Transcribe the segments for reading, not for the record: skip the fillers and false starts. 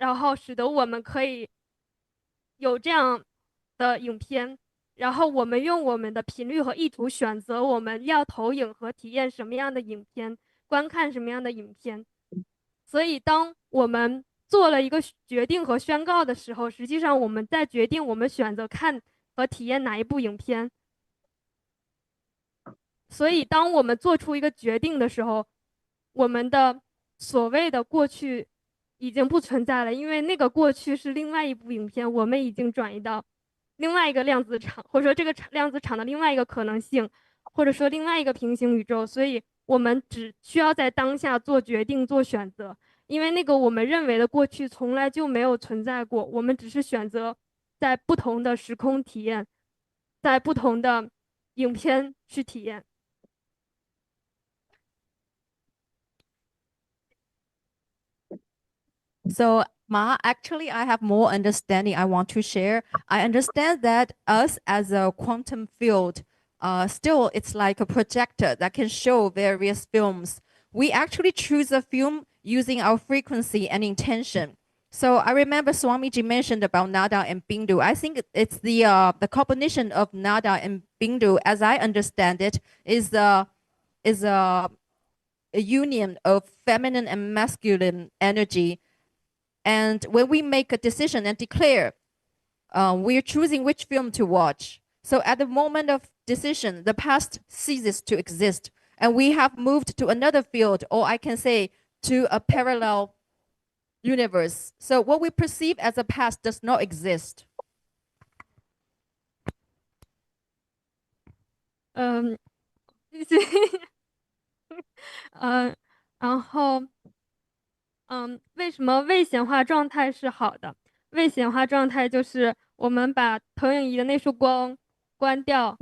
然后使得我们可以有这样的影片，然后我们用我们的频率和意图选择我们要投影和体验什么样的影片，观看什么样的影片。所以，当我们做了一个决定和宣告的时候，实际上我们在决定我们选择看和体验哪一部影片。所以，当我们做出一个决定的时候，我们的所谓的过去已经不存在了，因为那个过去是另外一部影片，我们已经转移到另外一个量子场，或者说这个量子场的另外一个可能性，或者说另外一个平行宇宙。所以，我们只需要在当下做决定、做选择，因为那个我们认为的过去从来就没有存在过，我们只是选择在不同的时空体验，在不同的影片去体验。So, Ma, actually, I have more understanding I want to share. I understand that us as a quantum field, still it's like a projector that can show various films. We actually choose a film using our frequency and intention. So I remember Swamiji mentioned about Nada and Bindu. I think it's the combination of Nada and Bindu, as I understand it, is a union of feminine and masculine energy. And when we make a decision and declare, we're choosing which film to watch. So at the moment of decision, the past ceases to exist. And we have moved to another field, or I can say to a parallel universe. So what we perceive as a past does not exist. 然后，为什么未显化状态是好的？未显化状态就是我们把投影仪的那束光关掉，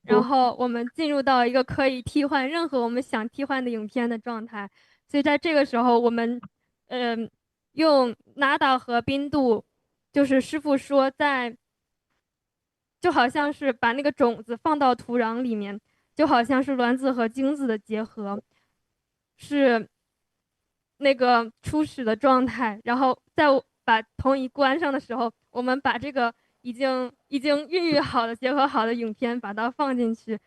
然后我们进入到一个可以替换任何我们想替换的影片的状态。所以在这个时候，我们，用 Nada 和冰度，就是师傅说就好像是把那个种子放到土壤里面，就好像是卵子和精子的结合，是那个初始的状态。然后在把投影仪关上的时候，我们把这个已经孕育好的、结合好的影片把它放进去，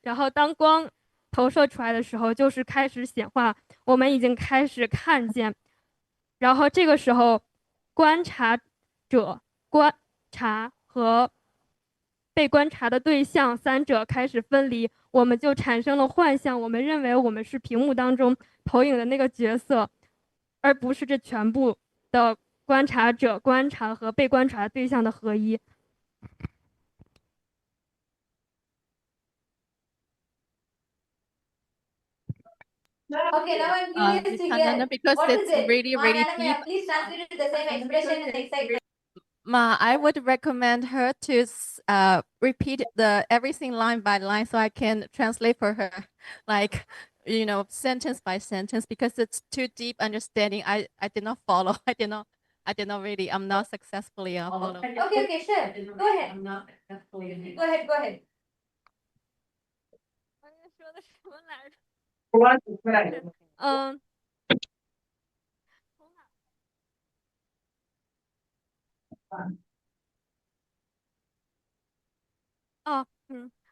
然后当光投射出来的时候，就是开始显化，我们已经开始看见。然后这个时候，观察者、观察和被观察的对象三者开始分离，我们就产生了幻象。我们认为我们是屏幕当中投影的那个角色，而不是这全部的观察者、观察和被观察对象的合一。Okay, now I'm curious to hear because what it's is it? really, really deep. Please translate it the same expression and excitement. Ma, I would recommend her to repeat everything line by line so I can translate for her, like, sentence by sentence, because it's too deep understanding. I did not follow. I did not really. I'm not successfully follow. Okay, sure. Go ahead. I'm not successfully. Go ahead. 我刚才说的什么来着？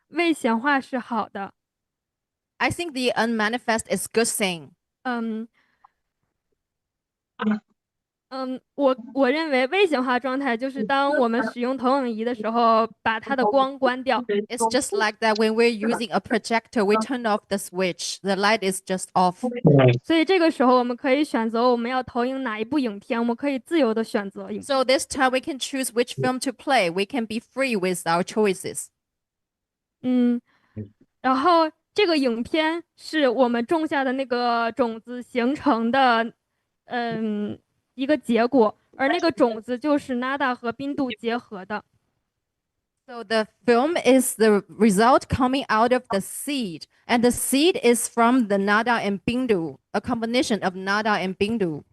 未显化是好的。I think the unmanifest is good thing. 我认为未显化状态就是当我们使用投影仪的时候，把它的光关掉。It's just like that when we're using a projector, we turn off the switch. The light is just off. 所以这个时候我们可以选择我们要投影哪一部影片，我们可以自由的选择。So this time we can choose which film to play. We can be free with our choices. 然后这个影片是我们种下的那个种子形成的，一个结果，而那个种子就是 Nada 和冰度结合的。So the film is the result coming out of the seed, and the seed is from the Nada and Bindu, a combination of Nada and Bindu.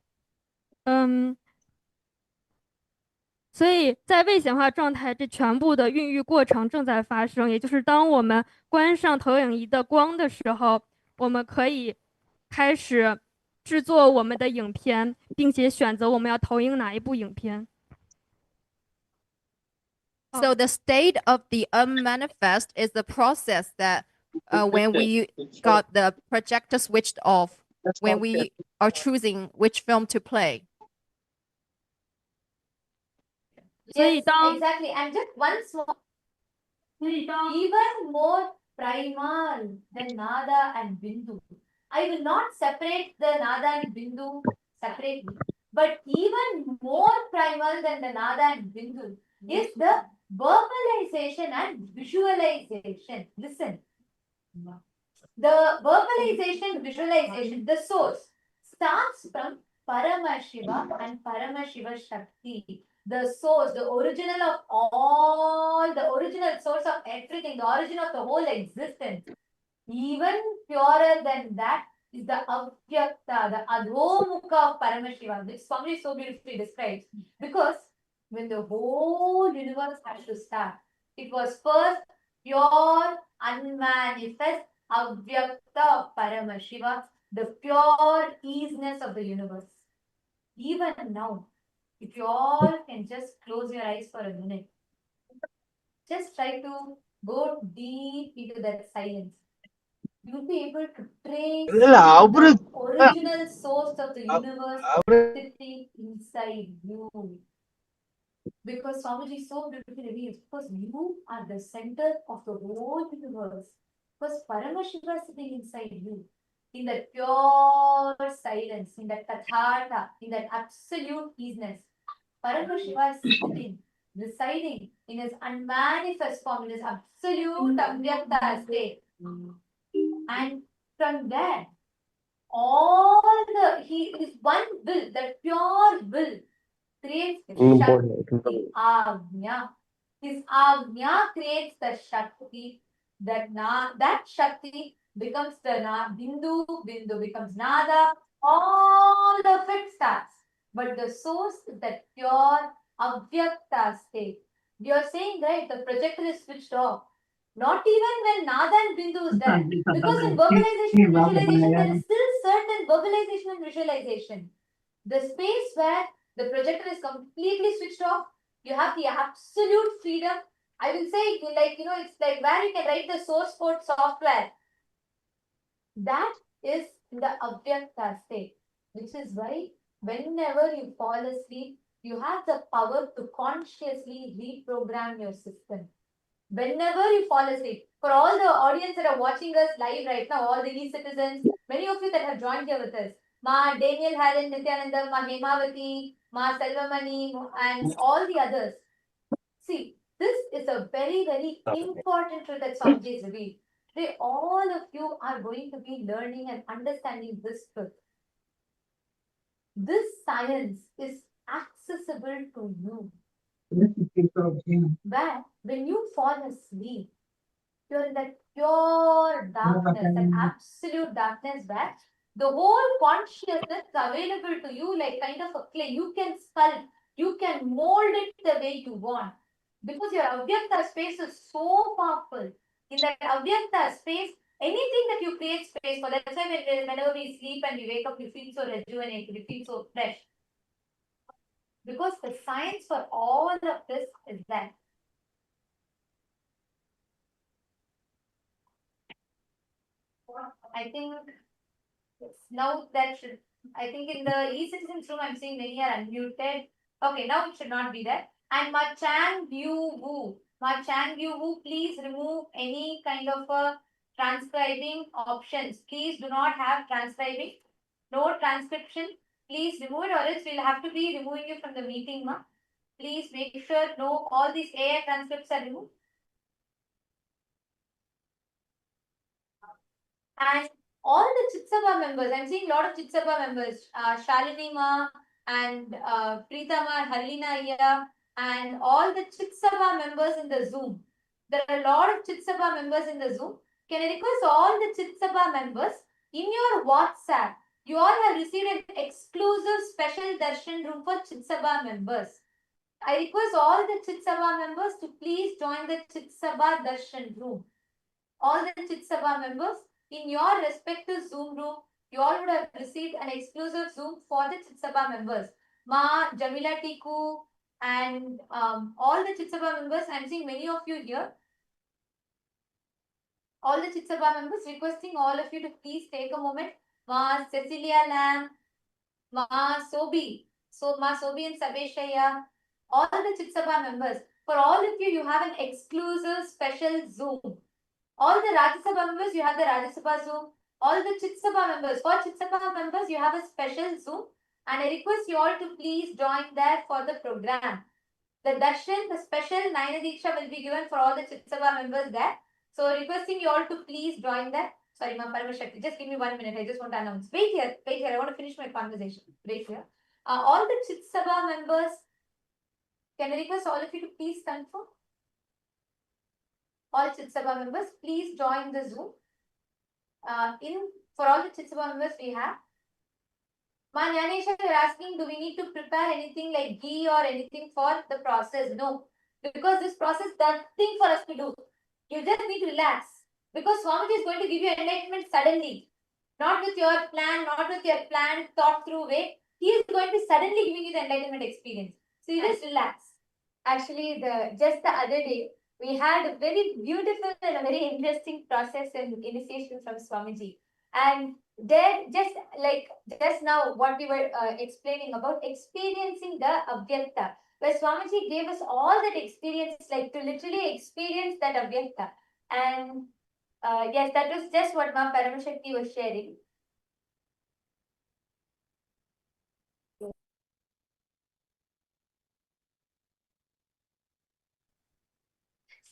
所以在未显化状态，这全部的孕育过程正在发生。也就是当我们关上投影仪的光的时候，我们可以开始制作我们的影片，并且选择我们要投影哪一部影片。So the state of the unmanifest is the process that when we got the projector switched off, when we are choosing which film to play. 所以 Yes, 当 exactly. And just one small, even more primal than Nada and Bindu. I will not separate the Nada and Bindu separately, but even more primal than the Nada and Bindu is the verbalization and visualization. Listen, the verbalization, visualization, the source starts from Paramashiva and Paramashiva Shakti. The source, the original of all, the original source of everything, the origin of the whole existence. Even purer than that is the Avyakta, the Adhomukha of Paramashiva, which Swami so beautifully describes. Because when the whole universe has to start, it was first pure, unmanifest, Avyakta of Paramashiva, the pure easiness of the universe. Even now, if you all can just close your eyes for a minute, just try to go deep into that silence. You'll be able to trace the original source of the universe sitting inside you. Because Swamiji so beautifully reveals, because you are the center of the whole universe. Because Paramashiva is sitting inside you. In that pure silence, in that tathata, in that absolute easiness. Paramashiva is sitting, residing in his unmanifest form, in his absolute avyakta state. And from there, he is one will, that pure will creates Shakti, Agnya. His Agnya creates the Shakti, that Shakti becomes the Bindu, Bindu becomes Nada, all of it starts. But the source is that pure Avyakta state. You're saying, right, the projector is switched off. Not even when Nada and Bindu is there. Because in verbalization and visualization, there is still certain verbalization and visualization. The space where the projector is completely switched off, you have the absolute freedom. I will say, it's like where you can write the source code software. That is in the Avyakta state, which is why whenever you fall asleep, you have the power to consciously reprogram your system. Whenever you fall asleep, for all the audience that are watching us live right now, all the e-citizens, many of you that have joined here with us, Ma Daniel Haran, Nithyananda, Ma Hemavati, Ma Selvamani, and all the others. See, this is a very, very important truth that Swamiji is revealed. Today, all of you are going to be learning and understanding this truth. This science is accessible to you. Where, when you fall asleep, you're in that pure darkness, that absolute darkness where the whole consciousness is available to you like kind of a clay. You can sculpt, you can mold it the way you want. Because your Avyakta space is so powerful. In that Avyakta space, anything that you create space for, that's why whenever we sleep and we wake up, we feel so rejuvenated, we feel so fresh. Because the science for all of this is that. I think now that should, I think in the e-citizens room, I'm seeing many are unmuted. Okay, now it should not be there. And Ma Chang Wu, please remove any kind of transcribing options. Please do not have transcribing. No transcription. Please remove it, or else we'll have to be removing you from the meeting, ma. Please make sure no, all these AI transcripts are removed. And all the Chitsabha members, I'm seeing a lot of Chitsabha members, Shalini Ma and Preeta Ma, Harlina here, and all the Chitsabha members in the Zoom. There are a lot of Chitsabha members in the Zoom. Can I request all the Chitsabha members in your WhatsApp? You all have received an exclusive special darshan room for Chitsabha members. I request all the Chitsabha members to please join the Chitsabha darshan room. All the Chitsabha members in your respective Zoom room, you all would have received an exclusive Zoom for the Chitsabha members. Ma, Jamila Tiku, and all the Chitsabha members. I'm seeing many of you here. All the Chitsabha members, requesting all of you to please take a moment. Ma, Cecilia Lam, Ma Sobi, Ma Sobi and Sabeshaya, all the Chitsabha members. For all of you, you have an exclusive special Zoom. All the Rajya Sabha members, you have the Rajya Sabha Zoom. All the Chitsabha members, for Chitsabha members, you have a special Zoom. And I request you all to please join there for the program. The darshan, the special Naina Diksha will be given for all the Chitsabha members there. So requesting you all to please join that. Sorry, Ma'am Paramashakti, just give me 1 minute. I just want to announce. Wait here. I want to finish my conversation. Wait here. All the Chitsabha members, can I request all of you to please confirm? All Chitsabha members, please join the Zoom. For all the Chitsabha members we have. Ma Nyanesha, you're asking, do we need to prepare anything like ghee or anything for the process? No, because this process is nothing for us to do. You just need to relax. Because Swamiji is going to give you enlightenment suddenly. Not with your plan, not with your plan, thought through way. He is going to suddenly giving you the enlightenment experience. So you just relax. Actually, just the other day, we had a very beautiful and a very interesting process and initiation from Swamiji. And there, just now, what we were explaining about experiencing the Avyakta, where Swamiji gave us all that experience, like to literally experience that Avyakta. And yes, that was just what Ma'am Paramashakti was sharing.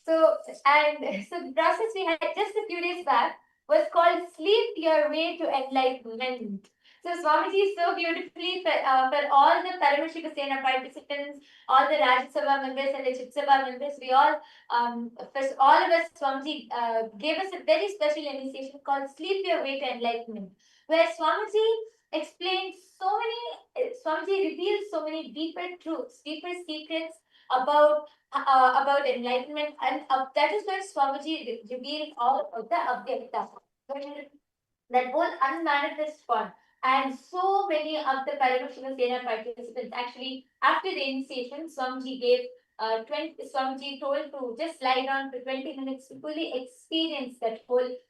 So the process we had just a few days back was called Sleep Your Way to Enlightenment. So Swamiji is so beautifully for all the Paramashiva Sena participants, all the Rajya Sabha members and the Chitsabha members, we all, for all of us, Swamiji gave us a very special initiation called Sleep Your Way to Enlightenment, where Swamiji explained Swamiji revealed so many deeper truths, deeper secrets about enlightenment, and that is where Swamiji revealed all of the Avyakta, that whole unmanifest form. And so many of the Paramashiva Sena participants, actually, after the initiation, Swamiji gave Swamiji told to just lie down for 20 minutes to fully experience the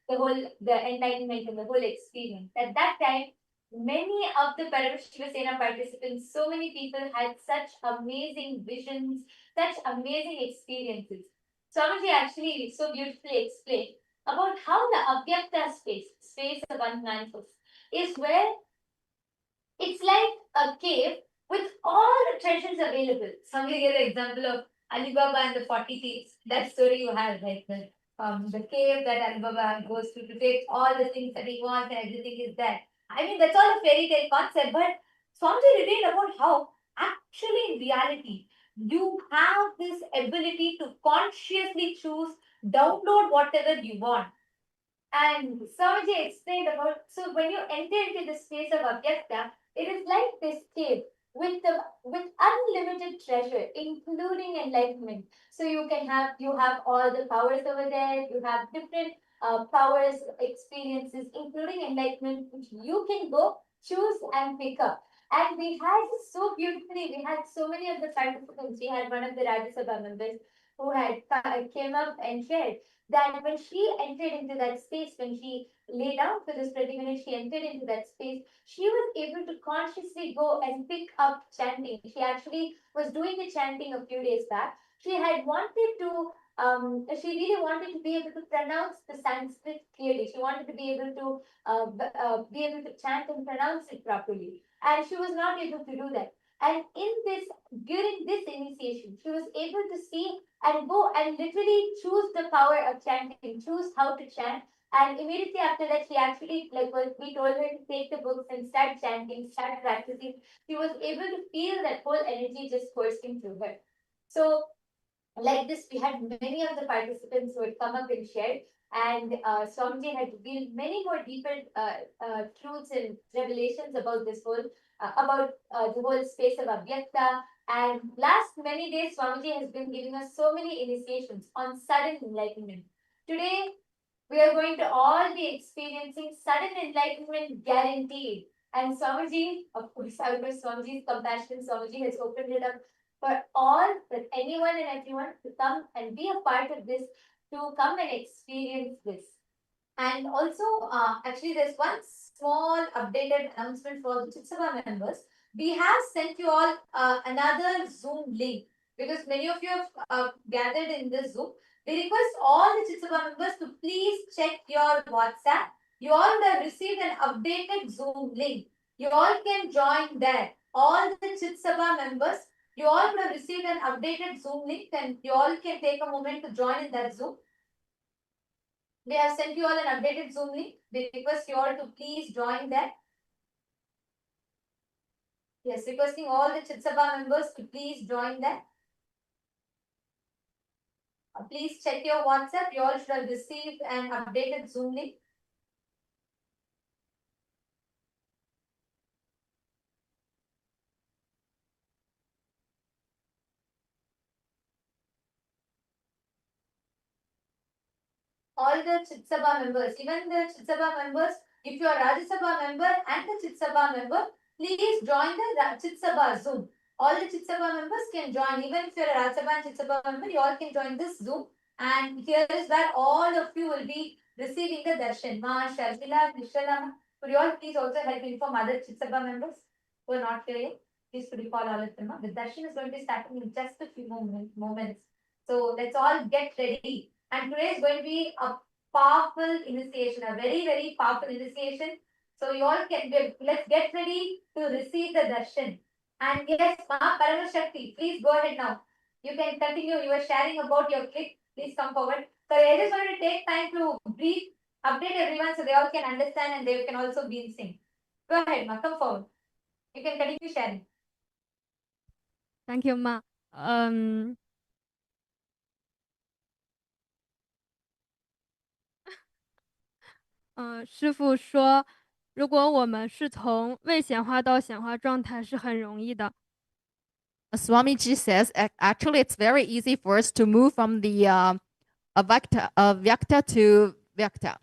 enlightenment and the whole experience. At that time, many of the Paramashiva Sena participants, so many people had such amazing visions, such amazing experiences. Swamiji actually so beautifully explained about how the Avyakta space of unmanifest, is where it's like a cave with all the treasures available. Somebody gave the example of Alibaba and the 40 thieves. That story you have, right? The cave that Alibaba goes to take all the things that he wants and everything is there. I mean, that's all a fairy tale concept, but Swamiji revealed about how actually in reality, you have this ability to consciously choose, download whatever you want. And Swamiji explained about, so when you enter into the space of Avyakta, it is like this cave with unlimited treasure, including enlightenment. So you have all the powers over there, you have different powers, experiences, including enlightenment, which you can go choose and pick up. And we had so many of the participants. We had one of the Rajya Sabha members who had came up and shared that when she entered into that space, when she lay down for this 20 minutes, she entered into that space, she was able to consciously go and pick up chanting. She actually was doing the chanting a few days back. She had wanted to, she really wanted to be able to pronounce the Sanskrit clearly. She wanted to be able to chant and pronounce it properly. And she was not able to do that. And during this initiation, she was able to see and go and literally choose the power of chanting, choose how to chant. And immediately after that, she actually, we told her to take the books and start chanting, start practicing. She was able to feel that whole energy just coursing through her. So, like this, we had many of the participants who had come up and shared. And Swamiji had revealed many more deeper truths and revelations about this whole, the whole space of Avyakta. And last many days, Swamiji has been giving us so many initiations on sudden enlightenment. Today, We are going to all be experiencing sudden enlightenment guaranteed. And Swamiji, of course, Swamiji's compassion, Swamiji has opened it up for all, for anyone and everyone to come and be a part of this, to come and experience this. And also, actually, there's one small updated announcement for the Chitsava members. We have sent you all another Zoom link because many of you have gathered in this Zoom. We request all the Chitsava members to please check your WhatsApp. You all would have received an updated Zoom link. You all can join there. All the Chitsava members, you all would have received an updated Zoom link and you all can take a moment to join in that Zoom. We have sent you all an updated Zoom link. We request you all to please join that. Yes, requesting all the Chitsabha members to please join that. Please check your WhatsApp. You all should have received an updated Zoom link. All the Chitsabha members, even the Chitsabha members, if you are Rajya Sabha member and the Chitsabha member, please join the Chitsabha Zoom. All the Chitsabha members can join. Even if you are a Rajya Sabha and Chitsabha member, you all can join this Zoom. And here is where all of you will be receiving the darshan. Ma, Sharmila, Nishala, could you all please also help inform other Chitsabha members who are not here yet? Please could you call all of them. The darshan is going to be starting in just a few moments. So let's all get ready. And today is going to be a powerful initiation, a very, very powerful initiation. So you all can let's get ready to receive the darshan. And yes, Ma Paramashakti, please go ahead now. You can continue. You were sharing about your clip. Please come forward. So I just want to take time to brief, update everyone so they all can understand and they can also be in sync. Go ahead, Ma. Come forward. You can continue sharing. Thank you, Ma. 师父说，如果我们是从未显化到显化状态是很容易的。Swamiji says actually it's very easy for us to move from the Vyakta to Vyakta.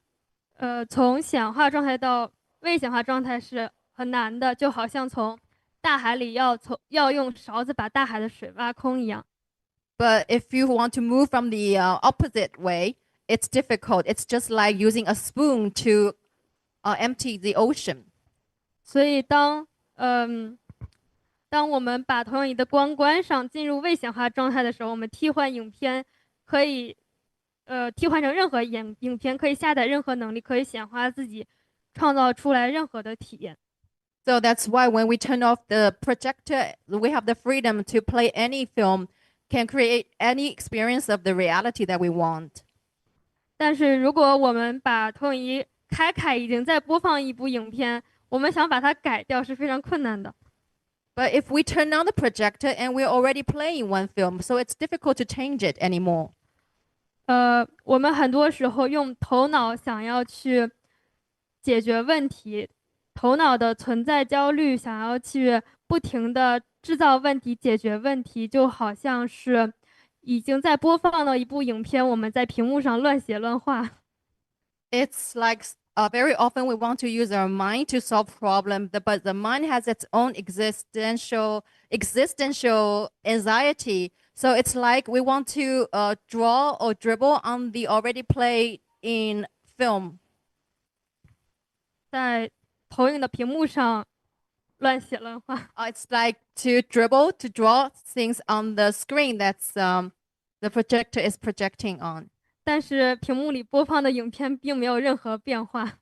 从显化状态到未显化状态是很难的，就好像从大海里要用勺子把大海的水挖空一样。But if you want to move from the opposite way, it's difficult. It's just like using a spoon to empty the ocean. 所以当我们把投影仪的光关上，进入未显化状态的时候，我们替换影片可以替换成任何影片，可以下载任何能力，可以显化自己，创造出来任何的体验。So that's why when we turn off the projector, we have the freedom to play any film, can create any experience of the reality that we want. 但是如果我们把投影仪开，已经在播放一部影片，我们想把它改掉是非常困难的。But if we turn on the projector and we're already playing one film, so it's difficult to change it anymore. 我们很多时候用头脑想要去解决问题，头脑的存在焦虑，想要去不停的制造问题、解决问题，就好像是已经在播放了一部影片，我们在屏幕上乱写乱画。It's like very often we want to use our mind to solve problems, but the mind has its own existential anxiety. So it's like we want to draw or dribble on the already played in film. 在投影的屏幕上乱写乱画。It's like to dribble, to draw things on the screen that's the projector is projecting on. 但是屏幕里播放的影片并没有任何变化。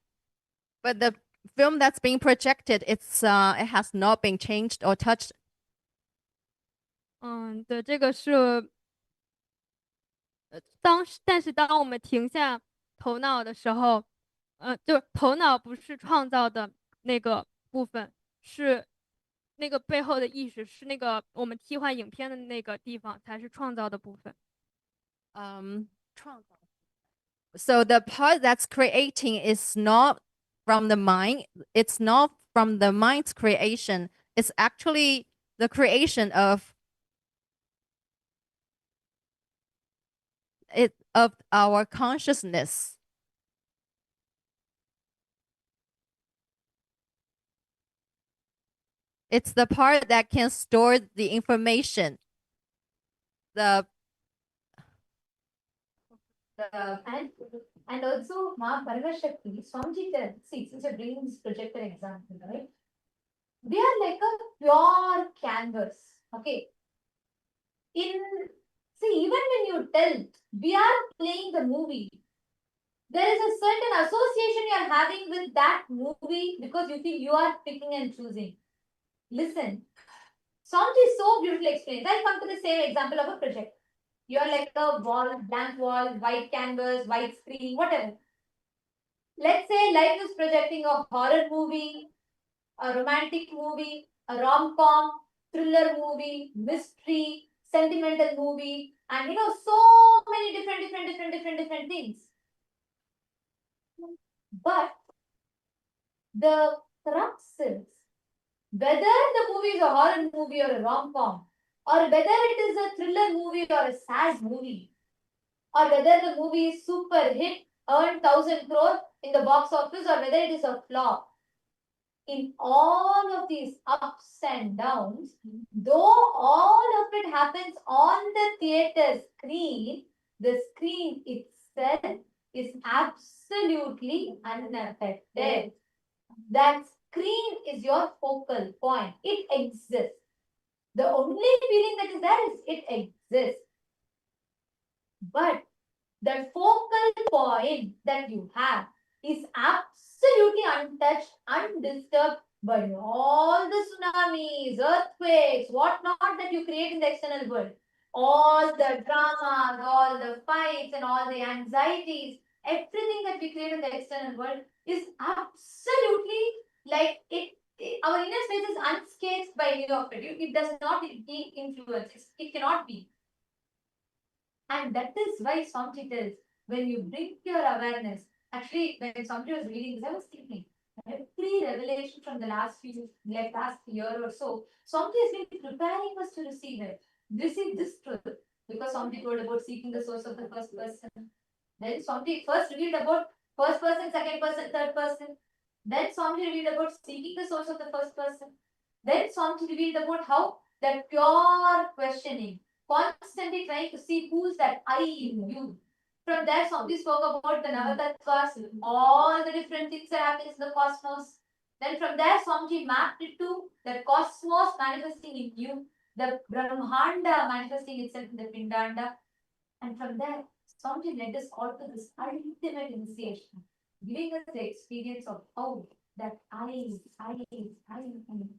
But the film that's being projected, it has not been changed or touched. 对，这个是但是当我们停下头脑的时候，就是头脑不是创造的那个部分，是那个背后的意识，是那个我们替换影片的那个地方才是创造的部分。So the part that's creating is not from the mind. It's not from the mind's creation. It's actually the creation of our consciousness. It's the part that can store the information. And also Ma Paramashakti, Swamiji tells, see, since you're bringing this projector example, right? They are like a pure canvas. Okay. See, even when you tell we are playing the movie, there is a certain association you are having with that movie because you feel you are picking and choosing. Listen, Swamiji so beautifully explains. I'll come to the same example of a project. You are like a wall, blank wall, white canvas, white screen, whatever. Let's say life is projecting a horror movie, a romantic movie, a rom-com, thriller movie, mystery, sentimental movie, and so many different things. But the crux is whether the movie is a horror movie or a rom-com, or whether it is a thriller movie or a sad movie, or whether the movie is super hit, earned 1,000 crore in the box office, or whether it is a flop. In all of these ups and downs, though all of it happens on the theater screen, the screen itself is absolutely unaffected. That screen is your focal point. It exists. The only feeling that is there is it exists. But the focal point that you have is absolutely untouched, undisturbed by all the tsunamis, earthquakes, whatnot that you create in the external world. All the dramas, all the fights, and all the anxieties, everything that we create in the external world is absolutely like it. Our inner space is unscathed by any of it. It does not influence. It cannot be. And that is why Swamiji tells, when you bring your awareness, actually, when Swamiji was reading this, I was thinking, every revelation from the last year or so, Swamiji has been preparing us to receive this truth. Because Swamiji told about seeking the source of the first person. Then Swamiji first revealed about first person, second person, third person. Then Swamiji revealed about seeking the source of the first person. Then Swamiji revealed about how that pure questioning, constantly trying to see who's that I in you. From there, Swamiji spoke about the Navatattvas, all the different things that happen in the cosmos. Then from there, Swamiji mapped it to the cosmos manifesting in you, the Brahmanda manifesting itself in the Pindanda. And from there, Swamiji led us all to this ultimate initiation, giving us the experience of how that I in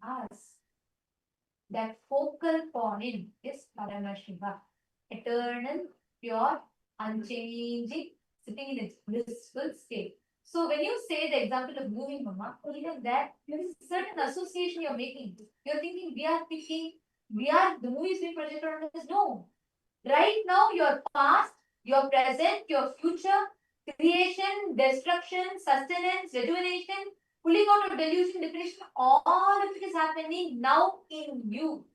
us, that focal point is Paramashiva, eternal, pure, unchanging, sitting in its blissful state. So when you say the example of moving, Mama, even that there is a certain association you're making. You're thinking the movie is being projected on us. No. Right now, your past, your present, your future, creation, destruction, sustenance, rejuvenation, pulling out of delusion, depression, all of it is happening now in you.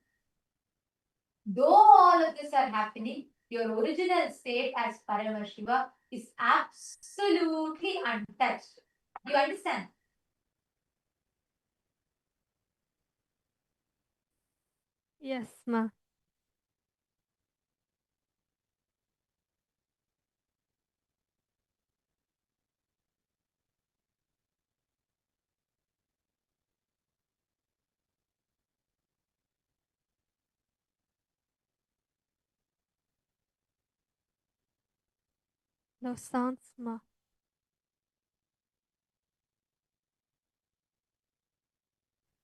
Though all of this are happening, your original state as Paramashiva is absolutely untouched. You understand? Yes, Ma. No sounds, Ma.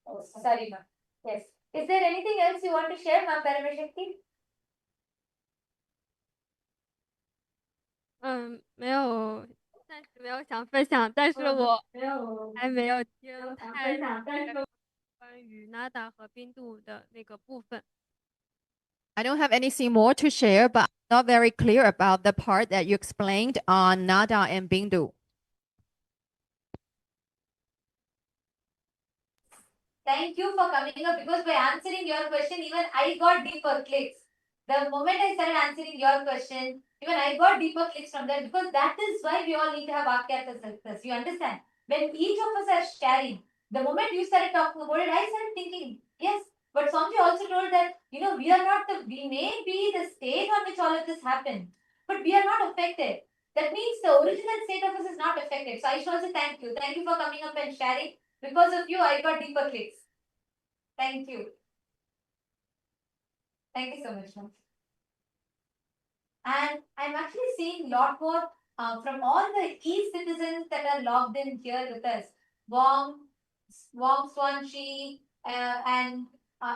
Oh, sorry, Ma. Yes. Is there anything else you want to share, Ma Paramashakti? 没有，暂时没有想分享，但是我还没有听太关于 Nada 和冰度的那个部分。I don't have anything more to share, but I'm not very clear about the part that you explained on Nada and Bindu. Thank you for coming up, because by answering your question, even I got deeper clicks. The moment I started answering your question, even I got deeper clicks from that, because that is why we all need to have Vakyartha success. You understand? When each of us are sharing, the moment you started talking about it, I started thinking, Yes, but Swamiji also told that, we are not we may be the state on which all of this happened, but we are not affected. That means the original state of us is not affected. So I should also thank you. Thank you for coming up and sharing. Because of you, I got deeper clicks. Thank you. Thank you so much, ma'am. And I'm actually seeing a lot more from all the e-citizens that are logged in here with us. Wong Swanchi, and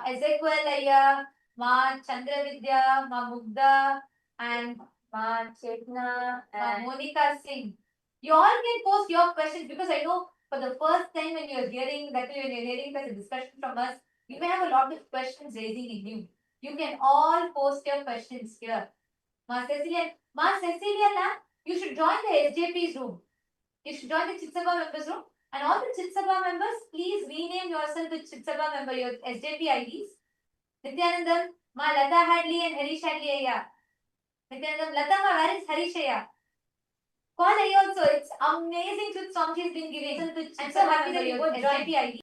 Ezekiel Ayya, Ma Chandravidya, Ma Mugda, and Ma Chetna, and Monica Singh. You all can post your questions because I know for the first time when you're hearing such a discussion from us, you may have a lot of questions raising in you. You can all post your questions here. Ma Cecilia, you should join the SJP's room. You should join the Chitsabha members room. And all the Chitsabha members, please rename yourself to Chitsabha member, your SJP IDs. Nithyanandam, Ma Lata Hadley and Harish Hadley Ayya. Nithyanandam, Lata Ma, where is Harish Ayya? Call Ayya also. It's amazing truth Swamiji has been giving. I'm so happy that you both SJP IDs.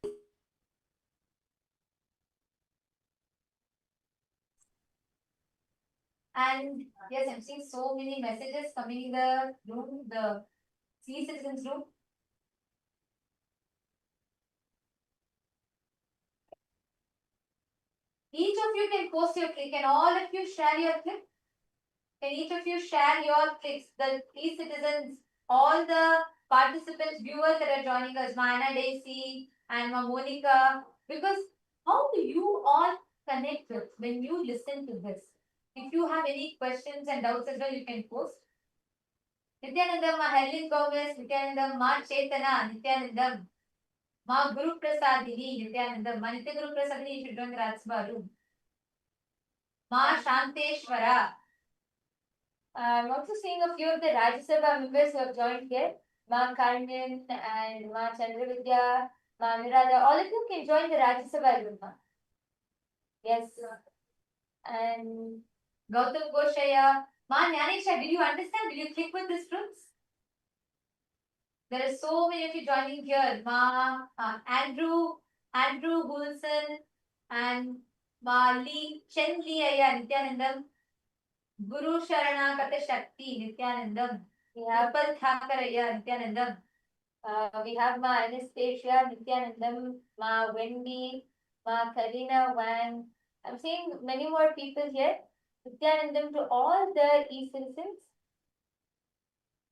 And yes, I'm seeing so many messages coming in the room, the C-Citizens room. Each of you can post your click and all of you share your click. Can each of you share your clicks? The e-citizens, all the participants, viewers that are joining us, Mana Daisy and Monica, because how do you all connect with when you listen to this? If you have any questions and doubts as well, you can post. Nithyanandam, Ma Helen Gomez, Nithyanandam, Ma Chetana, Nithyanandam, Ma Guru Prasadini, Nithyanandam, Ma Nitya Guru Prasadini, you should join the Rajsabha room. Ma Shanteshwara. I'm also seeing a few of the Rajya Sabha members who have joined here. Ma Karnan and Ma Chandravidya, Ma Mirada. All of you can join the Rajya Sabha room. Yes. And Gautam Goshaya. Ma Nyanisha, did you understand? Did you click with these fruits? There are so many of you joining here. Ma Andrew Gulson and Ma Lee Chen Lee Ayya Nithyanandam. Guru Sharana Kata Shakti Nithyanandam. We have Pal Thakaraya Nithyanandam. We have Ma Anastasia Nithyanandam, Ma Wendy, Ma Karina Wang. I'm seeing many more people here. Nithyanandam to all the e-citizens.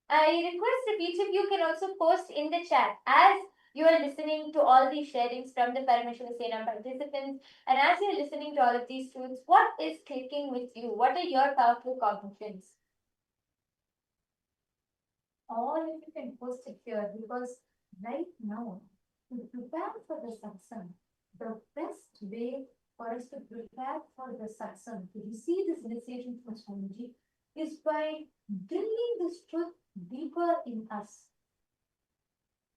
I request if each of you can also post in the chat as you are listening to all these sharings from the Paramashiva Sena participants, and as you are listening to all of these truths, what is clicking with you? What are your powerful cognitions? All of you can post it here because right now, to prepare for the satsang, the best way for us to prepare for the satsang, to receive this initiation from Swamiji, is by drilling this truth deeper in us.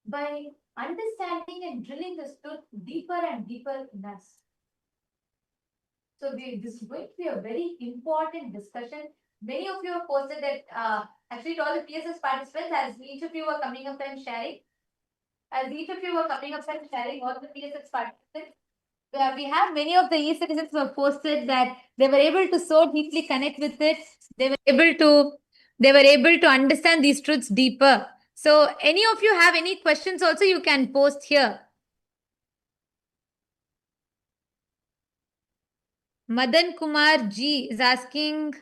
By understanding and drilling this truth deeper and deeper in us. So this is going to be a very important discussion. Many of you have posted that actually all the PSS participants, as each of you were coming up and sharing, all the PSS participants, we have many of the e-citizens who have posted that they were able to so deeply connect with it. They were able to understand these truths deeper. So any of you have any questions also, you can post here. Madan Kumar G is asking,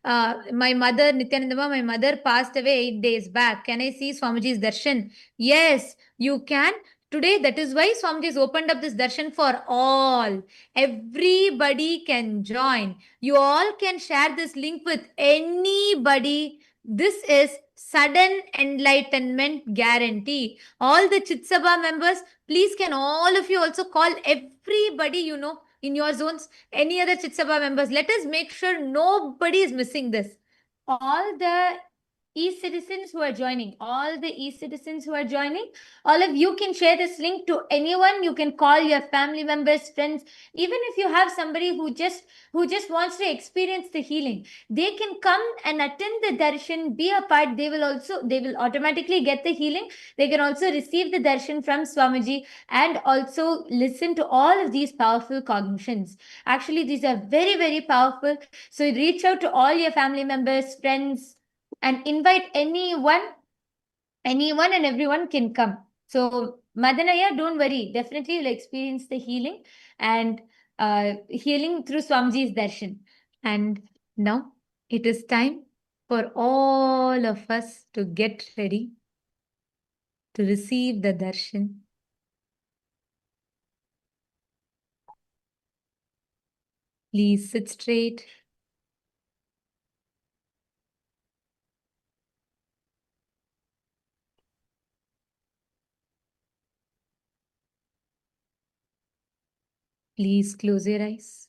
my mother, Nithyanandama, my mother passed away 8 days back. Can I see Swamiji's darshan? Yes, you can. Today, that is why Swamiji has opened up this darshan for all. Everybody can join. You all can share this link with anybody. This is sudden enlightenment guarantee. All the Chitsabha members, please can all of you also call everybody you know in your zones, any other Chitsabha members. Let us make sure nobody is missing this. All the e-citizens who are joining, all the e-citizens who are joining, all of you can share this link to anyone. You can call your family members, friends, even if you have somebody who just wants to experience the healing, they can come and attend the darshan, be a part. They will automatically get the healing. They can also receive the darshan from Swamiji and also listen to all of these powerful cognitions. Actually, these are very, very powerful. So reach out to all your family members, friends, and invite anyone and everyone can come. So Madanaya, don't worry, definitely you'll experience the healing and healing through Swamiji's darshan. And now it is time for all of us to get ready to receive the darshan. Please sit straight. Please close your eyes.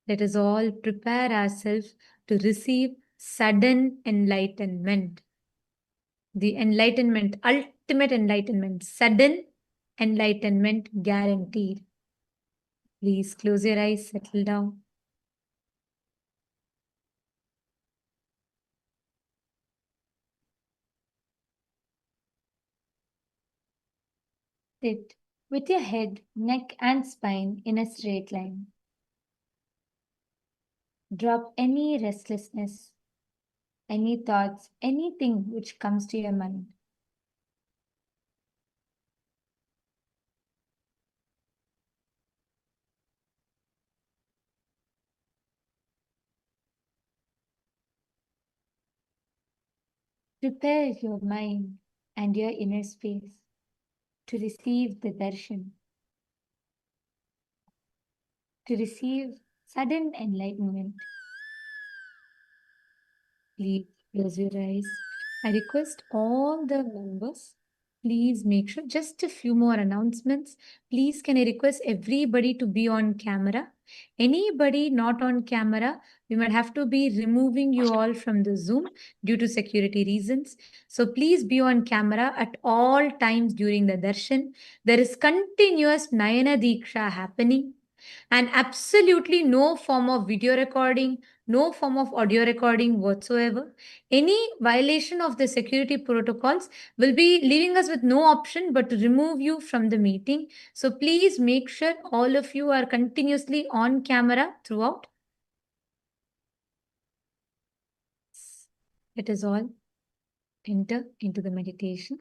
Let us all prepare ourselves to receive sudden enlightenment. The enlightenment, ultimate enlightenment, sudden enlightenment guaranteed. Please close your eyes, settle down. Sit with your head, neck, and spine in a straight line. Drop any restlessness, any thoughts, anything which comes to your mind. Prepare your mind and your inner space to receive the darshan, to receive sudden enlightenment. Please close your eyes. I request all the members, please make sure, just a few more announcements. Please, can I request everybody to be on camera? Anybody not on camera, we might have to be removing you all from the Zoom due to security reasons. So please be on camera at all times during the darshan. There is continuous Nayana Diksha happening and absolutely no form of video recording, no form of audio recording whatsoever. Any violation of the security protocols will be leaving us with no option but to remove you from the meeting. So please make sure all of you are continuously on camera throughout. Let us all enter into the meditation.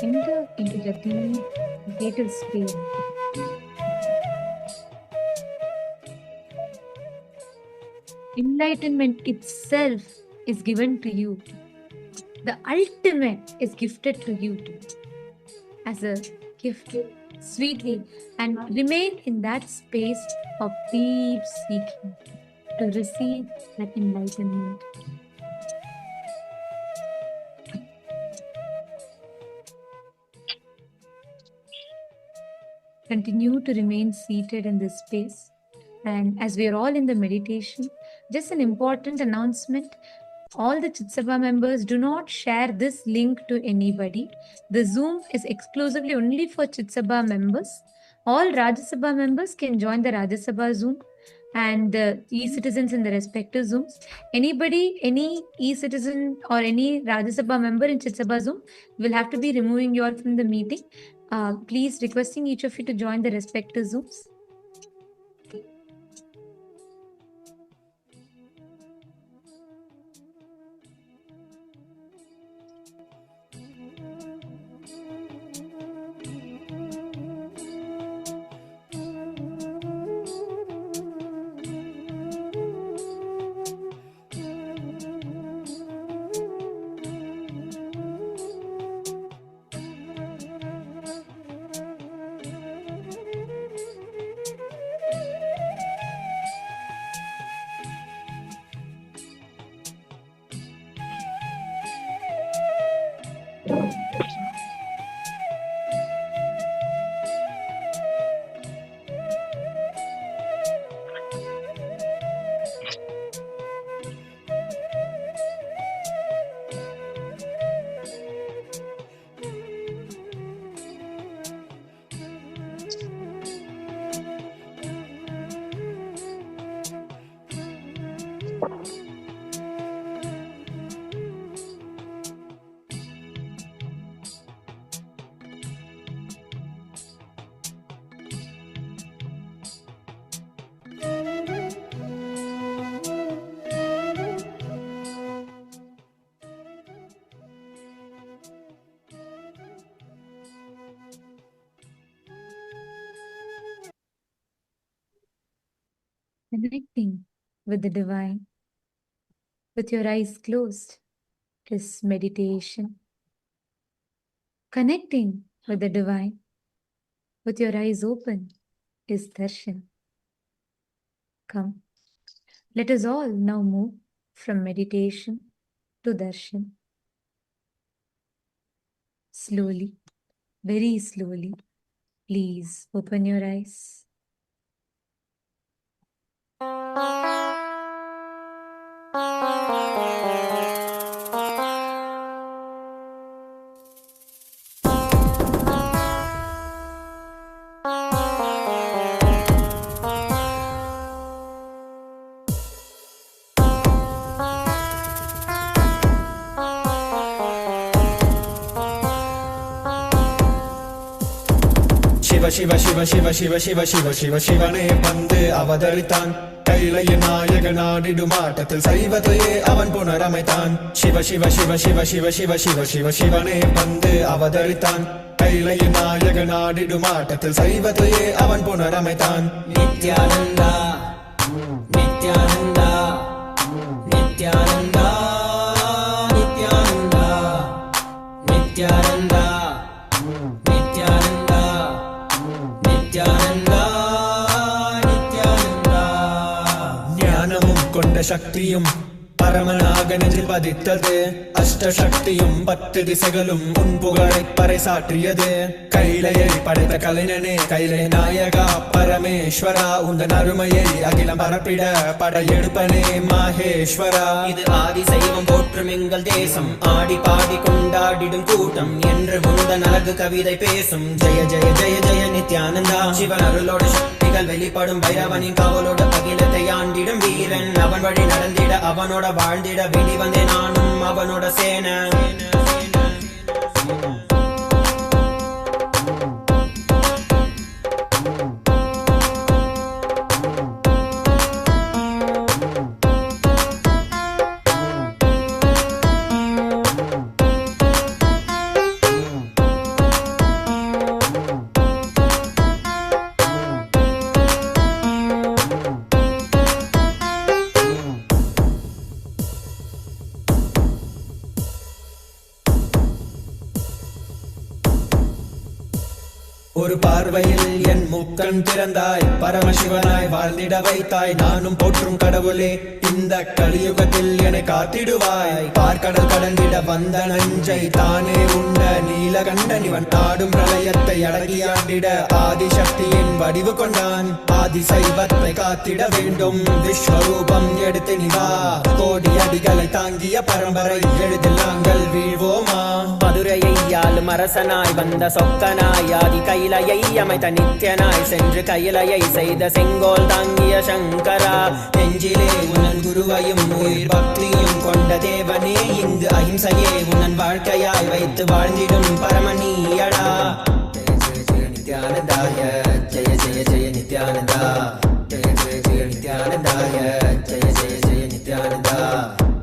Enter into the deep, meditative space. Enlightenment itself is given to you. The ultimate is gifted to you as a gift, sweetly, and remain in that space of deep seeking to receive that enlightenment. Continue to remain seated in this space. And as we are all in the meditation, just an important announcement. All the Chit Sabha members, do not share this link to anybody. The Zoom is exclusively only for Chit Sabha members. All Rajya Sabha members can join the Rajya Sabha Zoom and the e-citizens in the respective Zooms. Anybody, any e-citizen or any Rajya Sabha member in Chit Sabha Zoom will have to be removing you all from the meeting. Please requesting each of you to join the respective Zooms. Connecting with the divine, with your eyes closed, is meditation. Connecting with the divine, with your eyes open, is darshan. Come, let us all now move from meditation to darshan. Slowly, very slowly, please open your eyes. Shiva Shiva Shiva Shiva Shiva Shiva Shiva Shivane Pande Avadaritan Kailaya Nayaga Nadidu Matatil Saivataye Avan Punaramaitan Shiva Shiva Shiva Shiva Shiva Shiva Shiva Shiva Shivane Pande Avadaritan Kailaya Nayaga Nadidu Matatil Saivataye Avan Punaramaitan Nithyananda Nithyananda Nithyananda Nithyananda Nithyananda ശക്തിയും பரமனாகனதில் பதித்தது அஷ்டசக்தியும் 10 திசைகளும் உன்புகழை பறைசாற்றியது கைலையை படைத்த கலைஞனே கைலை நாயகா பரமேஸ்வரா உந்தன் அருமையை அகிலம் பரப்பிட படையெடுப்பனே மாஹேஸ்வரா இது ஆதி சைவம் போற்றும் எங்கள் தேசம் ஆடி பாடி கொண்டாடிடும் கூட்டம் என்று உந்தன் அழகு கவிதை பேசும் ஜெய ஜெய ஜெய ஜெய நித்யானந்தா சிவன் அருளோட சக்திகள் வெளிப்படும் பைரவனின் காவலோடு அகிலத்தை ஆண்டிடும் வீரன் அவன் வழி நடந்திட அவனோட வாழ்ந்திட வேண்டி வந்தேன் நானும் அவனோட சேனை ஒரு பார்வையில் என் முக்கண் திறந்தாய், பரமசிவனாய் வாழ்ந்திட வைத்தாய். நானும் போற்றும் கடவுளே, இந்த கலியுகத்தில் என்னை காத்திடுவாய். பார்க்கடல் கடந்திட வந்த நஞ்சை தானே உண்ட நீலகண்டன் இவன் நாடும் பிரளயத்தை அடக்கியாண்டிட ஆதிசக்தியின் வடிவு கொண்டான். ஆதி சைவத்தை காத்திட வேண்டும், விஸ்வரூபம் எடுத்து நிவா. கோடி அடிகளை தாங்கிய பரம்பரை எழுதில் நாங்கள் வீழ்வோமா? மதுரையை ஆளும் அரசனாய் வந்த சொக்கனாய், ஆதி கைலையை அமைத்த நித்யனாய், சென்று கைலையை செய்த செங்கோல் தாங்கிய சங்கரா. நெஞ்சிலே உனன் குருவையும் உயிர் பக்தியும் கொண்ட தேவனே, இங்கு அஹிம்சையே உனன் வாழ்க்கையாய் வைத்து வாழ்ந்திடும் பரமணியடா. Jaya Jaya நித்யானந்தாய, Jaya Jaya Jaya Nithyananda. Jaya Jaya Jaya நித்யானந்தாய, Jaya Jaya Jaya Nithyananda.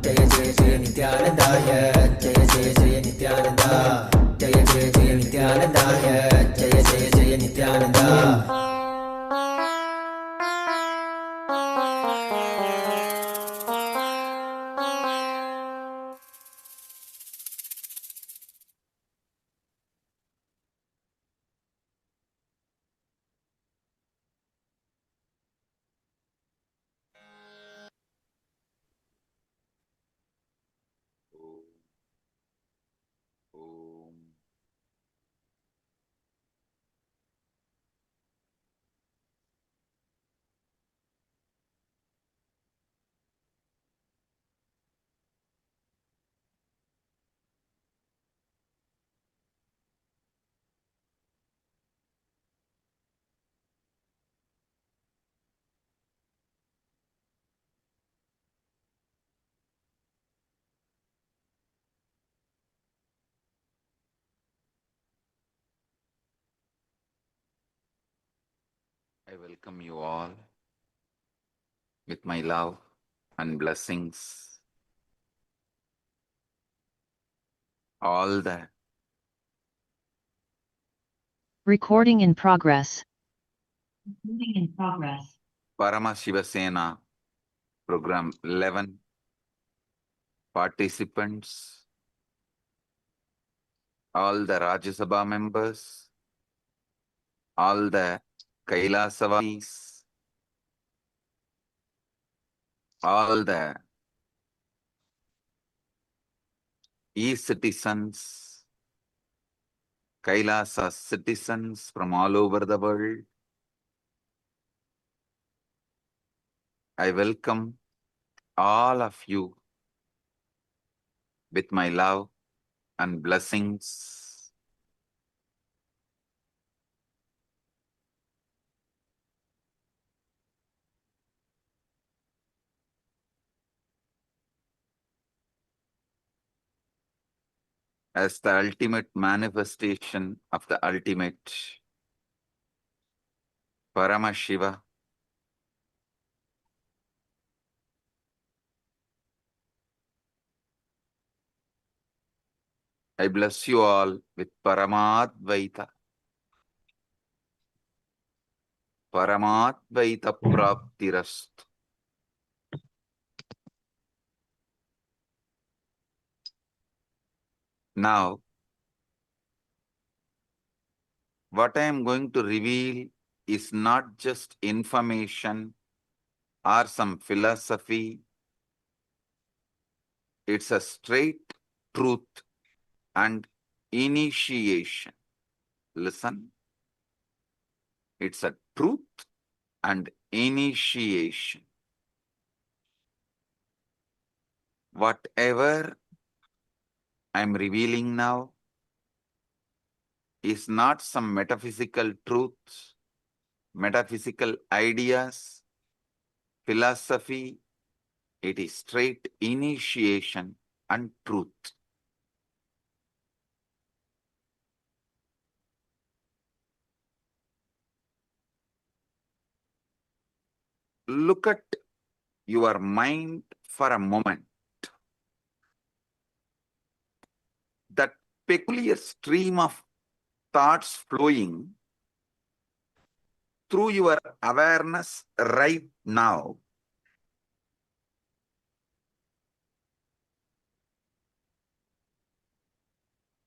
Jaya Jaya Jaya நித்யானந்தாய, Jaya Jaya Jaya Nithyananda. Jaya Jaya Jaya நித்யானந்தாய, Jaya Jaya Jaya Nithyananda. I welcome you all with my love and blessings. All the Recording in progress. Paramashiva Program 11 participants, all the Rajya Sabha members, all the KAILASA, all the e-citizens, KAILASA citizens from all over the world. I welcome all of you with my love and blessings. As the ultimate manifestation of the ultimate, Paramashiva, I bless you all with Paramadvaita. Paramadvaita Praptirastu. Now, what I am going to reveal is not just information or some philosophy. It's a straight truth and initiation. Listen. It's a truth and initiation. Whatever I'm revealing now is not some metaphysical truths, metaphysical ideas, philosophy. It is straight initiation and truth. Look at your mind for a moment. That peculiar stream of thoughts flowing through your awareness right now.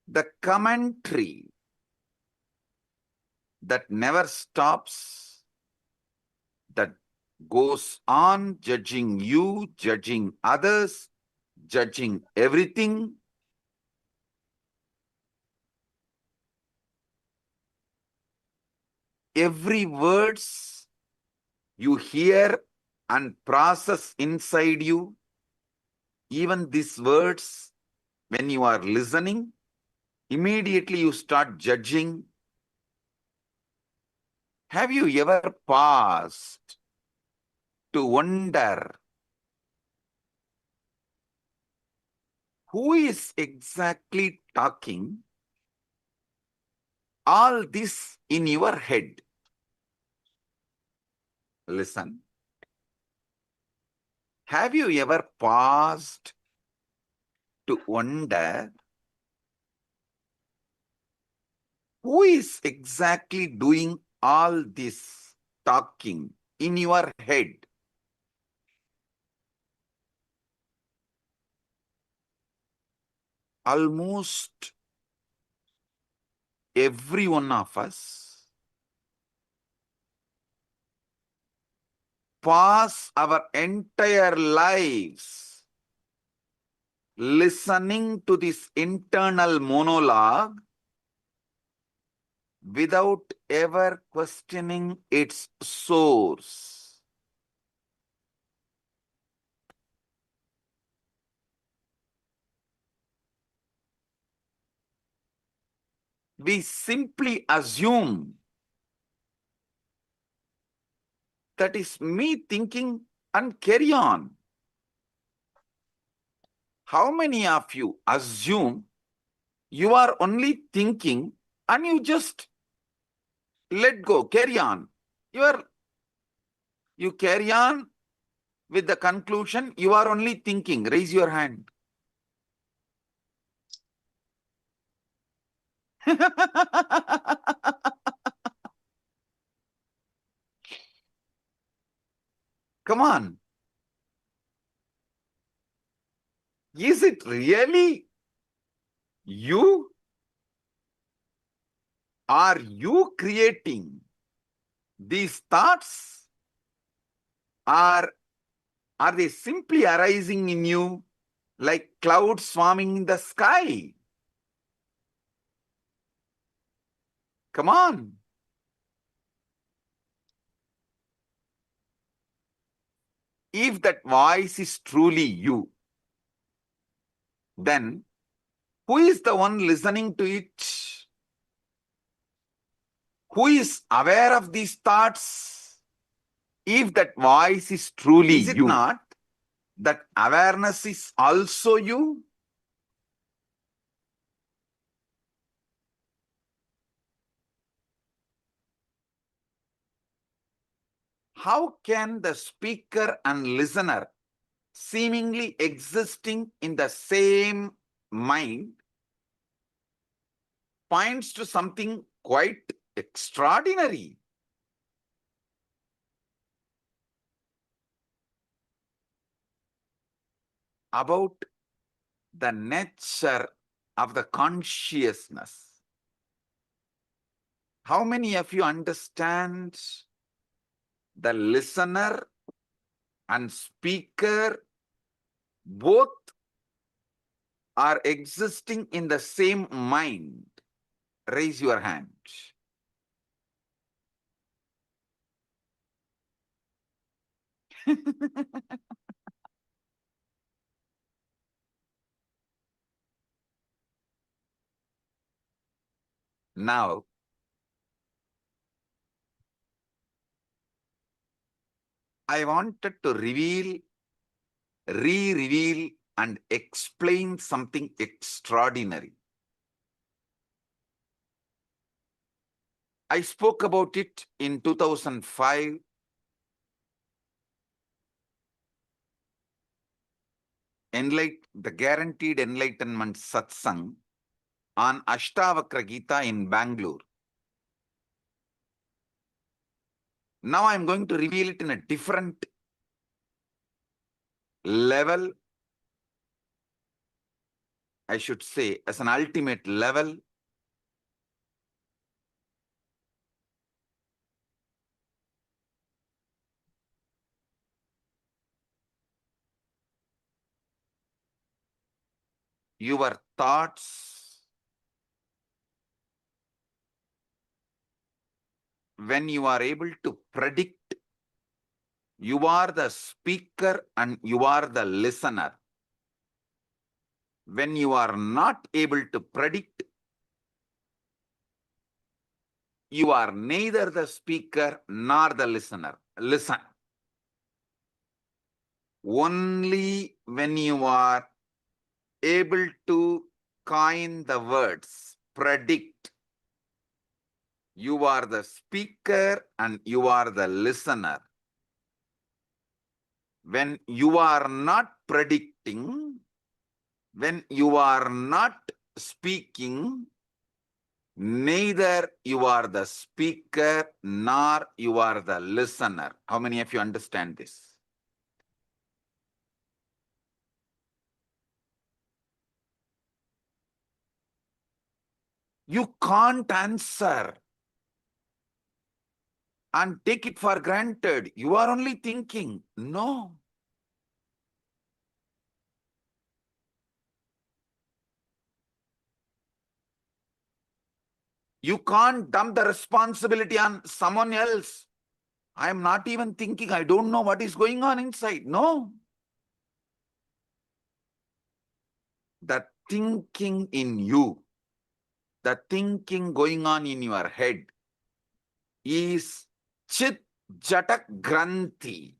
The commentary that never stops, that goes on judging you, judging others, judging everything. Every words you hear and process inside you, even these words, when you are listening, immediately you start judging. Have you ever paused to wonder who is exactly talking all this in your head? Listen. Have you ever paused to wonder who is exactly doing all this talking in your head? Almost every one of us pass our entire lives listening to this internal monologue without ever questioning its source. We simply assume that is me thinking and carry on. How many of you assume you are only thinking and you just let go, carry on? You carry on with the conclusion you are only thinking. Raise your hand. Come on. Is it really you? Are you creating these thoughts? Or are they simply arising in you like clouds swarming in the sky? Come on. If that voice is truly you, then who is the one listening to it? Who is aware of these thoughts? If that voice is truly you, is it not that awareness is also you? How can the speaker and listener seemingly existing in the same mind points to something quite extraordinary? About the nature of the consciousness. How many of you understand the listener and speaker both are existing in the same mind? Raise your hand. Now, I wanted to re-reveal and explain something extraordinary. I spoke about it in 2005. The Guaranteed Enlightenment Satsang on Ashtavakra Gita in Bangalore. Now I'm going to reveal it in a different level, I should say, as an ultimate level. your thoughts, when you are able to predict, you are the speaker and you are the listener. When you are not able to predict, you are neither the speaker nor the listener. Listen. Only when you are able to coin the words, predict, you are the speaker and you are the listener. When you are not predicting, when you are not speaking, neither you are the speaker nor you are the listener. How many of you understand this? You can't answer and take it for granted. You are only thinking. No. You can't dump the responsibility on someone else. I am not even thinking. I don't know what is going on inside. No. The thinking in you, the thinking going on in your head is Chit Jatak Granthi.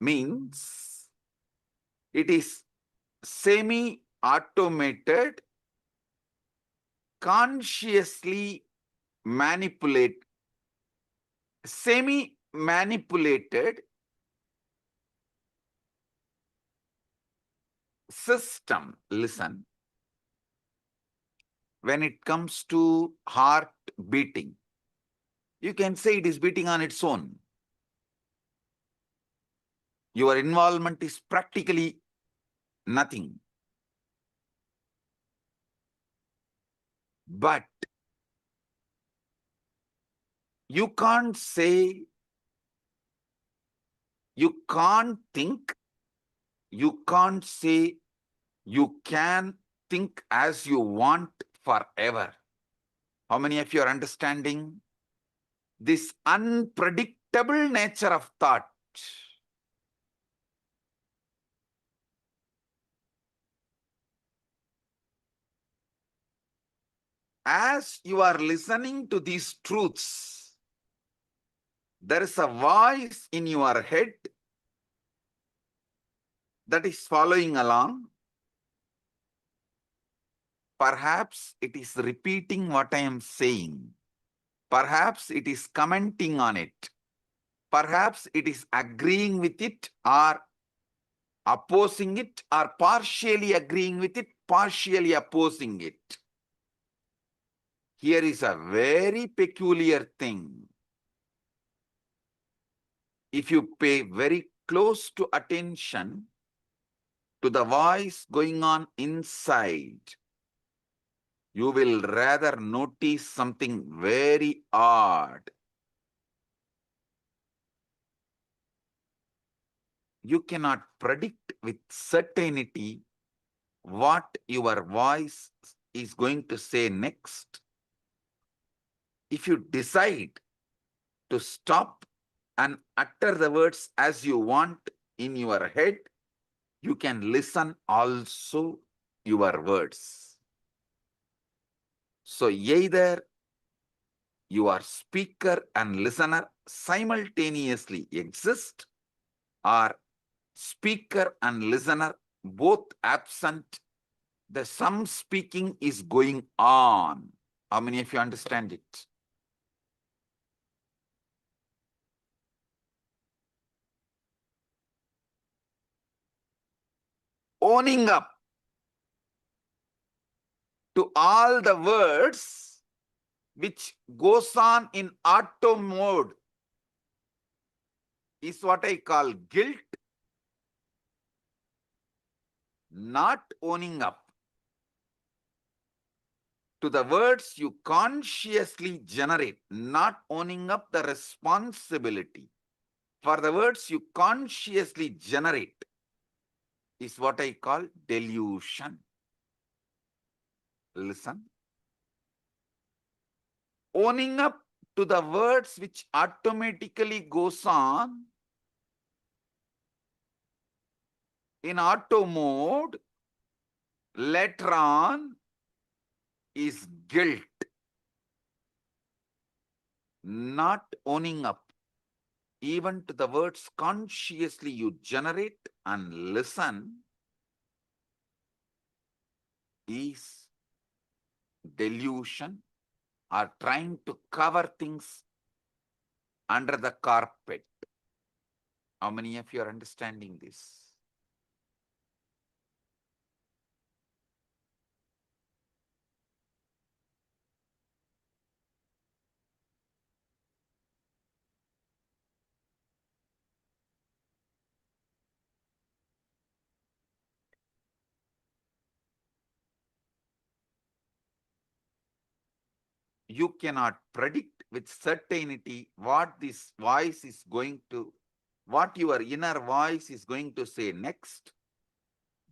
Means it is semi-automated, consciously semi-manipulated system. Listen. When it comes to heart beating, you can say it is beating on its own. Your involvement is practically nothing. But you can't say, you can't think, you can't say you can think as you want forever. How many of you are understanding this unpredictable nature of thought? As you are listening to these truths, there is a voice in your head that is following along. Perhaps it is repeating what I am saying. Perhaps it is commenting on it. Perhaps it is agreeing with it or opposing it, or partially agreeing with it, partially opposing it. Here is a very peculiar thing. If you pay very close to attention to the voice going on inside, you will rather notice something very odd. You cannot predict with certainty what your voice is going to say next. If you decide to stop and utter the words as you want in your head, you can listen also your words. So either your speaker and listener simultaneously exist, or speaker and listener both absent, some speaking is going on. How many of you understand it? Owning up to all the words which goes on in auto mode is what I call guilt. Not owning up to the words you consciously generate, not owning up the responsibility for the words you consciously generate, is what I call delusion. Listen. Owning up to the words which automatically goes on in auto mode later on is guilt. Not owning up even to the words consciously you generate and listen is delusion, or trying to cover things under the carpet. How many of you are understanding this? You cannot predict with certainty what this voice is going to, what your inner voice is going to say next.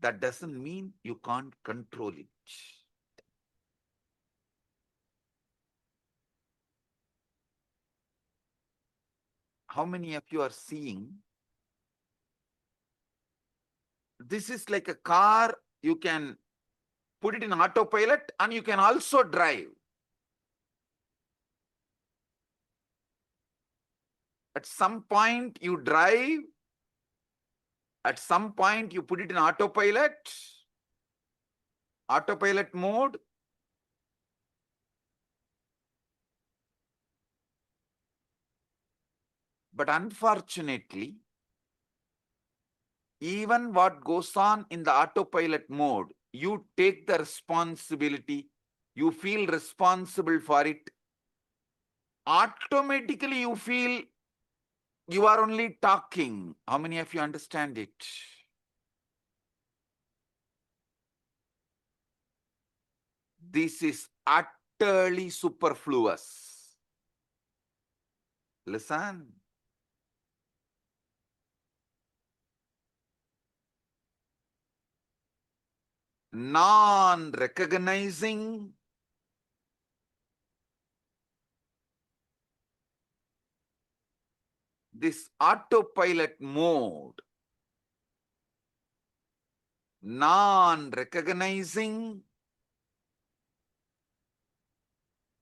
That doesn't mean you can't control it. How many of you are seeing? This is like a car, you can put it in autopilot and you can also drive. At some point you drive, at some point you put it in autopilot mode. But unfortunately, even what goes on in the autopilot mode, you take the responsibility, you feel responsible for it. Automatically you feel you are only talking. How many of you understand it? This is utterly superfluous. Listen. Non-recognizing this autopilot mode, non-recognizing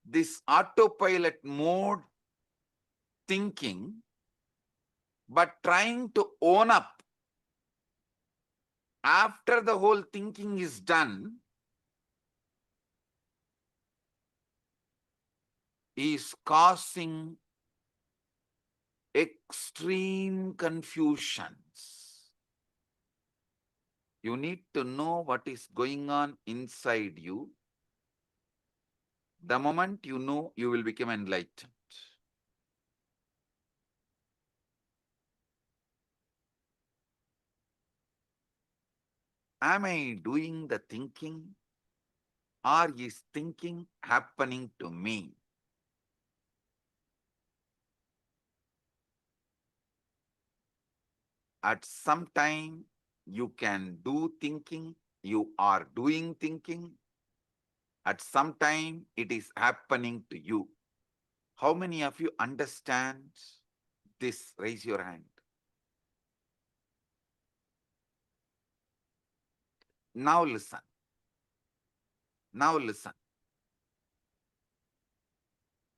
this autopilot mode thinking, but trying to own up after the whole thinking is done, is causing extreme confusions. You need to know what is going on inside you. The moment you know, you will become enlightened. Am I doing the thinking, or is thinking happening to me? At some time, you can do thinking, you are doing thinking. At some time, it is happening to you. How many of you understand this? Raise your hand. Now listen. Now listen.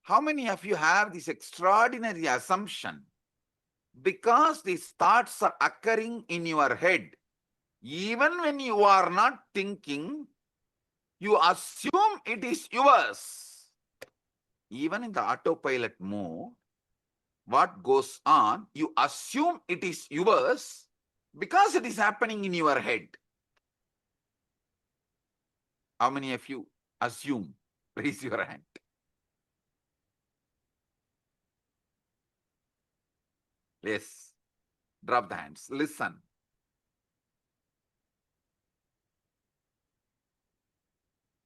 How many of you have this extraordinary assumption? Because these thoughts are occurring in your head, even when you are not thinking, you assume it is yours. Even in the autopilot mode, what goes on, you assume it is yours because it is happening in your head. How many of you assume? Raise your hand. Yes. Drop the hands. Listen.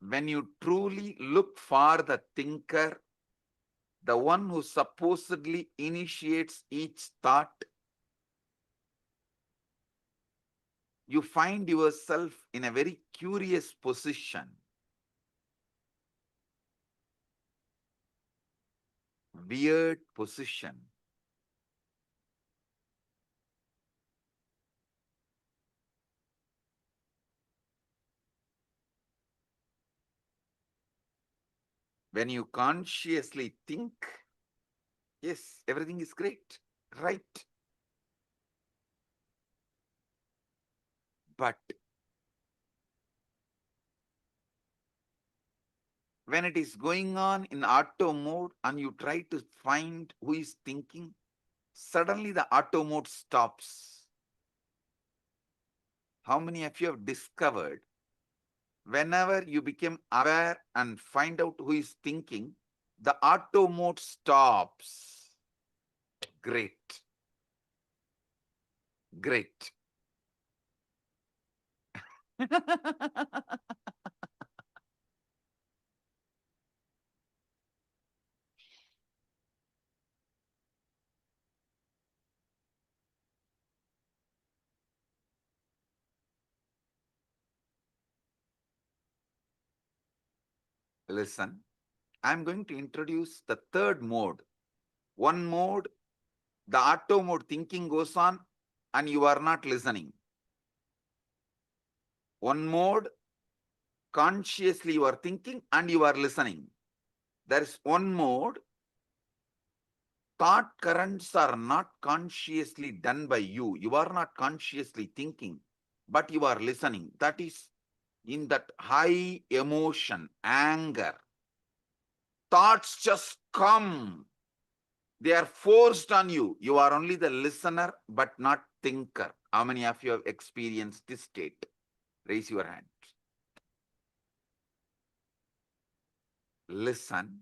When you truly look for the thinker, the one who supposedly initiates each thought, you find yourself in a very curious position. Weird position. When you consciously think, yes, everything is great, right? But when it is going on in auto mode and you try to find who is thinking, suddenly the auto mode stops. How many of you have discovered whenever you become aware and find out who is thinking, the auto mode stops? Great. Great. Listen, I'm going to introduce the third mode. One mode, the auto mode thinking goes on and you are not listening. One mode, consciously you are thinking and you are listening. There is one mode, thought currents are not consciously done by you. You are not consciously thinking, but you are listening. That is in that high emotion, anger. Thoughts just come. They are forced on you. You are only the listener, but not thinker. How many of you have experienced this state? Raise your hand. Listen.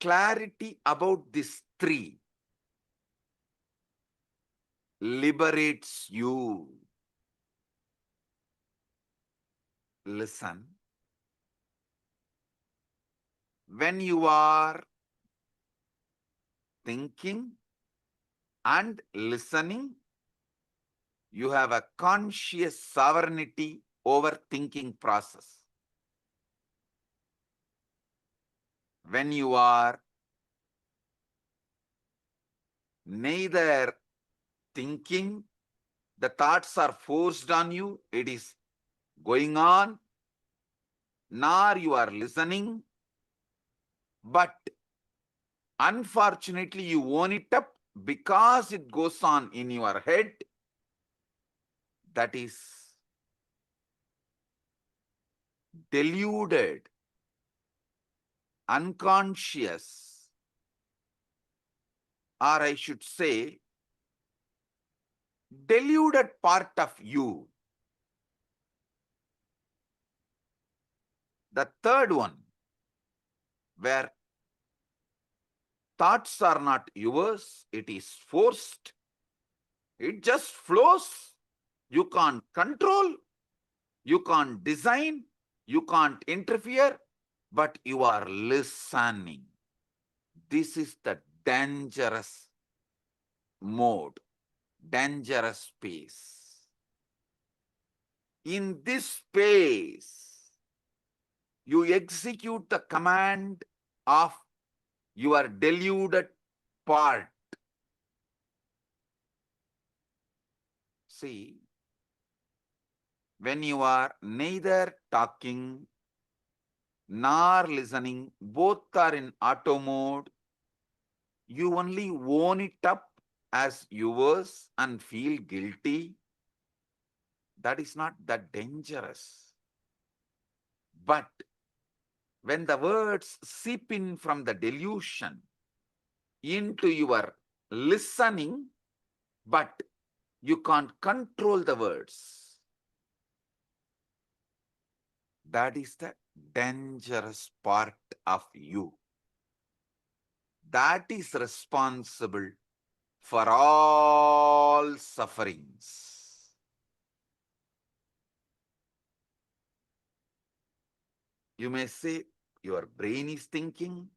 Clarity about these three liberates you. Listen. When you are thinking and listening, you have a conscious sovereignty over thinking process. When you are neither thinking, the thoughts are forced on you, it is going on, nor you are listening, but unfortunately you own it up because it goes on in your head. That is deluded, unconscious, or I should say, deluded part of you. The third one, where thoughts are not yours, it is forced. It just flows. You can't control, you can't design, you can't interfere, but you are listening. This is the dangerous mode, dangerous space. In this space, you execute the command of your deluded part. See, when you are neither talking nor listening, both are in auto mode, you only own it up as yours and feel guilty. That is not that dangerous. But when the words seep in from the delusion into your listening, but you can't control the words, that is the dangerous part of you. That is responsible for all sufferings. You may say, your brain is thinking,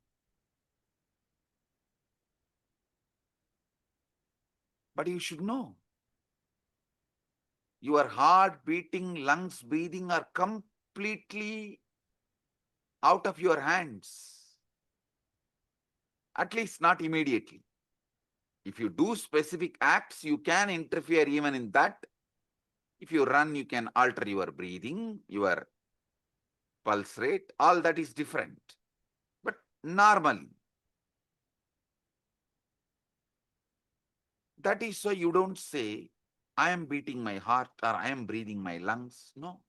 But you should know. Your heart beating, lungs breathing are completely out of your hands. At least not immediately. If you do specific acts, you can interfere even in that. If you run, you can alter your breathing, your pulse rate, all that is different. But normally, that is why you don't say, I am beating my heart or I am breathing my lungs. No.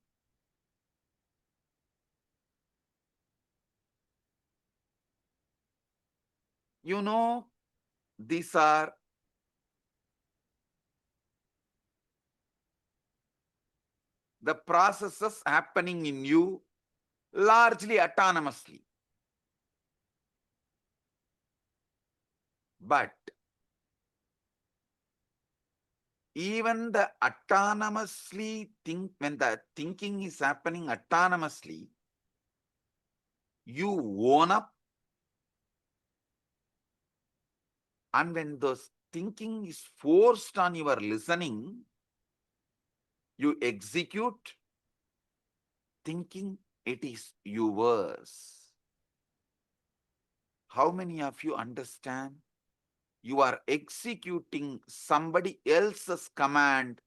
You know, these are the processes happening in you largely autonomously. But even the autonomously when the thinking is happening autonomously, you own up, and when those thinking is forced on your listening, you execute thinking it is yours. How many of you understand? You are executing somebody else's command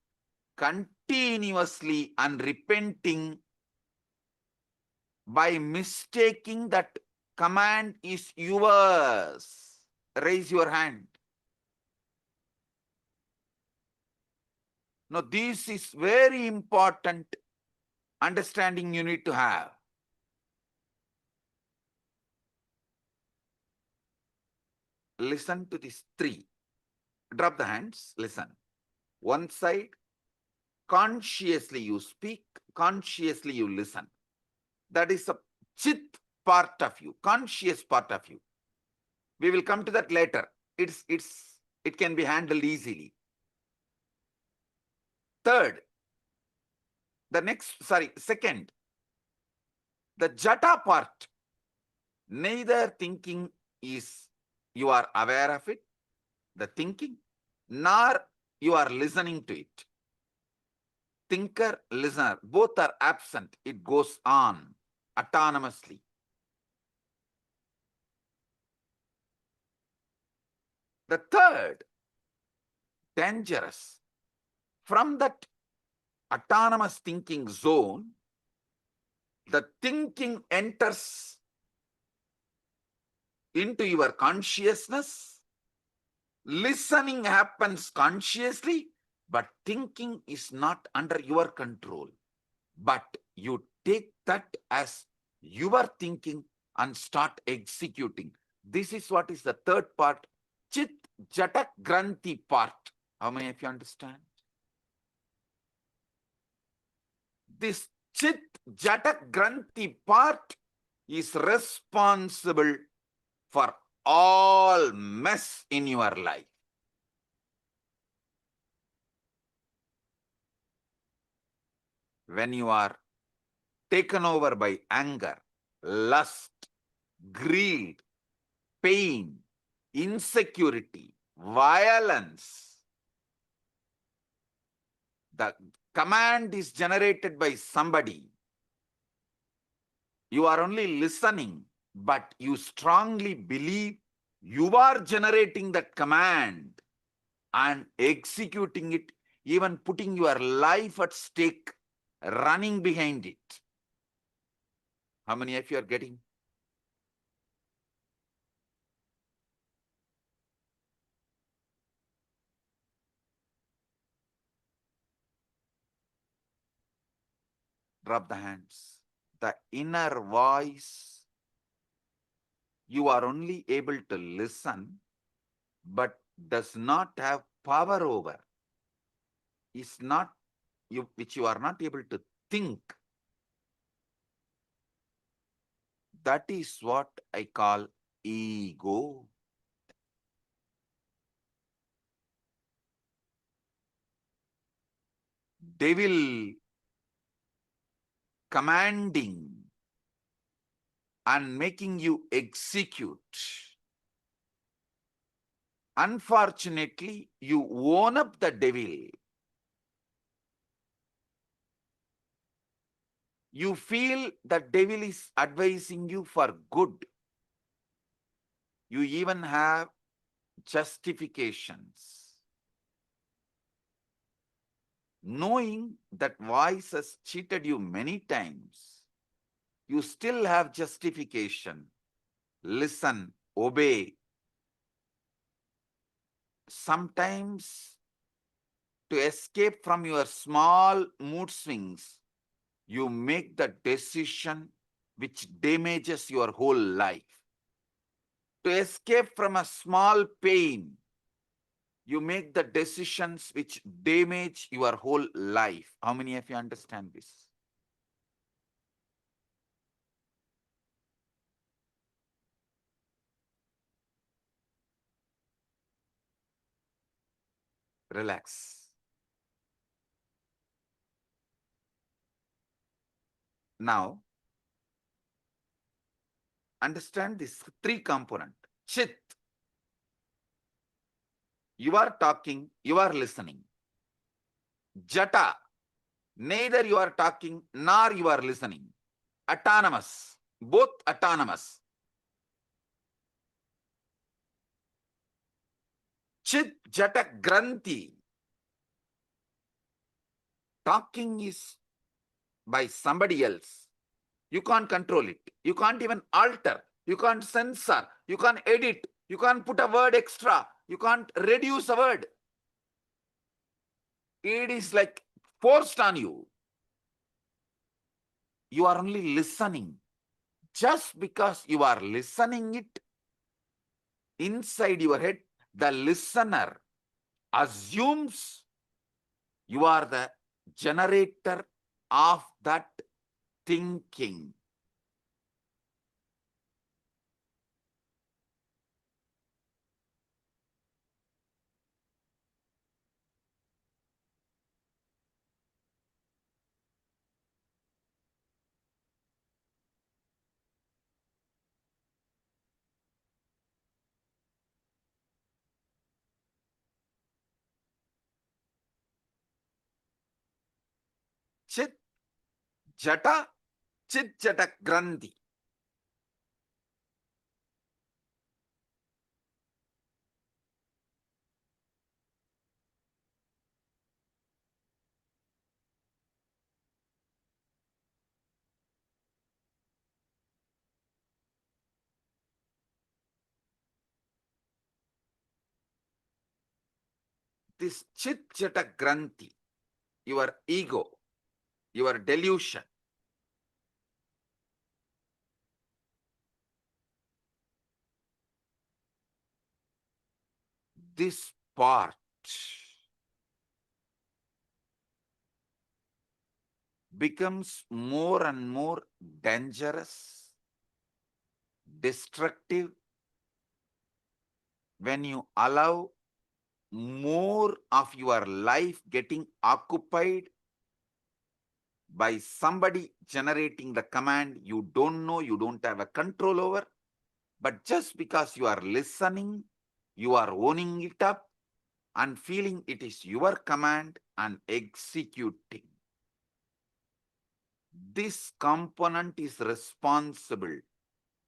continuously and repenting by mistaking that command is yours. Raise your hand. Now, this is very important understanding you need to have. Listen to these three. Drop the hands. Listen. One side, consciously you speak, consciously you listen. That is a chit part of you, conscious part of you. We will come to that later. It can be handled easily. Second, the jata part. Neither thinking is you are aware of it, the thinking, nor you are listening to it. Thinker, listener, both are absent. It goes on autonomously. The third, dangerous. From that autonomous thinking zone, the thinking enters into your consciousness. Listening happens consciously, but thinking is not under your control. But you take that as your thinking and start executing. This is what is the third part, Chit Jatak Granthi part. How many of you understand? This Chit Jatak Granthi part is responsible for all mess in your life. When you are taken over by anger, lust, greed, pain, insecurity, violence, the command is generated by somebody. You are only listening, but you strongly believe you are generating that command and executing it, even putting your life at stake, running behind it. How many of you are getting? Drop the hands. The inner voice, you are only able to listen, but does not have power over, is not you, which you are not able to think. That is what I call ego. Devil commanding and making you execute. unfortunately, you own up the devil. You feel the devil is advising you for good. You even have justifications. Knowing that voice has cheated you many times, you still have justification. Listen, obey. Sometimes, to escape from your small mood swings, you make the decision which damages your whole life. To escape from a small pain, you make the decisions which damage your whole life. How many of you understand this? Relax. Now, understand this three component. Chit. You are talking, you are listening. Jata. Neither you are talking nor you are listening. Autonomous. Both autonomous. Chit Jata Granthi. Talking is by somebody else. You can't control it. You can't even alter. You can't censor. You can't edit. You can't put a word extra. You can't reduce a word. It is like forced on you. You are only listening. Just because you are listening it, inside your head, the listener assumes you are the generator of that thinking. Chit Jata, Chit Jata Granthi. This Chit Jata Granthi, your ego, your delusion, this part becomes more and more dangerous, destructive, when you allow more of your life getting occupied by somebody generating the command you don't know, you don't have a control over, but just because you are listening, you are owning it up and feeling it is your command and executing. This component is responsible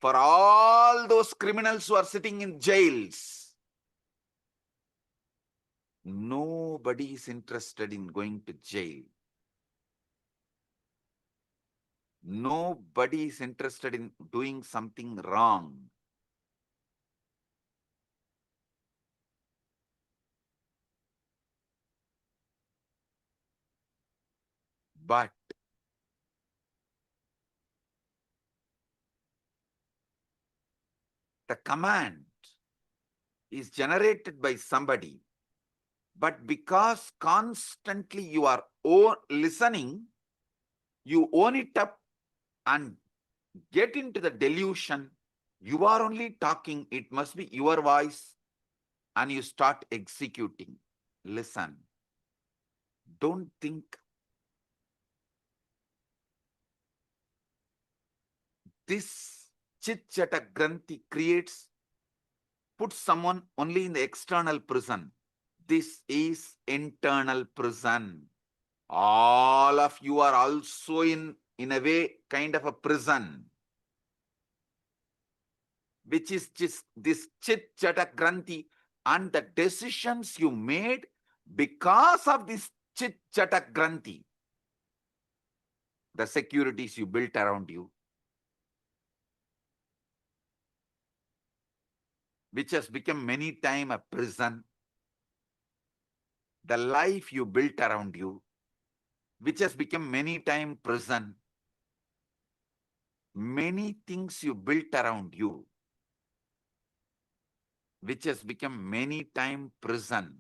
for all those criminals who are sitting in jails. Nobody is interested in going to jail. Nobody is interested in doing something wrong. But the command is generated by somebody, but because constantly you are listening, you own it up and get into the delusion. You are only talking, it must be your voice, and you start executing. Listen. Don't think. This Chit Jata Granthi creates put someone only in the external prison. This is internal prison. All of you are also in a way, kind of a prison, which is just this chit chata granthi, and the decisions you made because of this chit chata granthi, the securities you built around you, which has become many times a prison, the life you built around you, which has become many times prison, many things you built around you, which has become many times prison,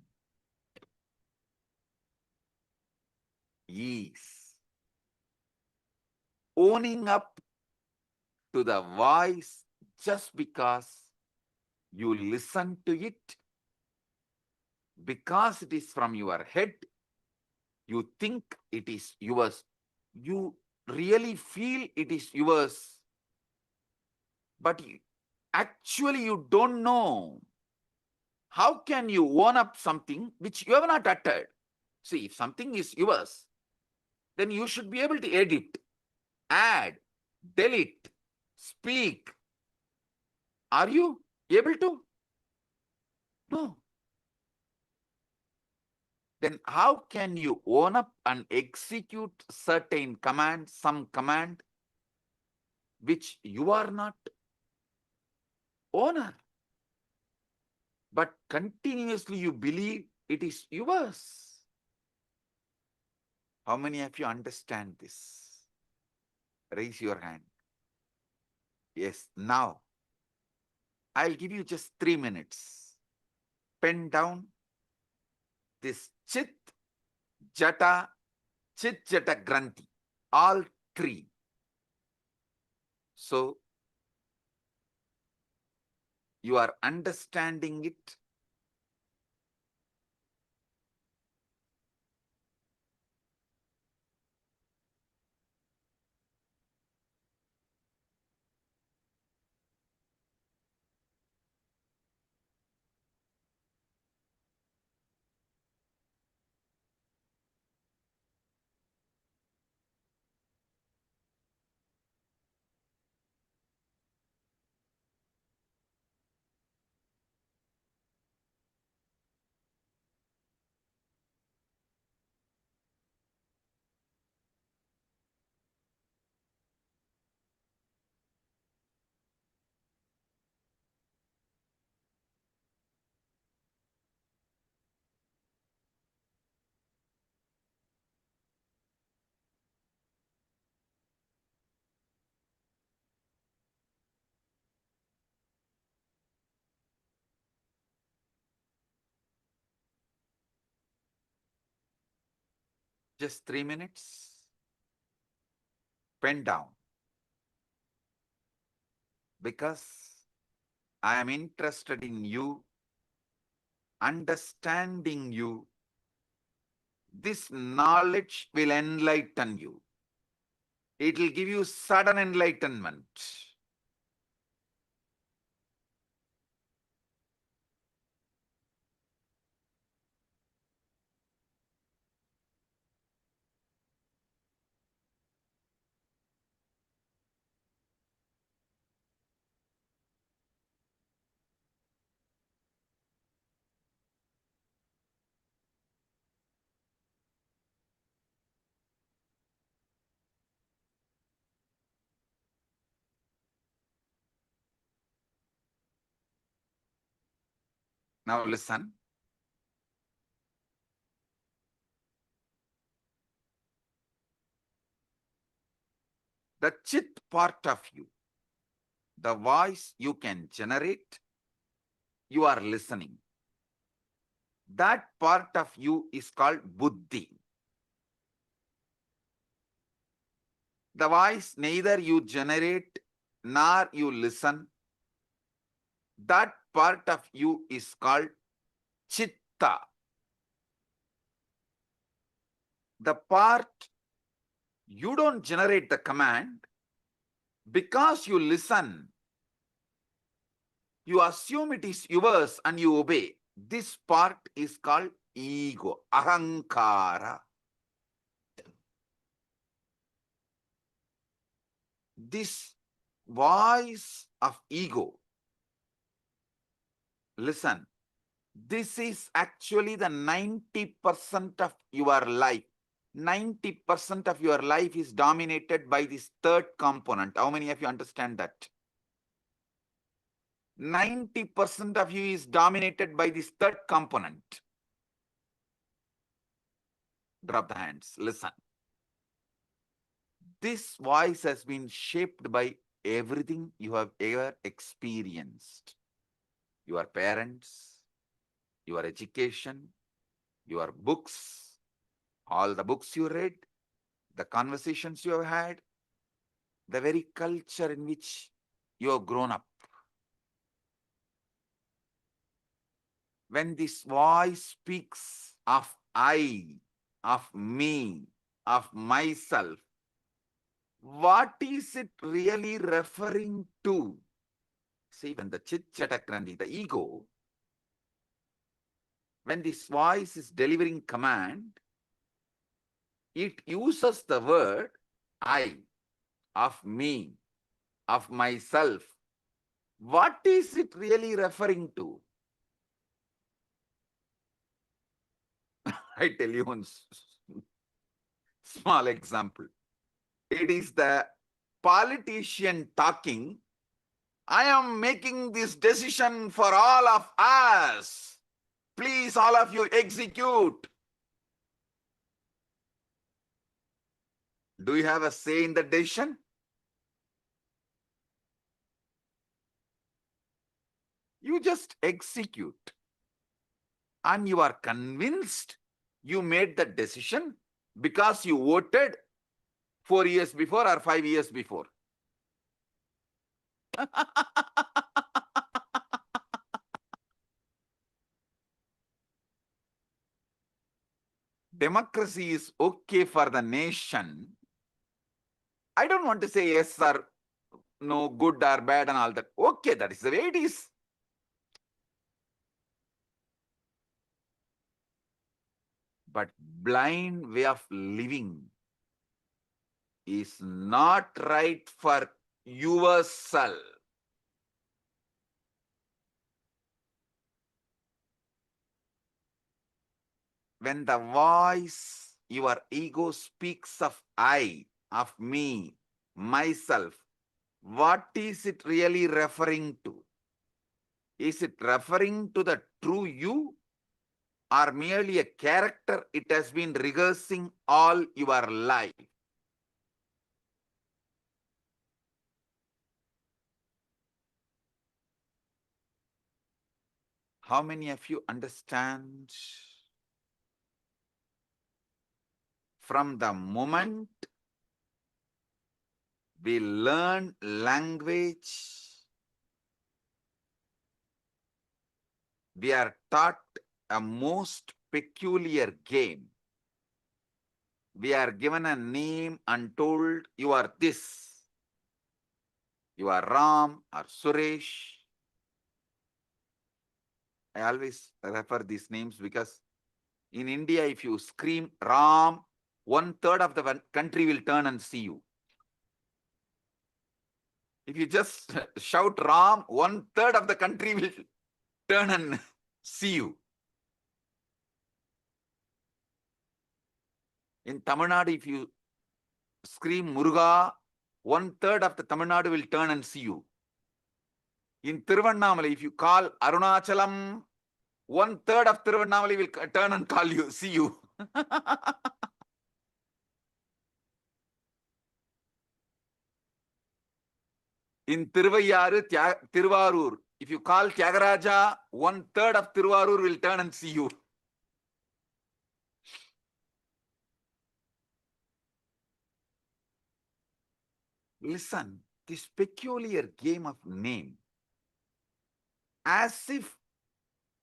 is owning up to the voice just because you listen to it, because it is from your head, you think it is yours, you really feel it is yours, but actually you don't know. How can you own up something which you have not uttered? See, if something is yours, then you should be able to edit, add, delete, speak. Are you able to? No. Then how can you own up and execute certain command, some command, which you are not owner, but continuously you believe it is yours? How many of you understand this? Raise your hand. Yes, now I'll give you just 3 minutes. Pen down this chit, jata, chit, jata, granthi, all three. So you are understanding it. Just 3 minutes. Pen down. Because I am interested in you, understanding you. This knowledge will enlighten you. It will give you sudden enlightenment. Now listen. The chit part of you, the voice you can generate, you are listening. That part of you is called buddhi. The voice neither you generate nor you listen. That part of you is called chitta. The part you don't generate the command because you listen. You assume it is yours and you obey. This part is called ego, ahankara. This voice of ego, listen, this is actually the 90% of your life. 90% of your life is dominated by this third component. How many of you understand that? 90% of you is dominated by this third component. Drop the hands. Listen. This voice has been shaped by everything you have ever experienced. Your parents, your education, your books, all the books you read, the conversations you have had, the very culture in which you have grown up. When this voice speaks of I, of me, of myself, what is it really referring to? See, when the chit-chatakrandi, the ego, when this voice is delivering command, it uses the word I, of me, of myself. What is it really referring to? I tell you one small example. It is the politician talking, I am making this decision for all of us. Please, all of you, execute. Do you have a say in the decision? You just execute. And you are convinced you made the decision because you voted 4 years before or 5 years before. Democracy is okay for the nation. I don't want to say yes or no, good or bad and all that. Okay, that is the way it is. But blind way of living is not right for yourself. When the voice, your ego speaks of I, of me, myself, what is it really referring to? Is it referring to the true you or merely a character it has been rehearsing all your life? How many of you understand? From the moment we learn language, we are taught a most peculiar game. We are given a name and told, you are this. You are Ram or Suresh. I always refer these names because in India, if you scream Ram, 1/3 of the country will turn and see you. If you just shout Ram, 1/3 of the country will turn and see you. In Tamil Nadu, if you scream Muruga, 1/3 of the Tamil Nadu will turn and see you. In Tiruvannamalai, if you call Arunachalam, 1/3 of Tiruvannamalai will turn and call you, see you. In Tiruvarur, if you call Tyagaraja, 1/3 of Tiruvarur will turn and see you. Listen, this peculiar game of name, as if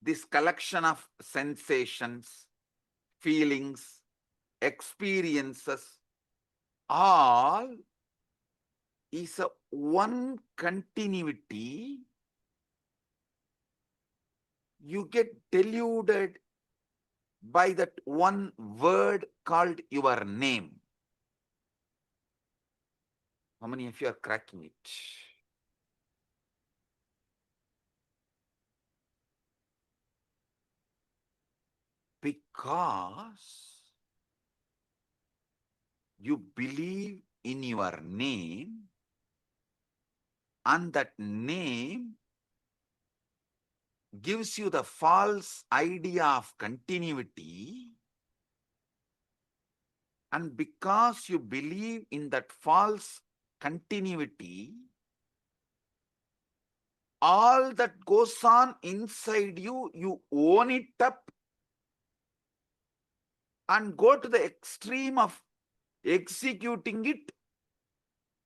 this collection of sensations, feelings, experiences, all is a one continuity you get deluded by that one word called your name. How many of you are cracking it? Because you believe in your name, and that name gives you the false idea of continuity, and because you believe in that false continuity, all that goes on inside you, you own it up and go to the extreme of executing it,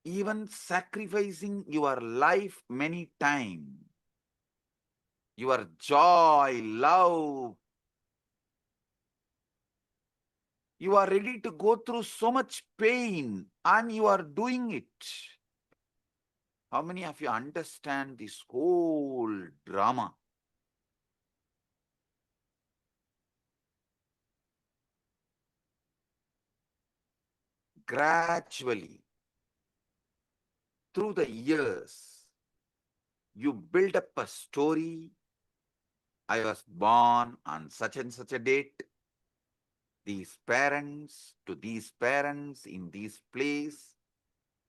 even sacrificing your life many times. Your joy, love, you are ready to go through so much pain and you are doing it. How many of you understand this whole drama? Gradually, through the years, you build up a story. I was born on such and such a date. These parents to these parents in this place.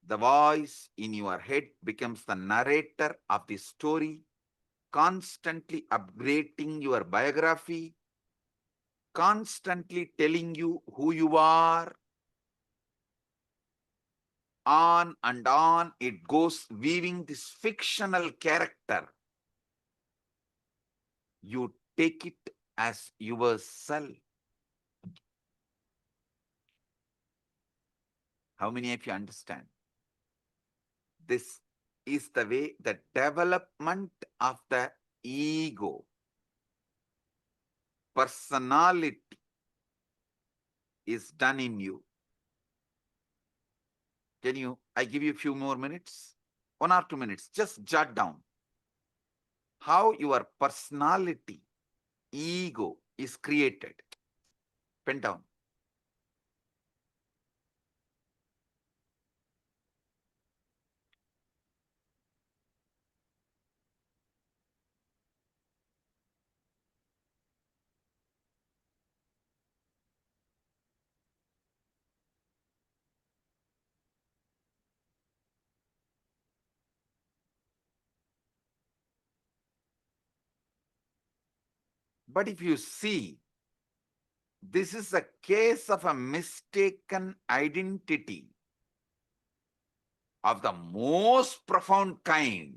The voice in your head becomes the narrator of the story, constantly upgrading your biography, constantly telling you who you are. On and on it goes, weaving this fictional character. You take it as yourself. How many of you understand? This is the way the development of the ego, personality is done in you. I give you a few more minutes, 1 or 2 minutes, just jot down how your personality, ego is created. Pen down. But if you see, this is a case of a mistaken identity of the most profound kind.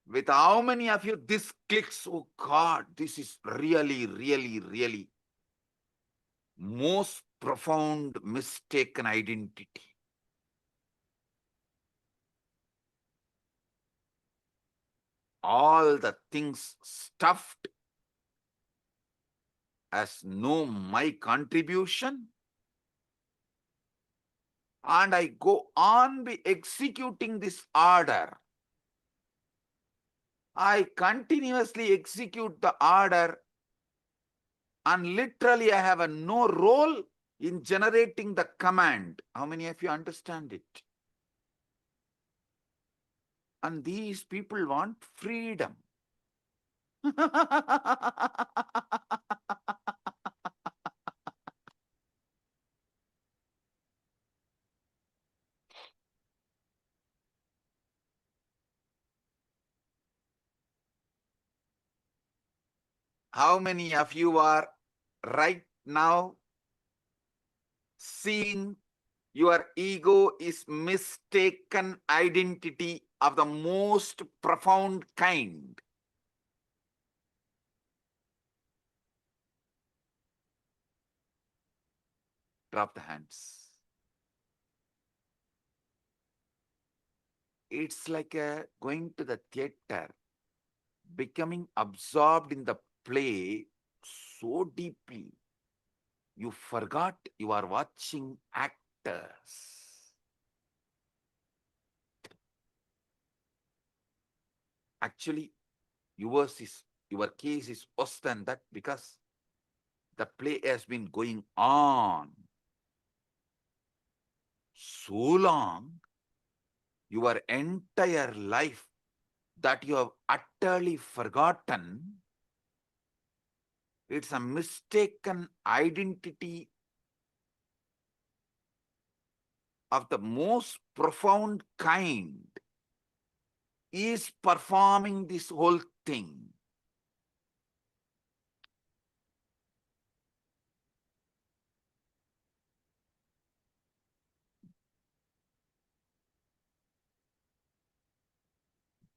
With how many of you this clicks? Oh God, this is really, really, really most profound mistaken identity. All the things stuffed as no my contribution, and I go on be executing this order. I continuously execute the order, and literally I have no role in generating the command. How many of you understand it? And these people want freedom. How many of you are right now seeing your ego is mistaken identity of the most profound kind? Drop the hands. It's like going to the theater, becoming absorbed in the play so deeply, you forgot you are watching actors. Actually, your case is worse than that because the play has been going on so long, your entire life, that you have utterly forgotten. It's a mistaken identity of the most profound kind is performing this whole thing.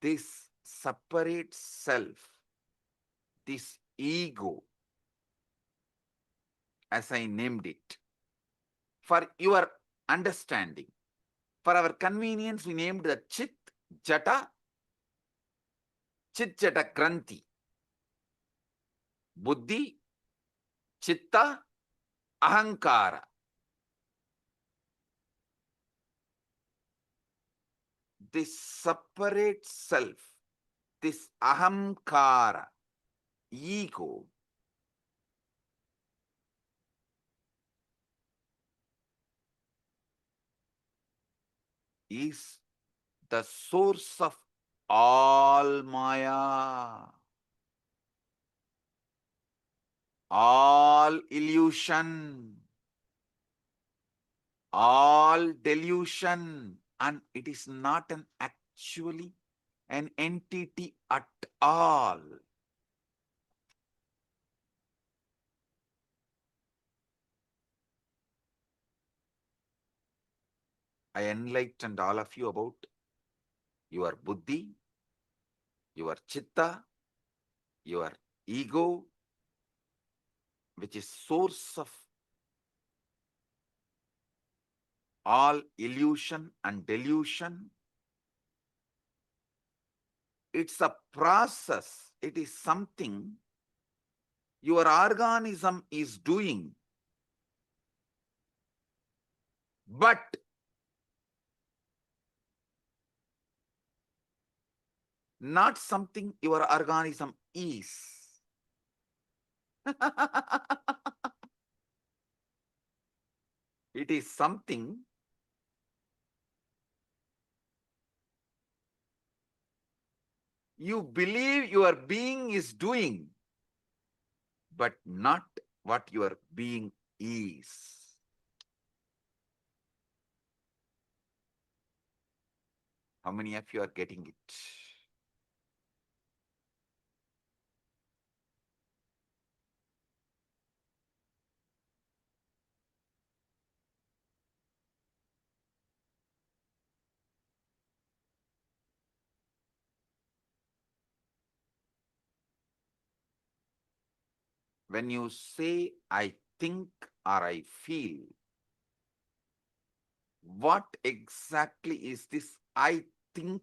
This separate self, this ego, as I named it, for your understanding, for our convenience, we named the Chit Jata Granthi. Buddhi, Chitta, Ahankara. This separate self, this Ahamkara, ego, is the source of all Maya, all illusion, all delusion, and it is not actually an entity at all. I enlightened all of you about your buddhi, your chitta, your ego, which is source of all illusion and delusion. It's a process. It is something your organism is doing. But not something your organism is. It is something you believe your being is doing, but not what your being is. How many of you are getting it? When you say, I think or I feel, what exactly is this I think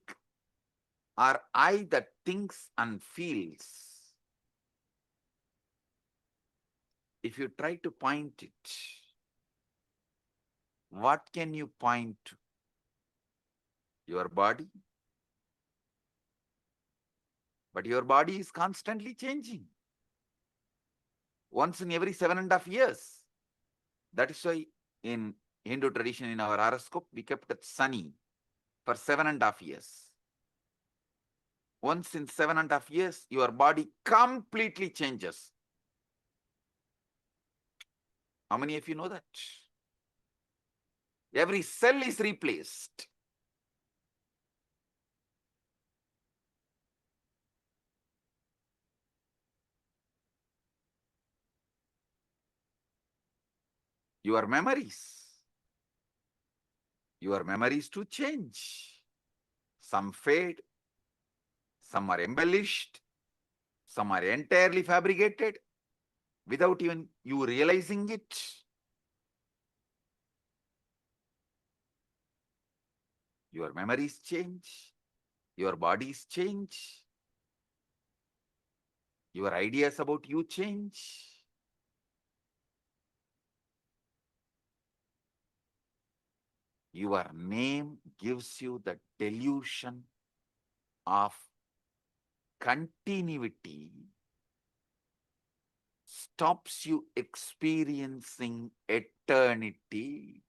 or I that thinks and feels? If you try to point it, what can you point to? Your body? But your body is constantly changing. Once in every 7.5 years. That is why in Hindu tradition, in our horoscope, we kept it sunny for 7.5 years. Once in 7.5 years, your body completely changes. How many of you know that? Every cell is replaced. Your memories to change. Some fade, some are embellished, some are entirely fabricated without even you realizing it. Your memories change, your bodies change, your ideas about you change. Your name gives you the delusion of continuity stops you experiencing eternity.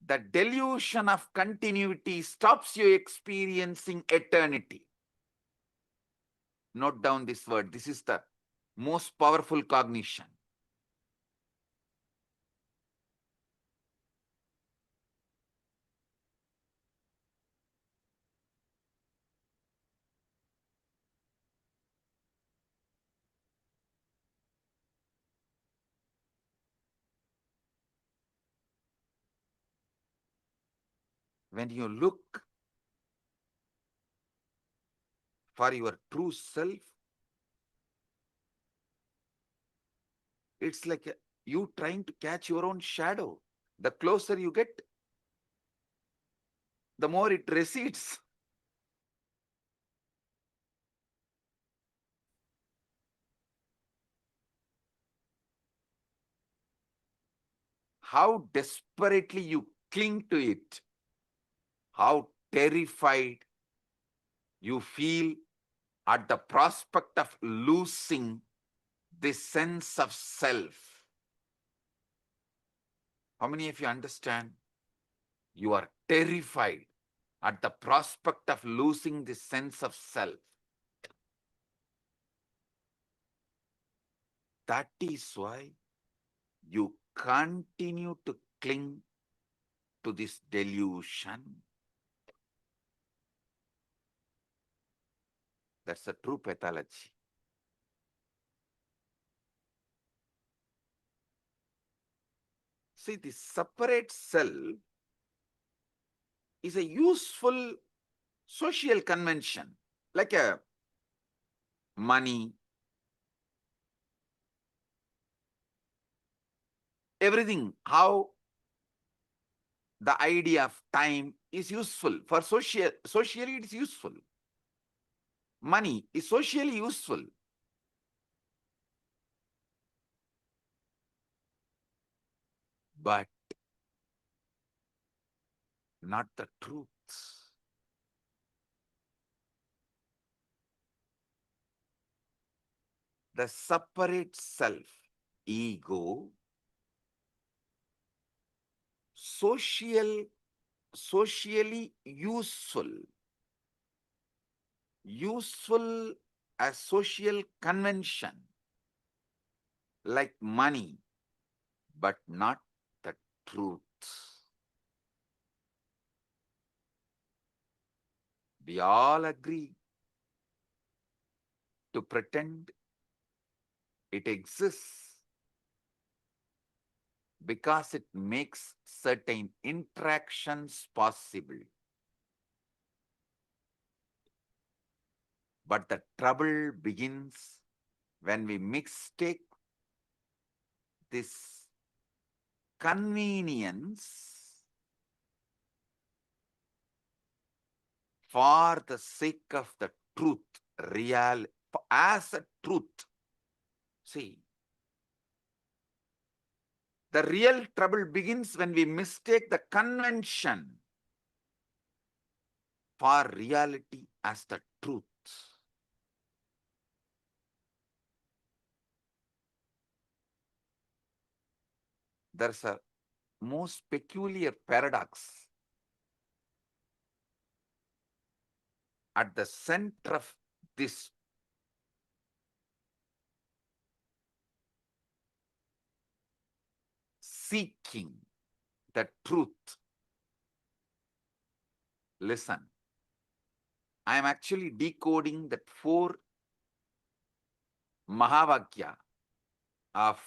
The delusion of continuity stops you experiencing eternity. Note down this word. This is the most powerful cognition. When you look for your true self, it's like you trying to catch your own shadow. The closer you get, the more it recedes. How desperately you cling to it, how terrified you feel at the prospect of losing this sense of self. How many of you understand? You are terrified at the prospect of losing this sense of self. That is why you continue to cling to this delusion. That's a true pathology. See, the separate self is a useful social convention, like a money, everything, how the idea of time is useful. For socially it is useful. Money is socially useful. But not the truth. The separate self, ego, socially useful as social convention, like money, but not the truth. We all agree to pretend it exists because it makes certain interactions possible. But the trouble begins when we mistake this convenience for the sake of the truth, real, as a truth. See, the real trouble begins when we mistake the convention for reality as the truth. There's a most peculiar paradox at the center of this seeking the truth. Listen, I am actually decoding that 4 Mahavakya of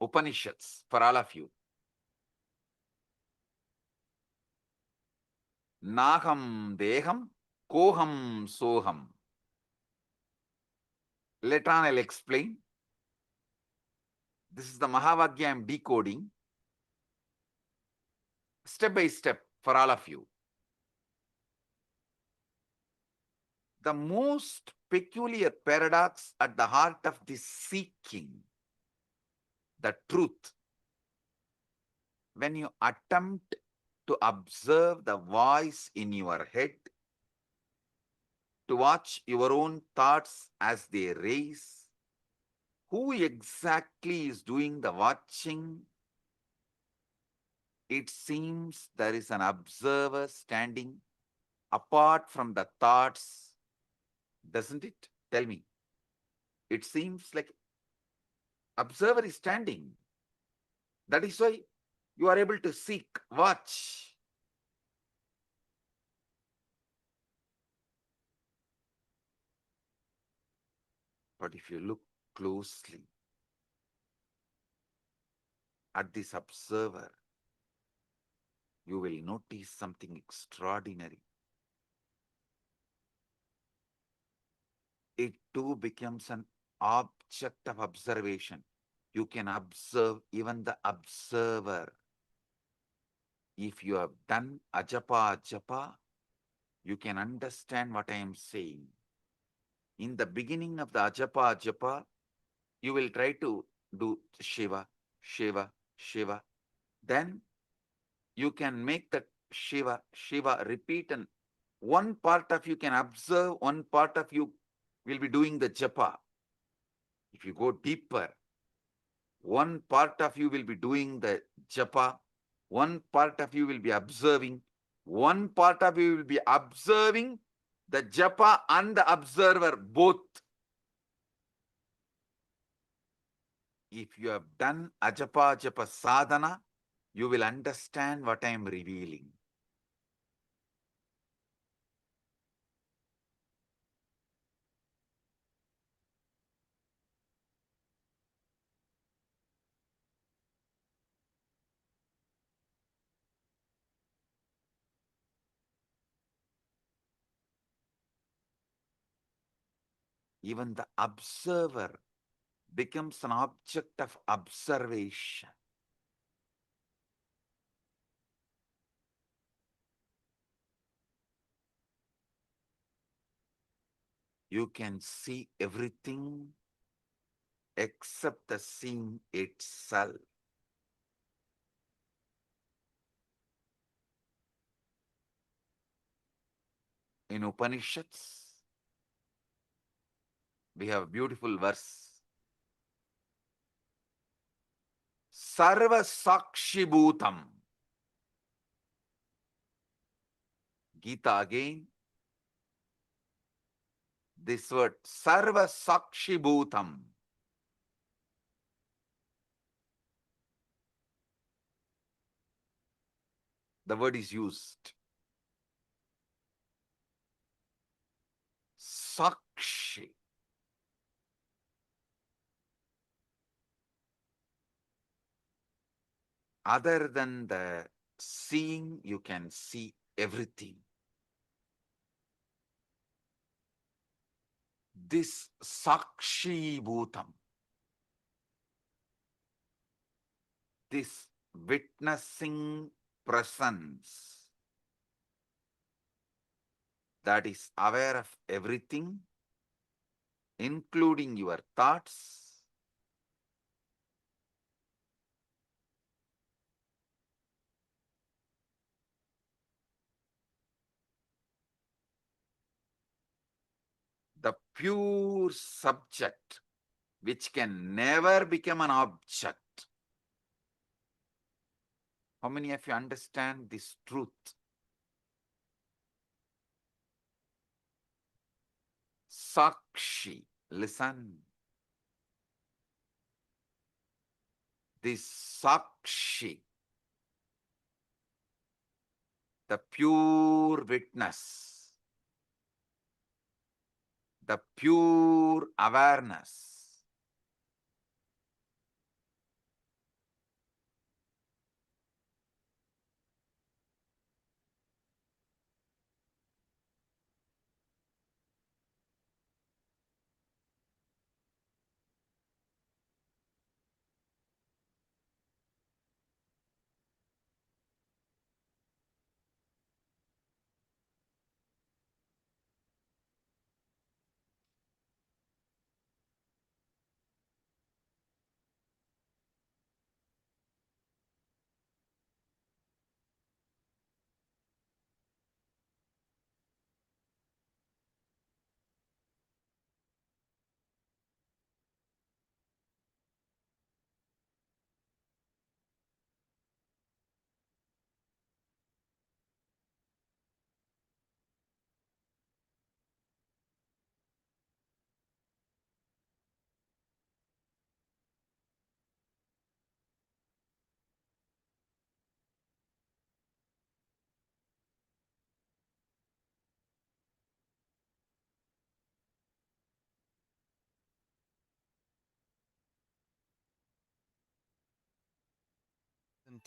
Upanishads for all of you. Naham deham, koham soham. Later on I'll explain. This is the Mahavakya I am decoding step by step for all of you. The most peculiar paradox at the heart of this seeking the truth, when you attempt to observe the voice in your head, to watch your own thoughts as they raise. Who exactly is doing the watching? It seems there is an observer standing apart from the thoughts, doesn't it? Tell me. It seems like observer is standing. That is why you are able to seek, watch. But if you look closely at this observer, you will notice something extraordinary. It too becomes an object of observation. You can observe even the observer. If you have done ajapa, you can understand what I am saying. In the beginning of the ajapa, you will try to do Shiva, Shiva, Shiva. Then you can make that Shiva, Shiva repeat, and one part of you can observe, one part of you will be doing the japa. If you go deeper, one part of you will be doing the japa, one part of you will be observing, one part of you will be observing the japa and the observer both. If you have done ajapa japa sadhana, you will understand what I am revealing. Even the observer becomes an object of observation. You can see everything except the seeing itself. In Upanishads, we have a beautiful verse. Sarva Sakshi Bhutam. Gita again. This word, Sarva Sakshi Bhutam. The word is used. Sakshi. Other than the seeing, you can see everything. This Sakshi Bhutam, this witnessing presence that is aware of everything, including your thoughts, the pure subject, which can never become an object. How many of you understand this truth? Sakshi, listen. This Sakshi, the pure witness, the pure awareness,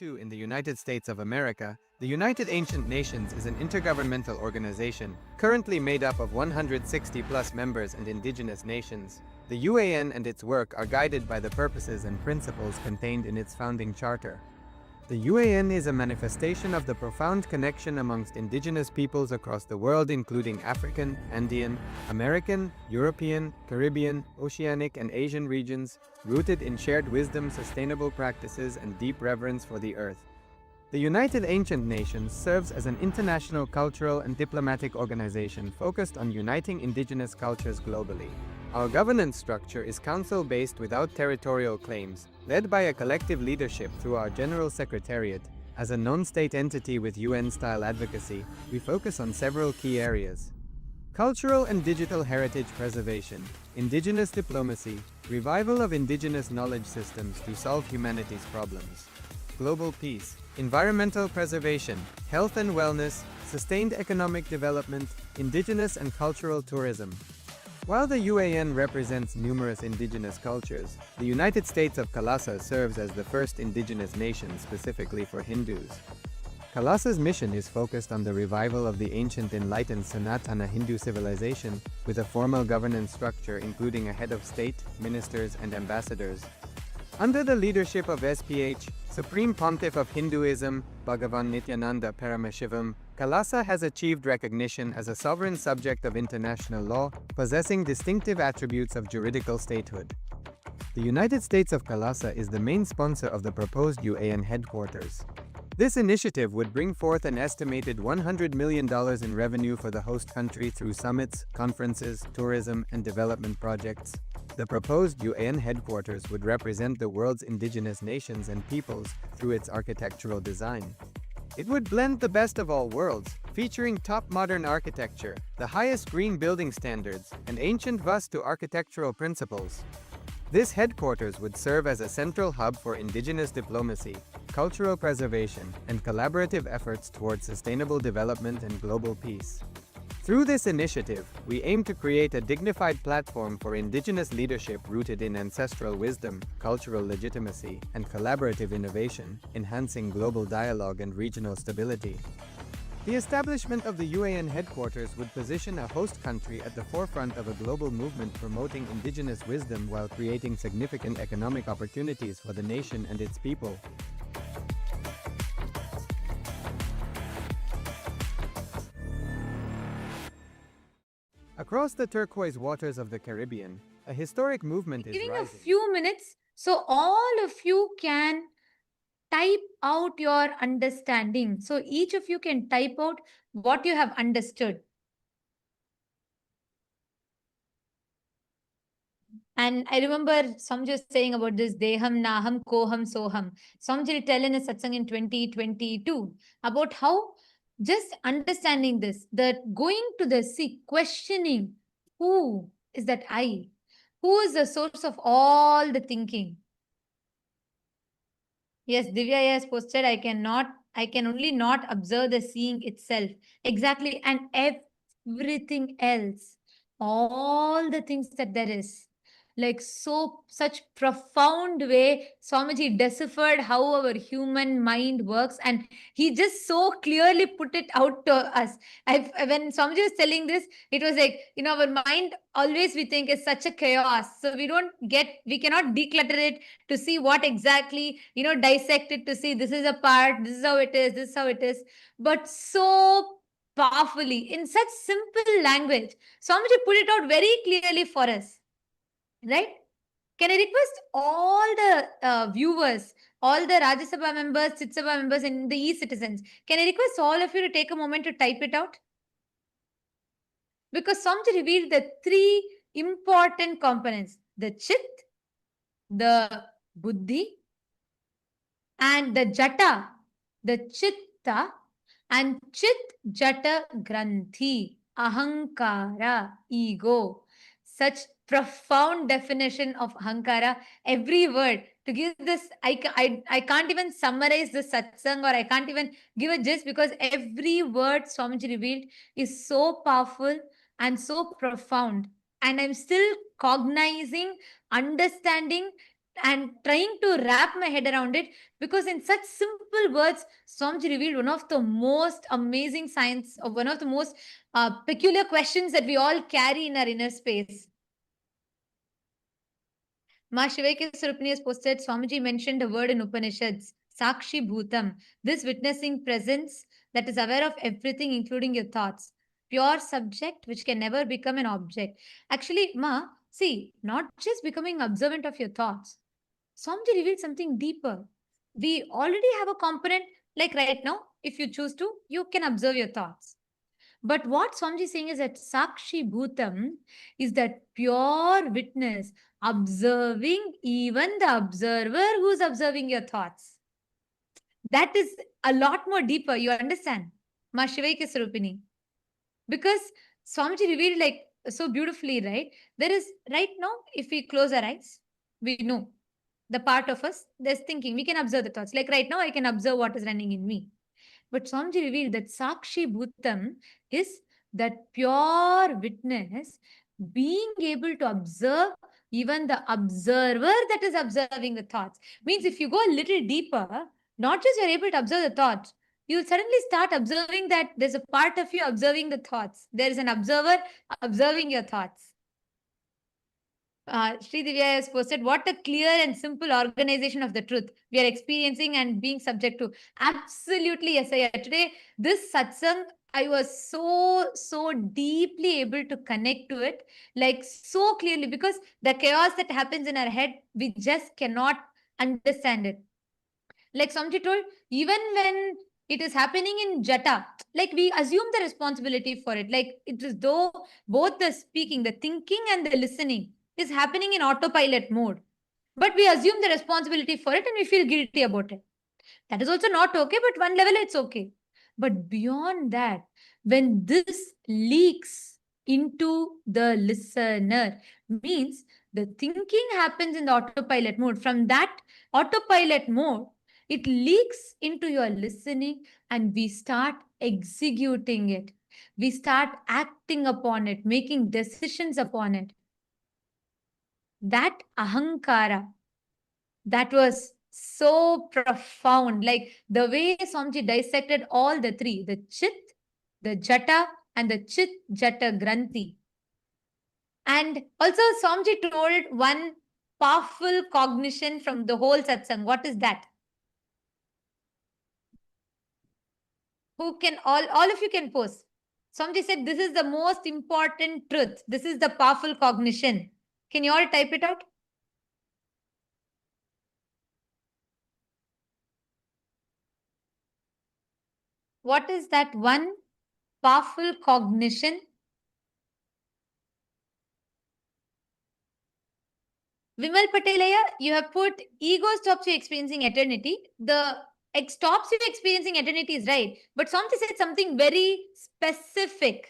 II in the United States of America, the United Ancient Nations is an intergovernmental organization currently made up of 160+ members and indigenous nations. The UAN and its work are guided by the purposes and principles contained in its founding charter. The UAN is a manifestation of the profound connection amongst indigenous peoples across the world, including African, Andean, American, European, Caribbean, Oceanic, and Asian regions, rooted in shared wisdom, sustainable practices, and deep reverence for the earth. The United Ancient Nations serves as an international cultural and diplomatic organization focused on uniting indigenous cultures globally. Our governance structure is council-based without territorial claims, led by a collective leadership through our General Secretariat. As a non-state entity with UN-style advocacy, we focus on several key areas: cultural and digital heritage preservation, indigenous diplomacy, revival of indigenous knowledge systems to solve humanity's problems, global peace, environmental preservation, health and wellness, sustained economic development, indigenous and cultural tourism. While the UAN represents numerous indigenous cultures, the United States of KAILASA serves as the first indigenous nation specifically for Hindus. KAILASA's mission is focused on the revival of the ancient enlightened Sanatana Hindu civilization with a formal governance structure including a head of state, ministers, and ambassadors. Under the leadership of SPH, Supreme Pontiff of Hinduism, Bhagavan Nithyananda Paramashivam, KAILASA has achieved recognition as a sovereign subject of international law, possessing distinctive attributes of juridical statehood. The United States of KAILASA is the main sponsor of the proposed UAN headquarters. This initiative would bring forth an estimated $100 million in revenue for the host country through summits, conferences, tourism, and development projects. The proposed UAN headquarters would represent the world's indigenous nations and peoples through its architectural design. It would blend the best of all worlds, featuring top modern architecture, the highest green building standards, and ancient Vastu architectural principles. This headquarters would serve as a central hub for indigenous diplomacy, cultural preservation, and collaborative efforts towards sustainable development and global peace. Through this initiative, we aim to create a dignified platform for indigenous leadership rooted in ancestral wisdom, cultural legitimacy, and collaborative innovation, enhancing global dialogue and regional stability. The establishment of the UAN headquarters would position a host country at the forefront of a global movement promoting indigenous wisdom while creating significant economic opportunities for the nation and its people. Across the turquoise waters of the Caribbean, a historic movement is Giving rising. a few minutes so all of you can type out your understanding. So each of you can type out what you have understood. And I remember Samji saying about this Deham, Naham, Koham, Soham. Samji tell in a satsang in 2022 about how just understanding this, that going to the sea, questioning who is that I? Who is the source of all the thinking? Yes, Divya has posted, I can only not observe the seeing itself. Exactly. And everything else, all the things that there is. Like such profound way, Swamiji deciphered how our human mind works, and he just so clearly put it out to us. When Swamiji was telling this, it was like, our mind always we think is such a chaos. So we cannot declutter it to see what exactly, dissect it to see this is a part, this is how it is, this is how it is. But so powerfully, in such simple language, Swamiji put it out very clearly for us. Right? Can I request all the viewers, all the Rajya Sabha members, Chit Sabha members, and the e-citizens, can I request all of you to take a moment to type it out? Because Swamiji revealed the three important components: the Chit, the Buddhi, and the Jata, the Chitta, and Chit Jata Granthi, Ahankara, ego. Such profound definition of Ahankara, every word. To give this, I can't even summarize the satsang, or I can't even give a gist, because every word Swamiji revealed is so powerful and so profound. And I'm still cognizing, understanding, and trying to wrap my head around it, because in such simple words, Swamiji revealed one of the most amazing science, or one of the most peculiar questions that we all carry in our inner space. Ma Shivaika Sarupani has posted, Swamiji mentioned a word in Upanishads, Sakshi Bhutam, this witnessing presence that is aware of everything, including your thoughts. Pure subject which can never become an object. Actually, Ma, see, not just becoming observant of your thoughts. Swamiji revealed something deeper. We already have a component, like right now, if you choose to, you can observe your thoughts. But what Swamiji is saying is that Sakshi Bhutam is that pure witness, observing even the observer who's observing your thoughts. That is a lot more deeper, you understand? Ma Shivaika Sarupini. Because Swamiji revealed like so beautifully, right? There is, right now, if we close our eyes, we know the part of us that's thinking. We can observe the thoughts. Like right now, I can observe what is running in me. But Swamiji revealed that Sakshi Bhutam is that pure witness being able to observe even the observer that is observing the thoughts. Means if you go a little deeper, not just you're able to observe the thoughts, you'll suddenly start observing that there's a part of you observing the thoughts. There is an observer observing your thoughts. Sri Divya has posted, what a clear and simple organization of the truth we are experiencing and being subject to. Absolutely, yes, I today, this satsang, I was so deeply able to connect to it, like so clearly, because the chaos that happens in our head, we just cannot understand it. Like Samji told, even when it is happening in Jata, like we assume the responsibility for it. Like it is though both the speaking, the thinking and the listening is happening in autopilot mode. But we assume the responsibility for it and we feel guilty about it. That is also not okay, but one level it's okay. But beyond that, when this leaks into the listener, means the thinking happens in the autopilot mode. From that autopilot mode, it leaks into your listening and we start executing it. We start acting upon it, making decisions upon it. That ahankara, that was so profound. Like the way Swamiji dissected all the three, the Chit, the Jata, and the Chit Jata Granthi. And also Swamiji told one powerful cognition from the whole satsang. What is that? Who can, all of you can post. Swamiji said, this is the most important truth. This is the powerful cognition. Can you all type it out? What is that one powerful cognition? Vimal Patelaya, you have put ego stops you experiencing eternity. The stops you experiencing eternity is right. But Swamiji said something very specific.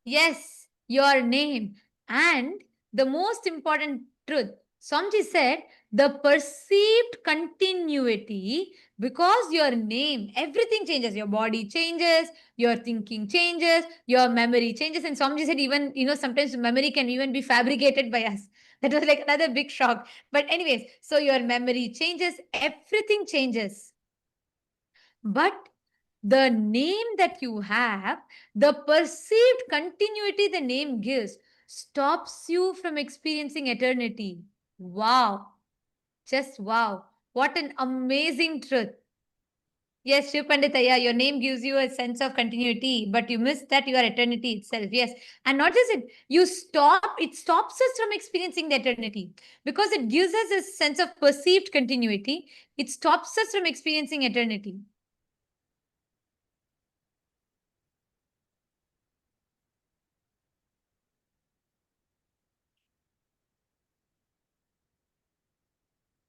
Yes, your name. And the most important truth, Swamiji said, the perceived continuity, because your name, everything changes. Your body changes, your thinking changes, your memory changes. And Swamiji said even, sometimes memory can even be fabricated by us. That was like another big shock. But anyways, so your memory changes, everything changes. But the name that you have, the perceived continuity the name gives, stops you from experiencing eternity. Wow. Just wow. What an amazing truth. Yes, Shiv Panditaya, your name gives you a sense of continuity, but you miss that you are eternity itself. Yes. And not just it, it stops us from experiencing the eternity because it gives us a sense of perceived continuity. It stops us from experiencing eternity.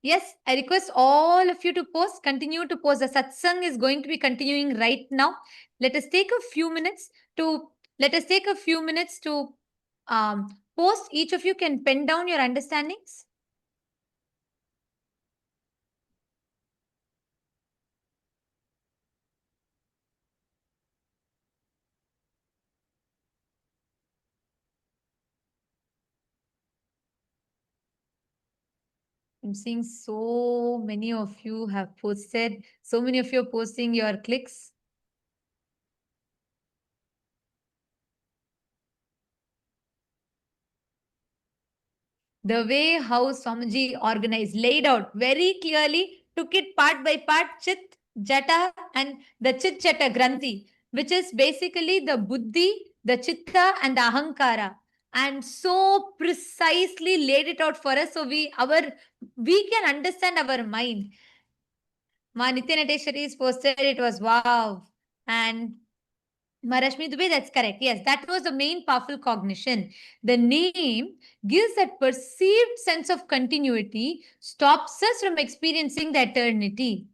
Yes, I request all of you to post, continue to post. The satsang is going to be continuing right now. Let us take a few minutes to post. Each of you can pen down your understandings. I'm seeing so many of you have posted. So many of you are posting your clicks. The way how Swamiji organized, laid out very clearly, took it part by part, Chit, Jata, and the Chit Jata Granthi, which is basically the Buddhi, the Chitta, and the Ahankara. And so precisely laid it out for us so we can understand our mind. Ma Nityanateshwari's posted, it was wow. And Marashmi Dubey, that's correct. Yes, that was the main powerful cognition. The name gives that perceived sense of continuity, stops us from experiencing the eternity.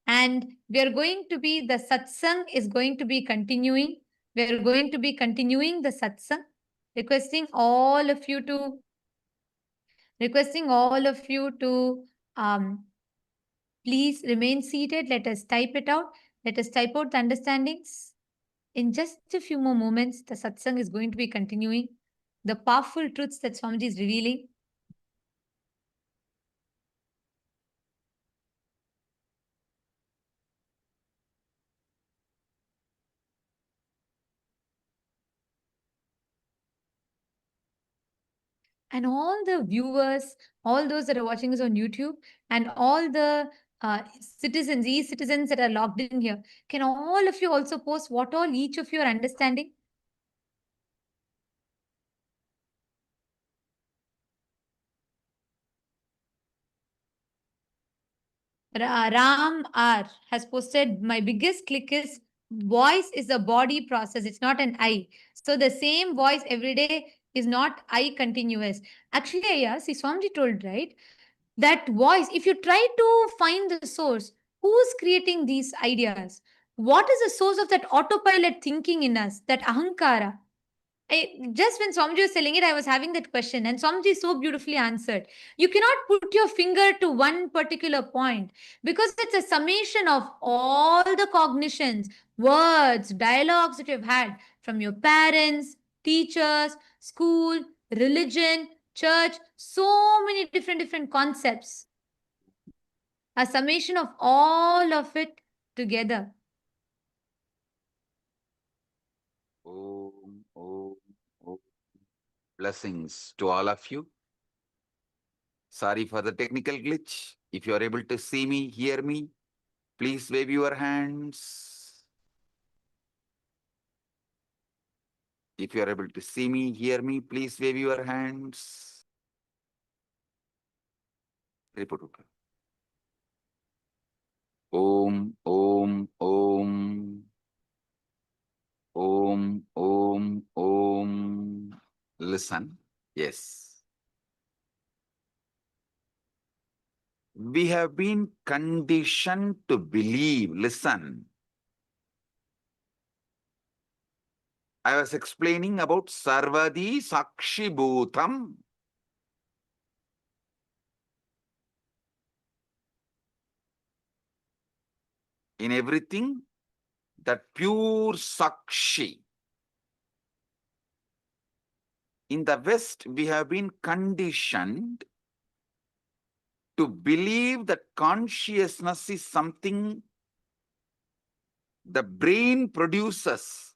And we are going to be, the satsang is going to be continuing. We are going to be continuing the satsang, requesting all of you to please remain seated. Let us type it out. Let us type out the understandings. In just a few more moments, the satsang is going to be continuing. The powerful truths that Swamiji is revealing. And all the viewers, all those that are watching us on YouTube, and all the citizens, e-citizens that are logged in here, can all of you also post what all each of you are understanding? Ram R has posted, my biggest click is voice is a body process. It's not an I. So the same voice every day is not I continuous. Actually, yeah, see, Swamiji told, right? That voice, if you try to find the source, who's creating these ideas? What is the source of that autopilot thinking in us, that ahankara? Just when Swamiji was telling it, I was having that question, and Swamiji so beautifully answered. You cannot put your finger to one particular point because it's a summation of all the cognitions, words, dialogues that you've had from your parents, teachers, school, religion, church, so many different concepts. A summation of all of it together. Om, om, om. Blessings to all of you. Sorry for the technical glitch. If you are able to see me, hear me, please wave your hands. If you are able to see me, hear me, please wave your hands. Report. Om, om, om. Om, om, om. Listen. Yes. We have been conditioned to believe. Listen. I was explaining about Sarvadi Sakshi Bhutam. In everything, that pure Sakshi. In the West, we have been conditioned to believe that consciousness is something the brain produces.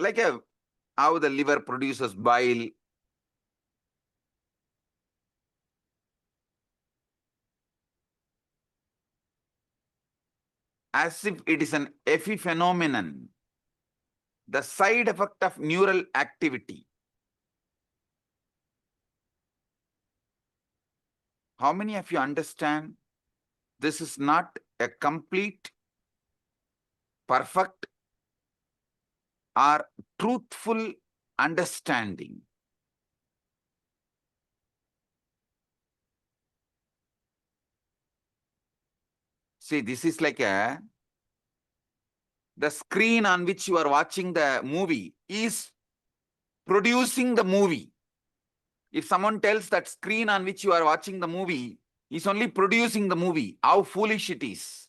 Like how the liver produces bile. As if it is an epiphenomenon, the side effect of neural activity. How many of you understand this is not a complete, perfect, or truthful understanding? See, this is like the screen on which you are watching the movie is producing the movie. If someone tells that screen on which you are watching the movie is only producing the movie, how foolish it is.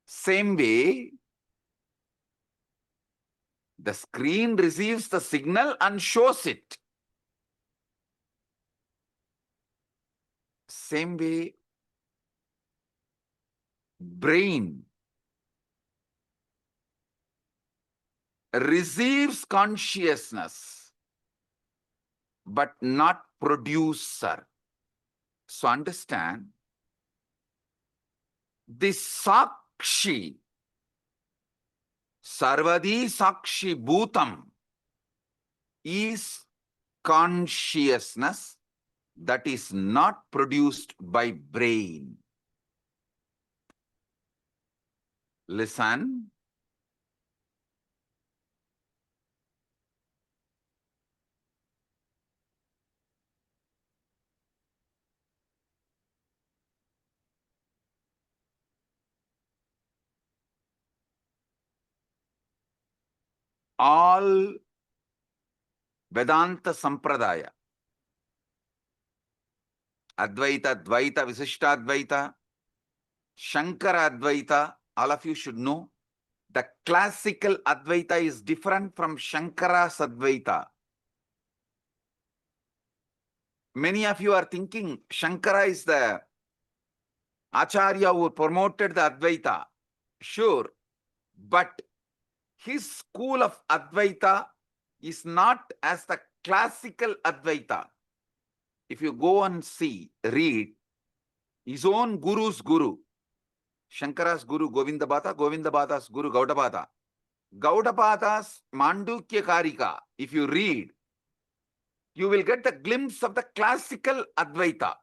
Same way, the screen receives the signal and shows it. Same way, brain receives consciousness, but not producer. So understand, this Sakshi, Sarvadi Sakshi Bhutam, is consciousness that is not produced by brain. Listen. All Vedanta Sampradaya, Advaita, Dvaita, Visishtadvaita, Shankara Advaita, all of you should know, the classical Advaita is different from Shankara's Advaita. Many of you are thinking Shankara is the Acharya who promoted the Advaita. Sure, but his school of Advaita is not as the classical Advaita. If you go and see, read, his own guru's guru, Shankara's guru Govindabhata, Govindabhata's guru Gaudabhata. Gaudabhata's Mandukya Karika, if you read, you will get the glimpse of the classical Advaita.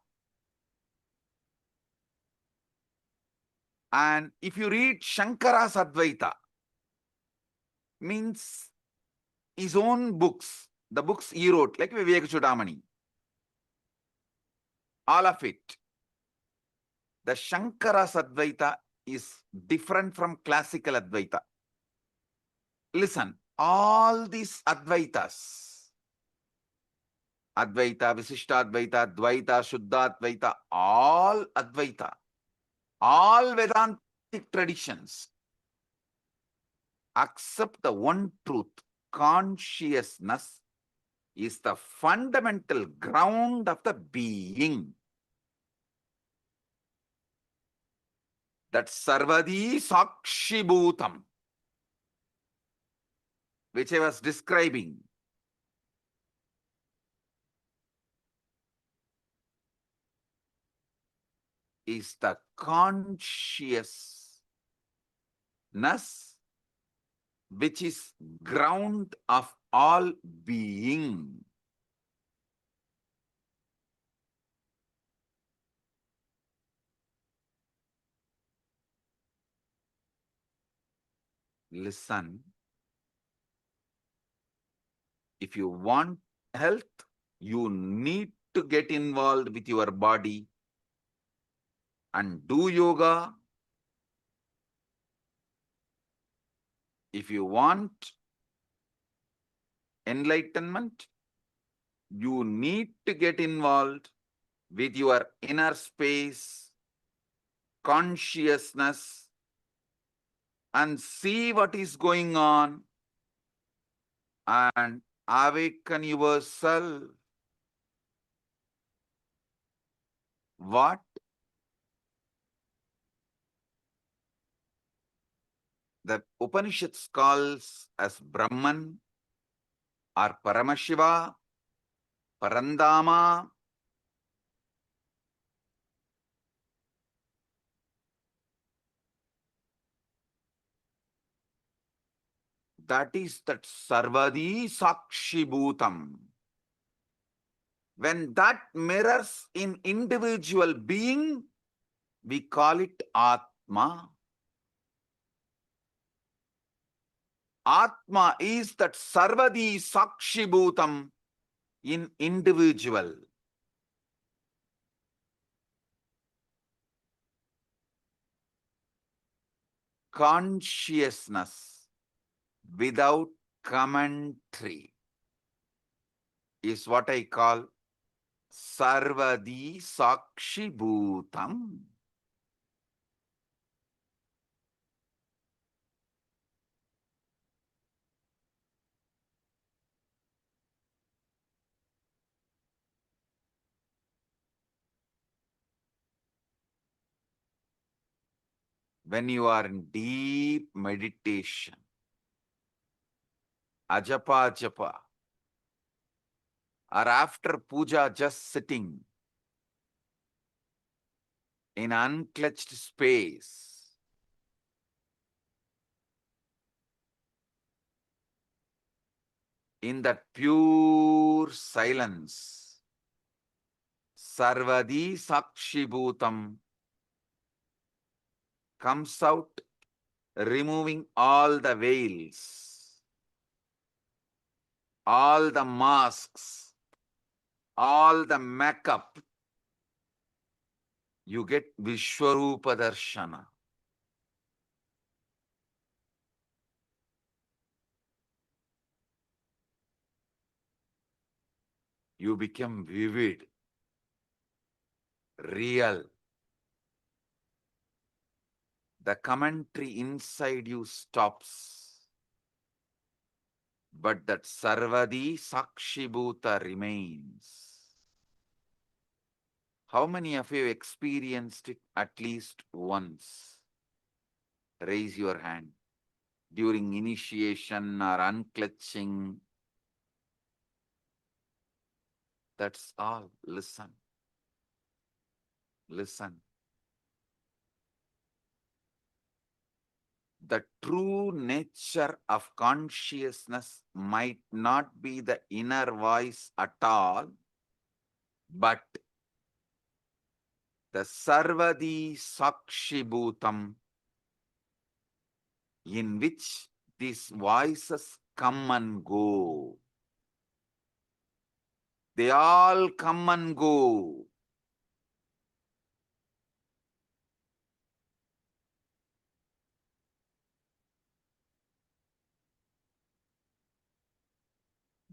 And if you read Shankara's Advaita, means his own books, the books he wrote, like Viveka Chudamani, all of it, the Shankara's Advaita is different from classical Advaita. Listen, all these Advaitas, Advaita, Visishtadvaita, Dvaita, Shuddhadvaita, all Advaita, all Vedantic traditions accept the one truth. Consciousness is the fundamental ground of the being. That Sarvadi Sakshi Bhutam, which I was describing, is the consciousness which is ground of all being. Listen, if you want health, you need to get involved with your body and do yoga. If you want enlightenment, you need to get involved with your inner space, consciousness, and see what is going on and awaken yourself. What? The Upanishads calls as Brahman or Paramashiva, Parandama, that is that Sarvadi Sakshi Bhutam. When that mirrors in individual being, we call it Atma. Atma is that Sarvadi Sakshi Bhutam in individual. Consciousness without commentary is what I call Sarvadi Sakshi Bhutam. when you are in deep meditation, ajapa japa, or after puja just sitting in unclutched space, in that pure silence, sarvadi sakshibhutam comes out, removing all the veils, all the masks, all the makeup. You get Vishwarupa Darshana. You become vivid, real. The commentary inside you stops, but that Sarvadi Sakshibhuta remains. How many of you experienced it at least once? Raise your hand. During initiation or unclutching. That's all. Listen. Listen. The true nature of consciousness might not be the inner voice at all, but the Sarvadi Sakshibhutam, in which these voices come and go. They all come and go.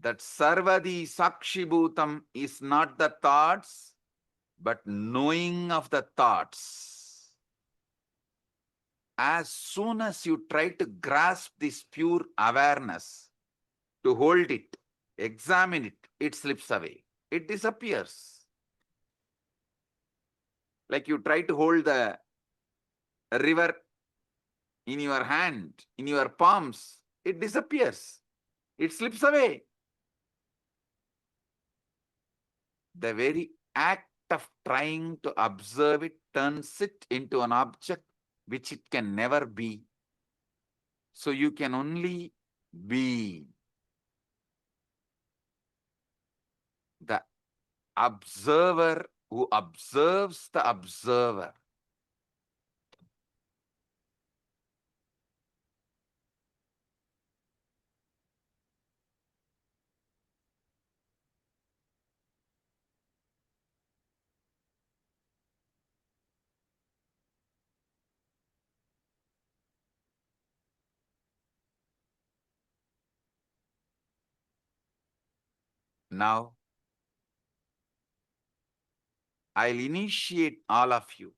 That Sarvadi Sakshibhutam is not the thoughts, but knowing of the thoughts. As soon as you try to grasp this pure awareness, to hold it, examine it, it slips away. It disappears. Like you try to hold the river in your hand, in your palms, it disappears. It slips away. The very act of trying to observe it turns it into an object which it can never be. So you can only be. The observer who observes the observer. Now, I'll initiate all of you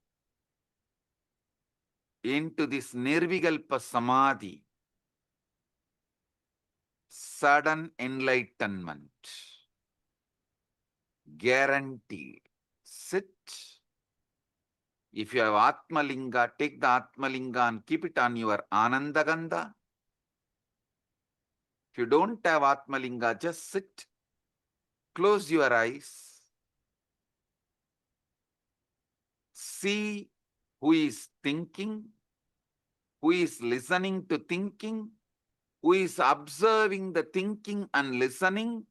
into this Nirvikalpa Samadhi, sudden enlightenment, guaranteed. Sit. If you have Atmalinga, take the Atmalinga and keep it on your Anandagandha. If you don't have Atmalinga, just sit. Close your eyes. See who is thinking, who is listening to thinking, who is observing the thinking and listening,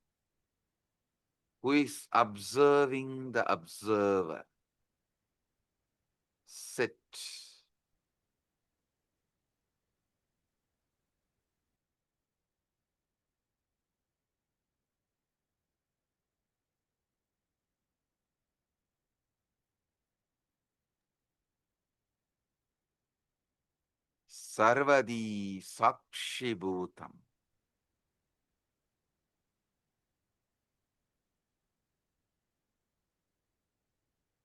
who is observing the observer. Sit. Sarvadi Sakshibhutam.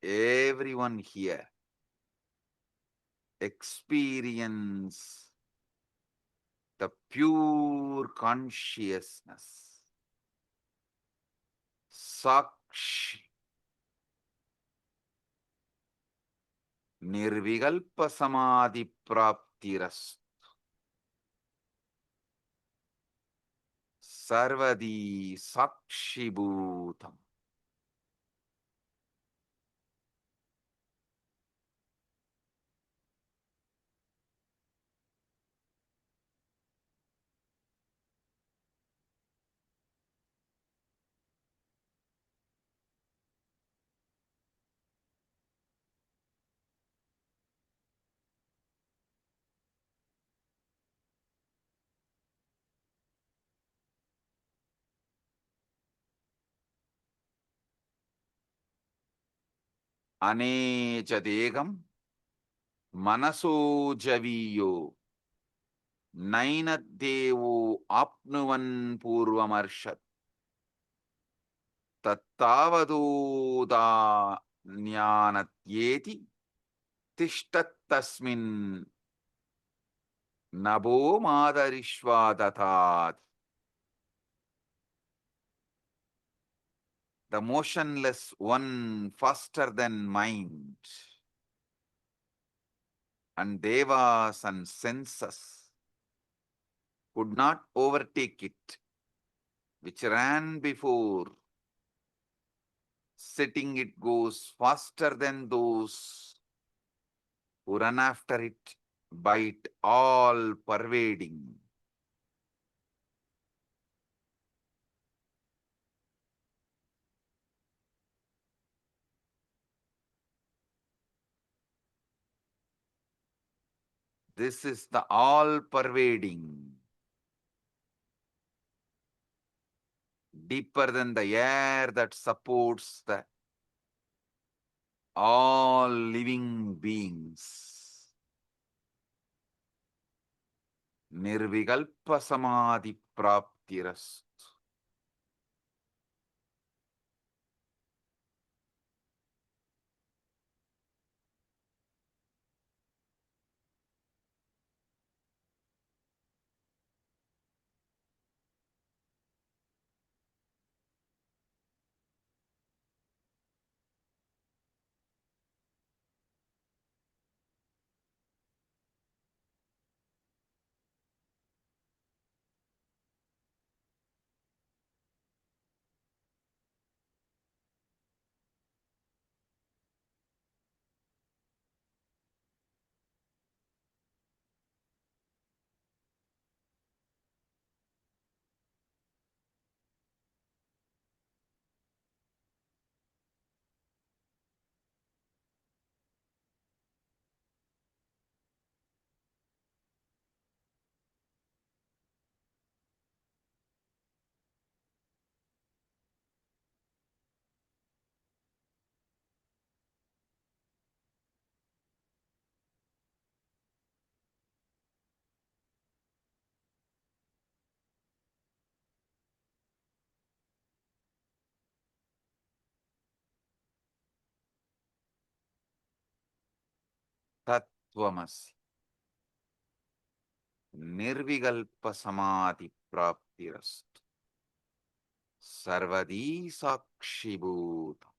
Everyone here experience the pure consciousness. Sakshi. Nirvikalpa samadhi praptiras. Sarvadi sakshibhutam. Anecha degam manaso javiyo nainadevo apnuvan purvamarshat tattavadoda jnanatyeti tishtattasmin nabo madarishvadatat. The motionless one faster than mind and devas and senses could not overtake it, which ran before. Setting it goes faster than those who run after it, by it all pervading. This is the all pervading, deeper than the air that supports the all living beings. Nirvikalpa samadhi praptiras. Tattvamasi. Nirvikalpa samadhi praptiras. Sarvadi sakshibhutam.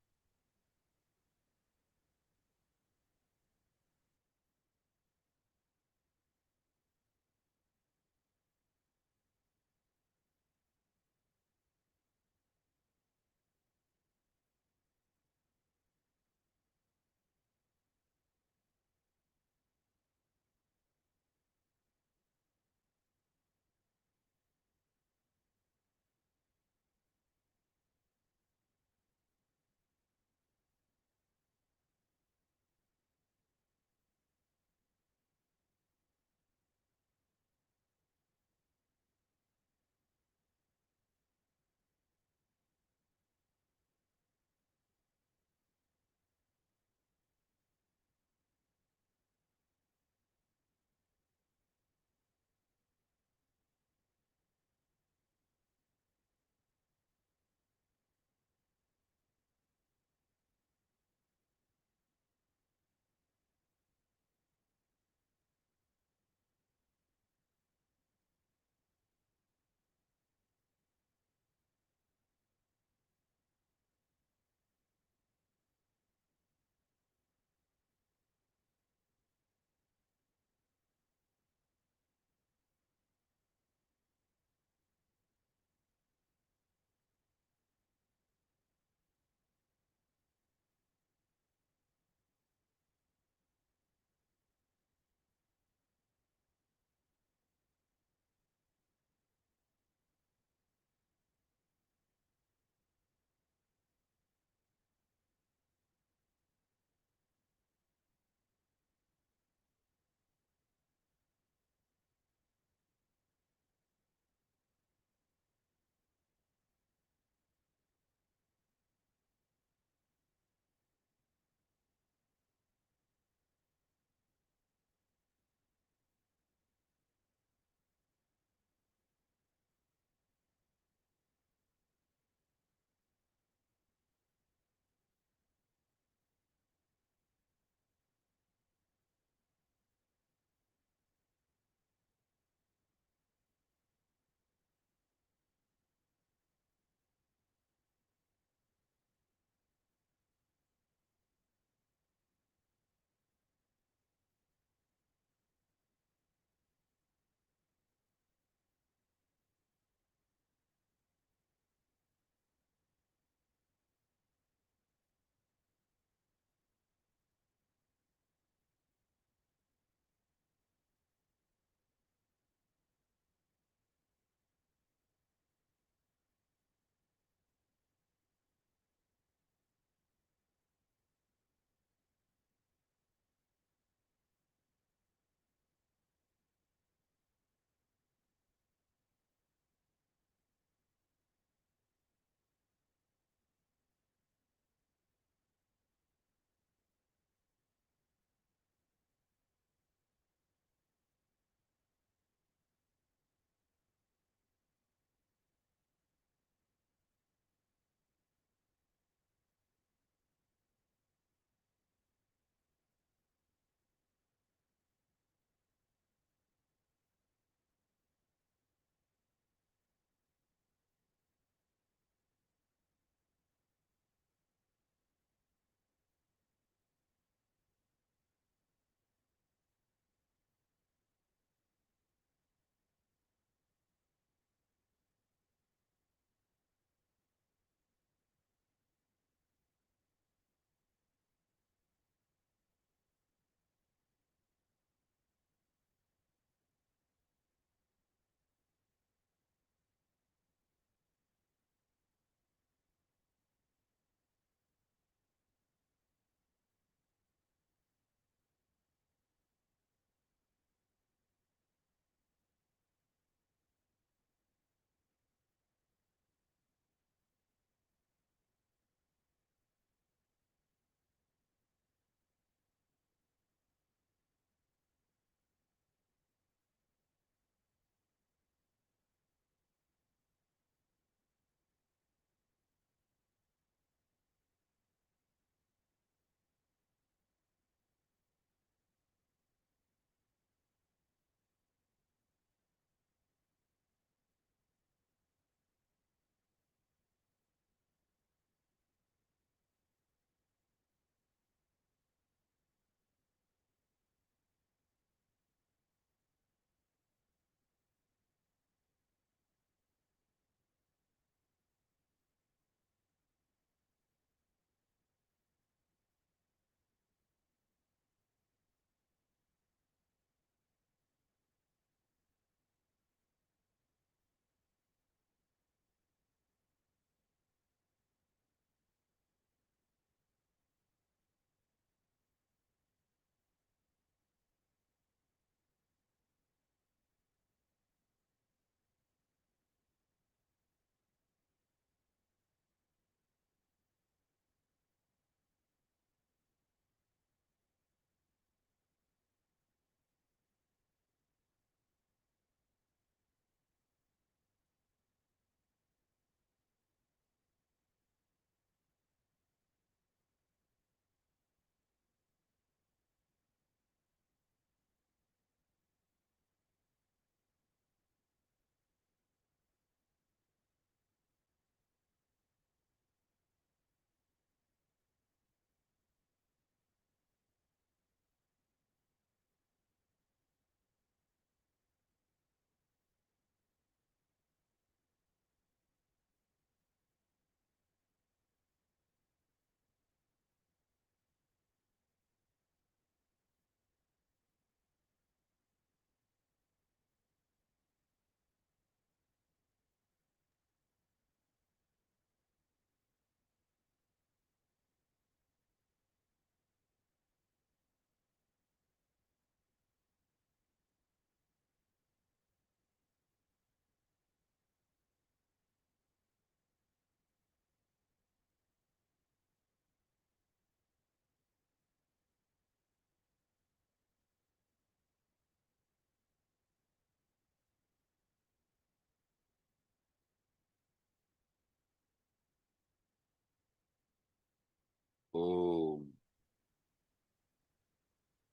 Om.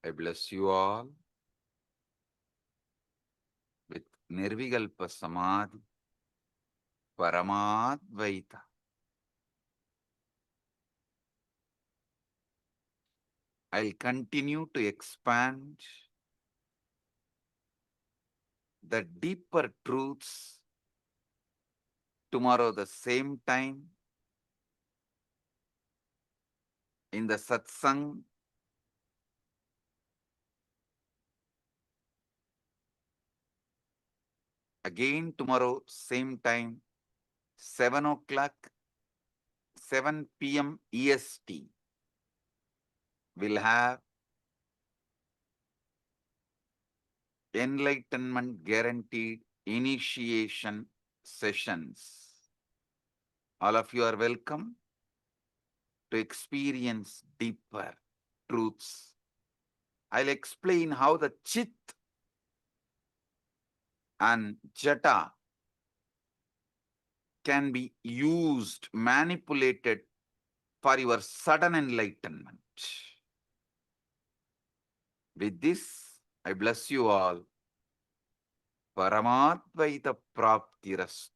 I bless you all with Nirvikalpa Samadhi, Paramadvaita. I'll continue to expand the deeper truths tomorrow the same time in the satsang. Again tomorrow same time, 7 o'clock, 7 p.m. EST. We'll have enlightenment guaranteed initiation sessions. All of you are welcome to experience deeper truths. I'll explain how the Chit and Jata can be used, manipulated for your sudden enlightenment. With this, I bless you all. Paramadvaita Praptirastu.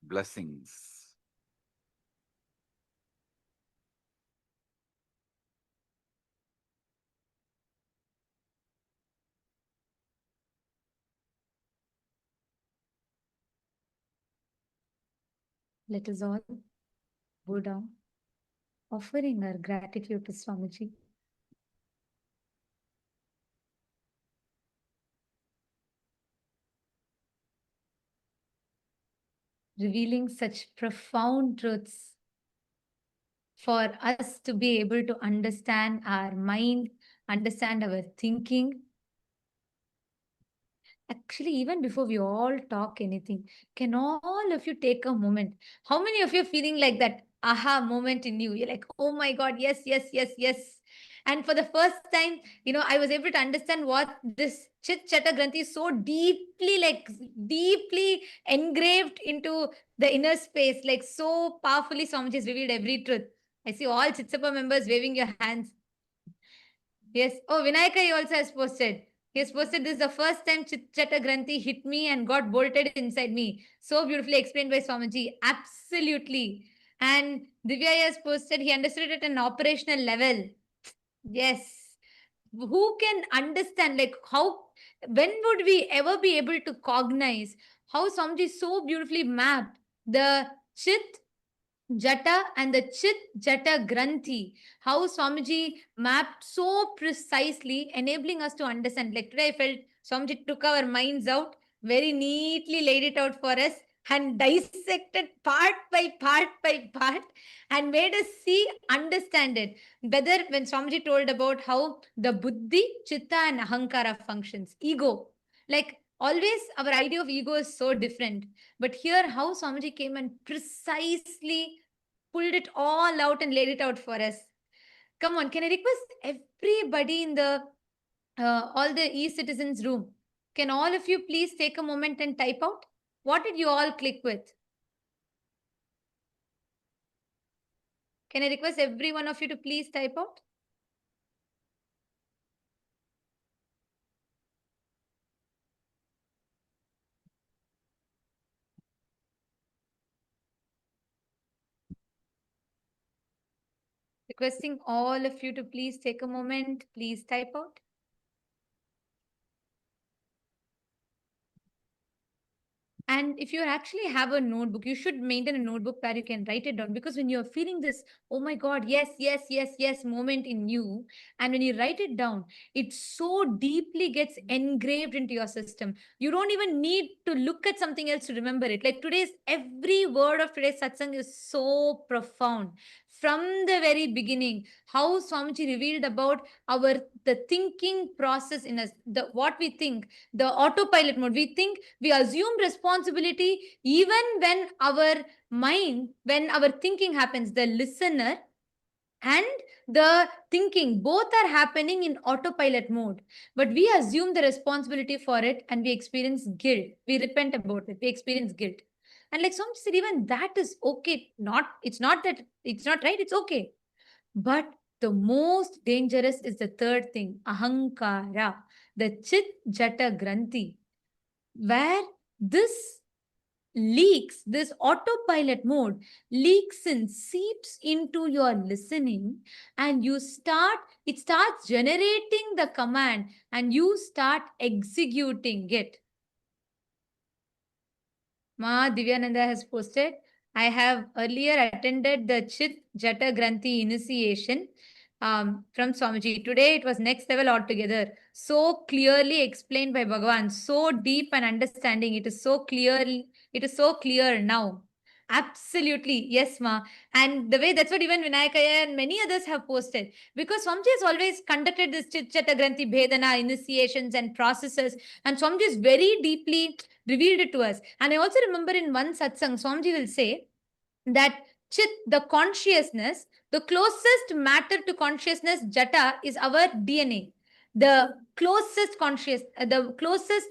Blessings. Let us all bow down, offering our gratitude to Swamiji. Revealing such profound truths for us to be able to understand our mind, understand our thinking. Actually, even before we all talk anything, can all of you take a moment? How many of you are feeling like that aha moment in you? You're like, oh my God, yes, yes, yes, yes. And for the first time, I was able to understand what this Chit Chata Granthi is so deeply engraved into the inner space, like so powerfully Swamiji has revealed every truth. I see all Chitsapa members waving your hands. Yes. Oh, Vinayaka he also has posted. He has posted, this is the first time Chit-Chata Granthi hit me and got bolted inside me. So beautifully explained by Swamiji. Absolutely. And Divya has posted, he understood it at an operational level. Yes. Who can understand, like when would we ever be able to cognize how Swamiji so beautifully mapped the Chit Jata and the Chit Jata Granthi, how Swamiji mapped so precisely, enabling us to understand. Like today, I felt Swamiji took our minds out, very neatly laid it out for us, and dissected part by part, and made us see, understand it. Whether when Swamiji told about how the Buddhi, Chitta, and Ahankara functions, ego, like always, our idea of ego is so different. But here, how Swamiji came and precisely pulled it all out and laid it out for us. Come on, can I request everybody in the all the e-citizens room? Can all of you please take a moment and type out? What did you all click with? Can I request every one of you to please type out? Requesting all of you to please take a moment, please type out. And if you actually have a notebook, you should maintain a notebook where you can write it down, because when you're feeling this, oh my God, yes, yes, yes, yes moment in you, and when you write it down, it so deeply gets engraved into your system. You don't even need to look at something else to remember it. Like every word of today's satsang is so profound. From the very beginning, how Swamiji revealed about the thinking process in us, what we think, the autopilot mode. We think, we assume responsibility even when our mind, when our thinking happens. The listener and the thinking, both are happening in autopilot mode. But we assume the responsibility for it and we experience guilt. We repent about it. We experience guilt. And like some said, even that is okay. It's not that it's not right, it's okay. But the most dangerous is the third thing, ahankara, the chit jata granthi, where this leaks, this autopilot mode leaks and seeps into your listening, and it starts generating the command and you start executing it. Ma Divyananda has posted, I have earlier attended the Chit Jata Granthi initiation from Swamiji. Today it was next level altogether. So clearly explained by Bhagavan. So deep and understanding. It is so clear now. Absolutely. Yes, Ma. And the way that's what even Vinayakaya and many others have posted. Because Swamiji has always conducted this Chit Jata Granthi Bhedana initiations and processes. And Swamiji is very deeply revealed it to us. And I also remember in one satsang, Swamiji will say that Chit, the consciousness, the closest matter to consciousness, Jata, is our DNA. The closest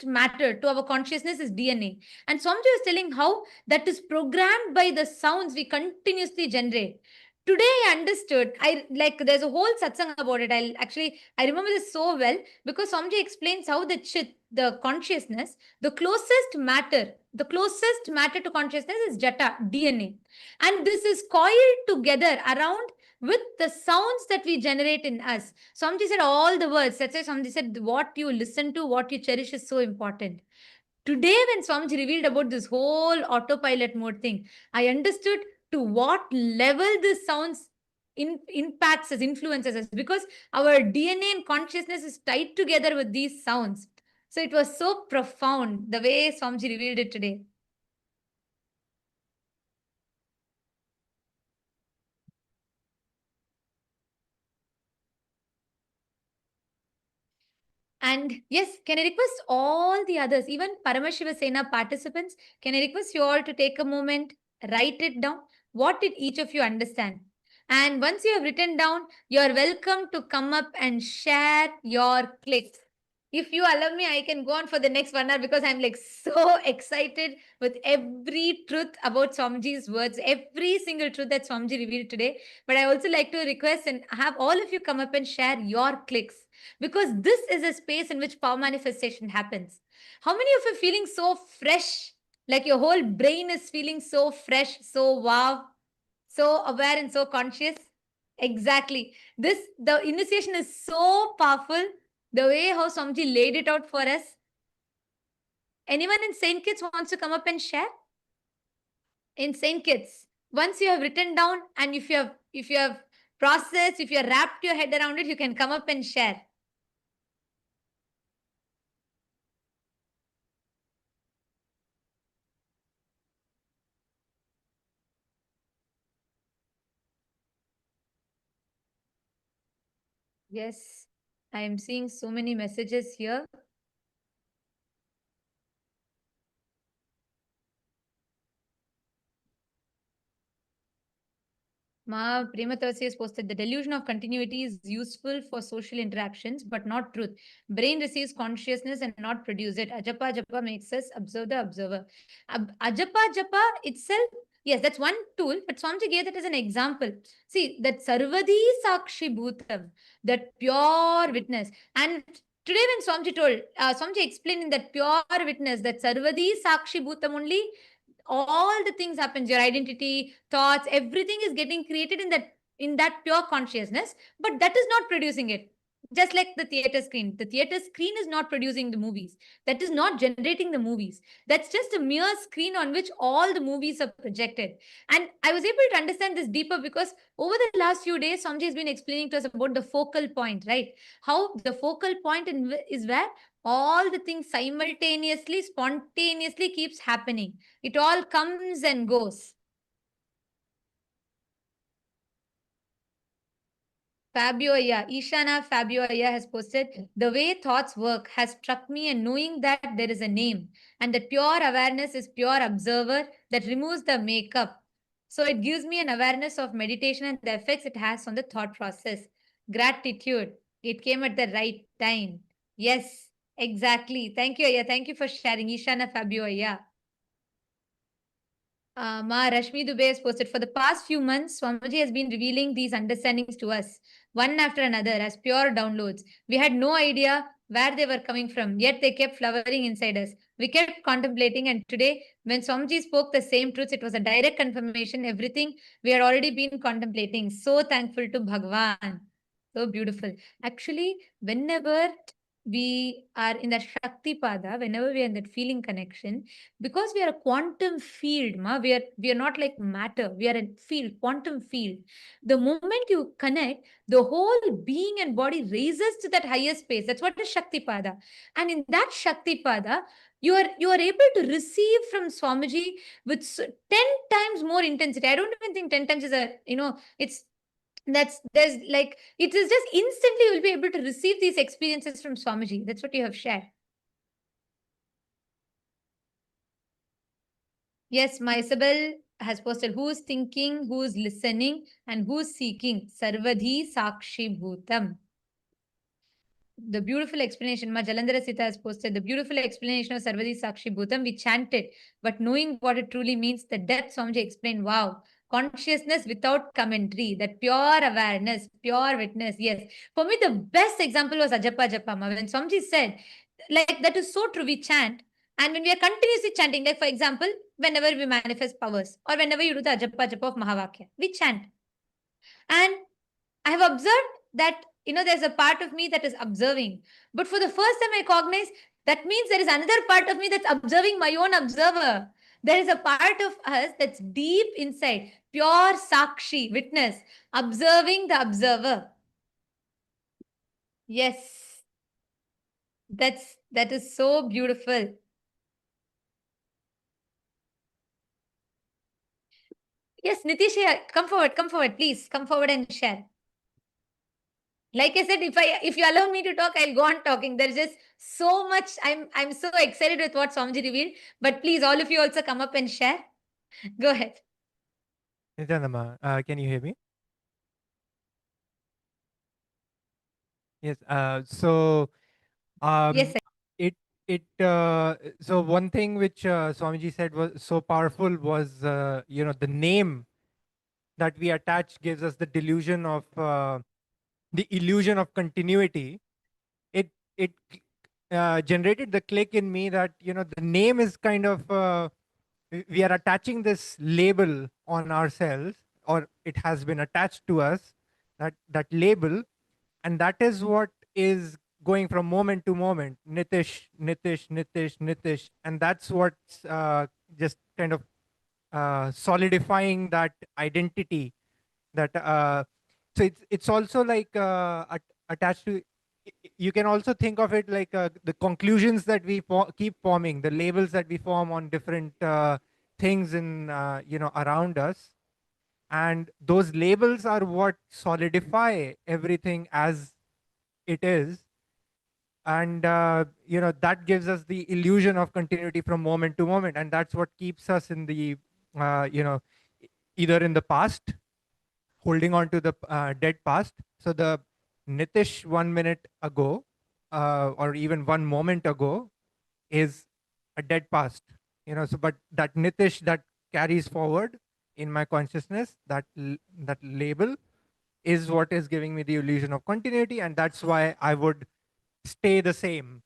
matter to our consciousness is DNA. And Swamiji was telling how that is programmed by the sounds we continuously generate. Today I understood, there's a whole satsang about it. I remember this so well because Swamiji explains how the Chit, the consciousness, the closest matter to consciousness is Jata, DNA. And this is coiled together around with the sounds that we generate in us. Swamiji said all the words. That's why Swamiji said what you listen to, what you cherish is so important. Today, when Swamiji revealed about this whole autopilot mode thing, I understood to what level this sounds impacts us, influences us, because our DNA and consciousness is tied together with these sounds. So it was so profound the way Swamiji revealed it today. And yes, can I request all the others, even Paramashiva Sena participants, can I request you all to take a moment, write it down? What did each of you understand? And once you have written down, you are welcome to come up and share your clicks. If you allow me, I can go on for the next 1 hour because I'm like so excited with every truth about Swamiji's words, every single truth that Swamiji revealed today. But I also like to request and have all of you come up and share your clicks, because this is a space in which power manifestation happens. How many of you are feeling so fresh? Like your whole brain is feeling so fresh, so wow, so aware and so conscious? Exactly. The initiation is so powerful. The way how Swamiji laid it out for us. Anyone in Saint Kitts wants to come up and share? In Saint Kitts, once you have written down and if you have processed, if you have wrapped your head around it, you can come up and share. Yes, I am seeing so many messages here. Ma Prematavasi has posted, the delusion of continuity is useful for social interactions, but not truth. Brain receives consciousness and not produce it. Ajapa Japa makes us observe the observer. Ajapa Japa itself, yes, that's one tool, but Swamiji gave that as an example. See, that Sarvadi Sakshi Bhutam, that pure witness. And today when Swamiji told, Swamiji explained in that pure witness, that Sarvadi Sakshi Bhutam only, all the things happens, your identity, thoughts, everything is getting created in that pure consciousness, but that is not producing it. Just like the theater screen is not producing the movies, that is not generating the movies, that's just a mere screen on which all the movies are projected. And I was able to understand this deeper because over the last few days Swamiji has been explaining to us about the focal point, right? How the focal point is where all the things simultaneously, spontaneously keeps happening. It all comes and goes. Fabio Aya, Ishana Fabio Aya has posted, the way thoughts work has struck me, and knowing that there is a name and that pure awareness is pure observer that removes the makeup. So it gives me an awareness of meditation and the effects it has on the thought process. Gratitude. It came at the right time. Yes, exactly. Thank you, Aya. Thank you for sharing. Ishana Fabio, Aya. Ma Rashmi Dubey has posted, for the past few months, Swamiji has been revealing these understandings to us, one after another, as pure downloads. We had no idea where they were coming from, yet they kept flowering inside us. We kept contemplating, and today, when Swamiji spoke the same truths, it was a direct confirmation, everything we had already been contemplating. So thankful to Bhagavan. So beautiful. Actually, whenever we are in that Shakti Pada, whenever we are in that feeling connection, because we are a quantum field, we are not like matter, we are a field, quantum field. The moment you connect, the whole being and body raises to that higher space. That's what is Shakti Pada. And in that Shakti Pada, you are able to receive from Swamiji with 10 times more intensity. I don't even think 10 times is it's there's like, it is just instantly you'll be able to receive these experiences from Swamiji. That's what you have shared. Yes, my Isabel has posted, who's thinking, who's listening, and who's seeking. Sarvadhi Sakshi Bhutam. The beautiful explanation, Ma Jalandhara Sita has posted, the beautiful explanation of Sarvadhi Sakshi Bhutam. We chanted, but knowing what it truly means, the depth Swamiji explained, wow. Consciousness without commentary, that pure awareness, pure witness. Yes. For me, the best example was Ajapa Japama. When Swamiji said, like, that is so true, we chant. And when we are continuously chanting, like for example, whenever we manifest powers or whenever you do the Ajapa Japa of Mahavakya, we chant. And I have observed that, there's a part of me that is observing. But for the first time, I cognize that means there is another part of me that's observing my own observer. There is a part of us that's deep inside, pure Sakshi, witness, observing the observer. Yes, that is so beautiful. Yes, Nitish, come forward, please. Come forward and share. Like I said, if you allow me to talk, I'll go on talking. There's just so much. I'm so excited with what Swamiji revealed. But please, all of you also come up and share. Go ahead. Nityananda, can you hear me? Yes. Yes, sir. So one thing which Swamiji said was so powerful was the name that we attach gives us the delusion of the illusion of continuity. It generated the click in me that the name is kind of we are attaching this label on ourselves, or it has been attached to us, that label, and that is what is going from moment to moment, Nitish, Nitish, Nitish, Nitish, and that's what's just kind of solidifying that identity. That so it's also like attached to. You can also think of it like the conclusions that we keep forming, the labels that we form on different things in around us, and those labels are what solidify everything as it is. And that gives us the illusion of continuity from moment to moment, and that's what keeps us in the either in the past, holding on to the dead past. So the Nitish 1 minute ago, or even 1 moment ago, is a dead past. So but that Nitish that carries forward in my consciousness, that label is what is giving me the illusion of continuity, and that's why I would stay the same,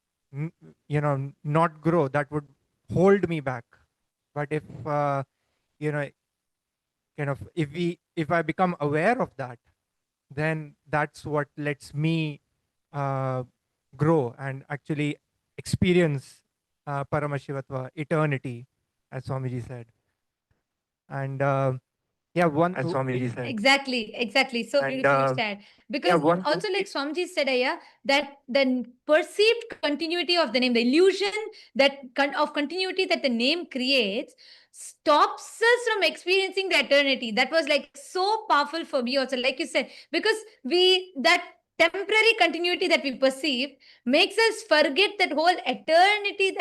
not grow. That would hold me back. But if kind of if I become aware of that, then that's what lets me grow and actually experience Paramashivatva, eternity, as Swamiji said. And Exactly. So beautifully said. Because also, like Swamiji said, that the perceived continuity of the name, the illusion of continuity that the name creates, stops us from experiencing the eternity. That was like so powerful for me also, like you said, because temporary continuity that we perceive makes us forget that whole eternity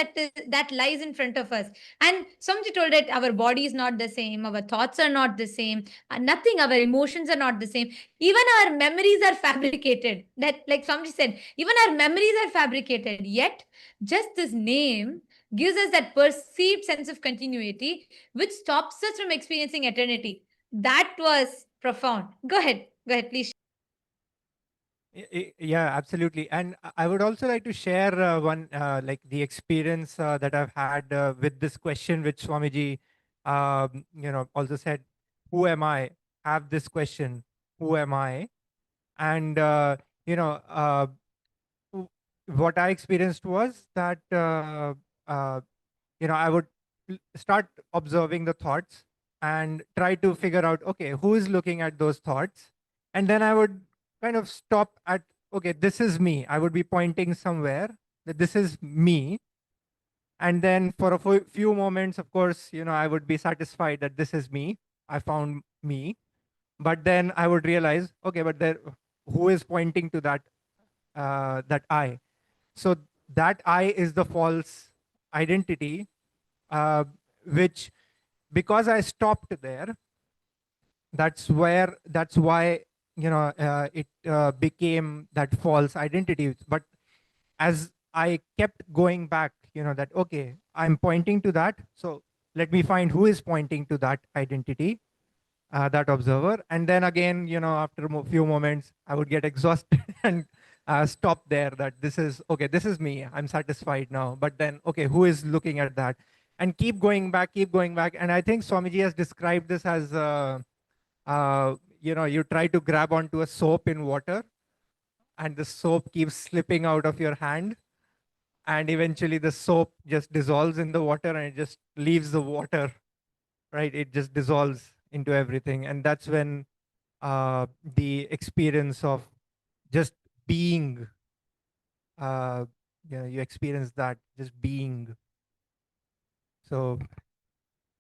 that lies in front of us. And Swamiji told that our body is not the same, our thoughts are not the same, nothing, our emotions are not the same. Even our memories are fabricated. That, like Swamiji said, even our memories are fabricated. Yet, just this name gives us that perceived sense of continuity, which stops us from experiencing eternity. That was profound. Go ahead, please. Yeah, absolutely. And I would also like to share one, like the experience that I've had with this question, which Swamiji, also said, who am I? Have this question, who am I? And, what I experienced was that, I would start observing the thoughts and try to figure out, okay, who is looking at those thoughts? And then I would kind of stop at, okay, this is me. I would be pointing somewhere that this is me. And then for a few moments, of course, I would be satisfied that this is me. I found me. But then I would realize, okay, but there, who is pointing to that I? So that I is the false identity, which, because I stopped there, that's why it became that false identity. But as I kept going back, that, okay, I'm pointing to that, so let me find who is pointing to that identity, that observer. And then again, after a few moments, I would get exhausted and stop there, that this is, okay, this is me, I'm satisfied now. But then, okay, who is looking at that? And keep going back. And I think Swamiji has described this as, you try to grab onto a soap in water, and the soap keeps slipping out of your hand. And eventually the soap just dissolves in the water and it just leaves the water, right? It just dissolves into everything. And that's when the experience of just being, you experience that, just being. So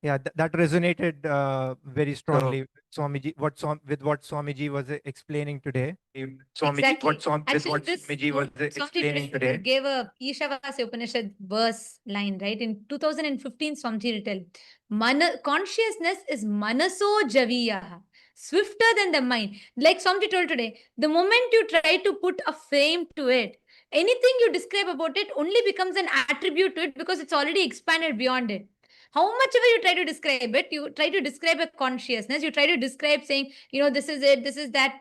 yeah, that resonated very strongly with Swamiji, what Swamiji was explaining today. Exactly. What Actually, Swamiji was explaining today. gave a Ishavasya Upanishad verse line, right? In 2015, Swamiji written, consciousness is manaso javiya, swifter than the mind. Like Swamiji told today, the moment you try to put a frame to it, anything you describe about it only becomes an attribute to it because it's already expanded beyond it. How much ever you try to describe it, you try to describe a consciousness, you try to describe saying, this is it, this is that,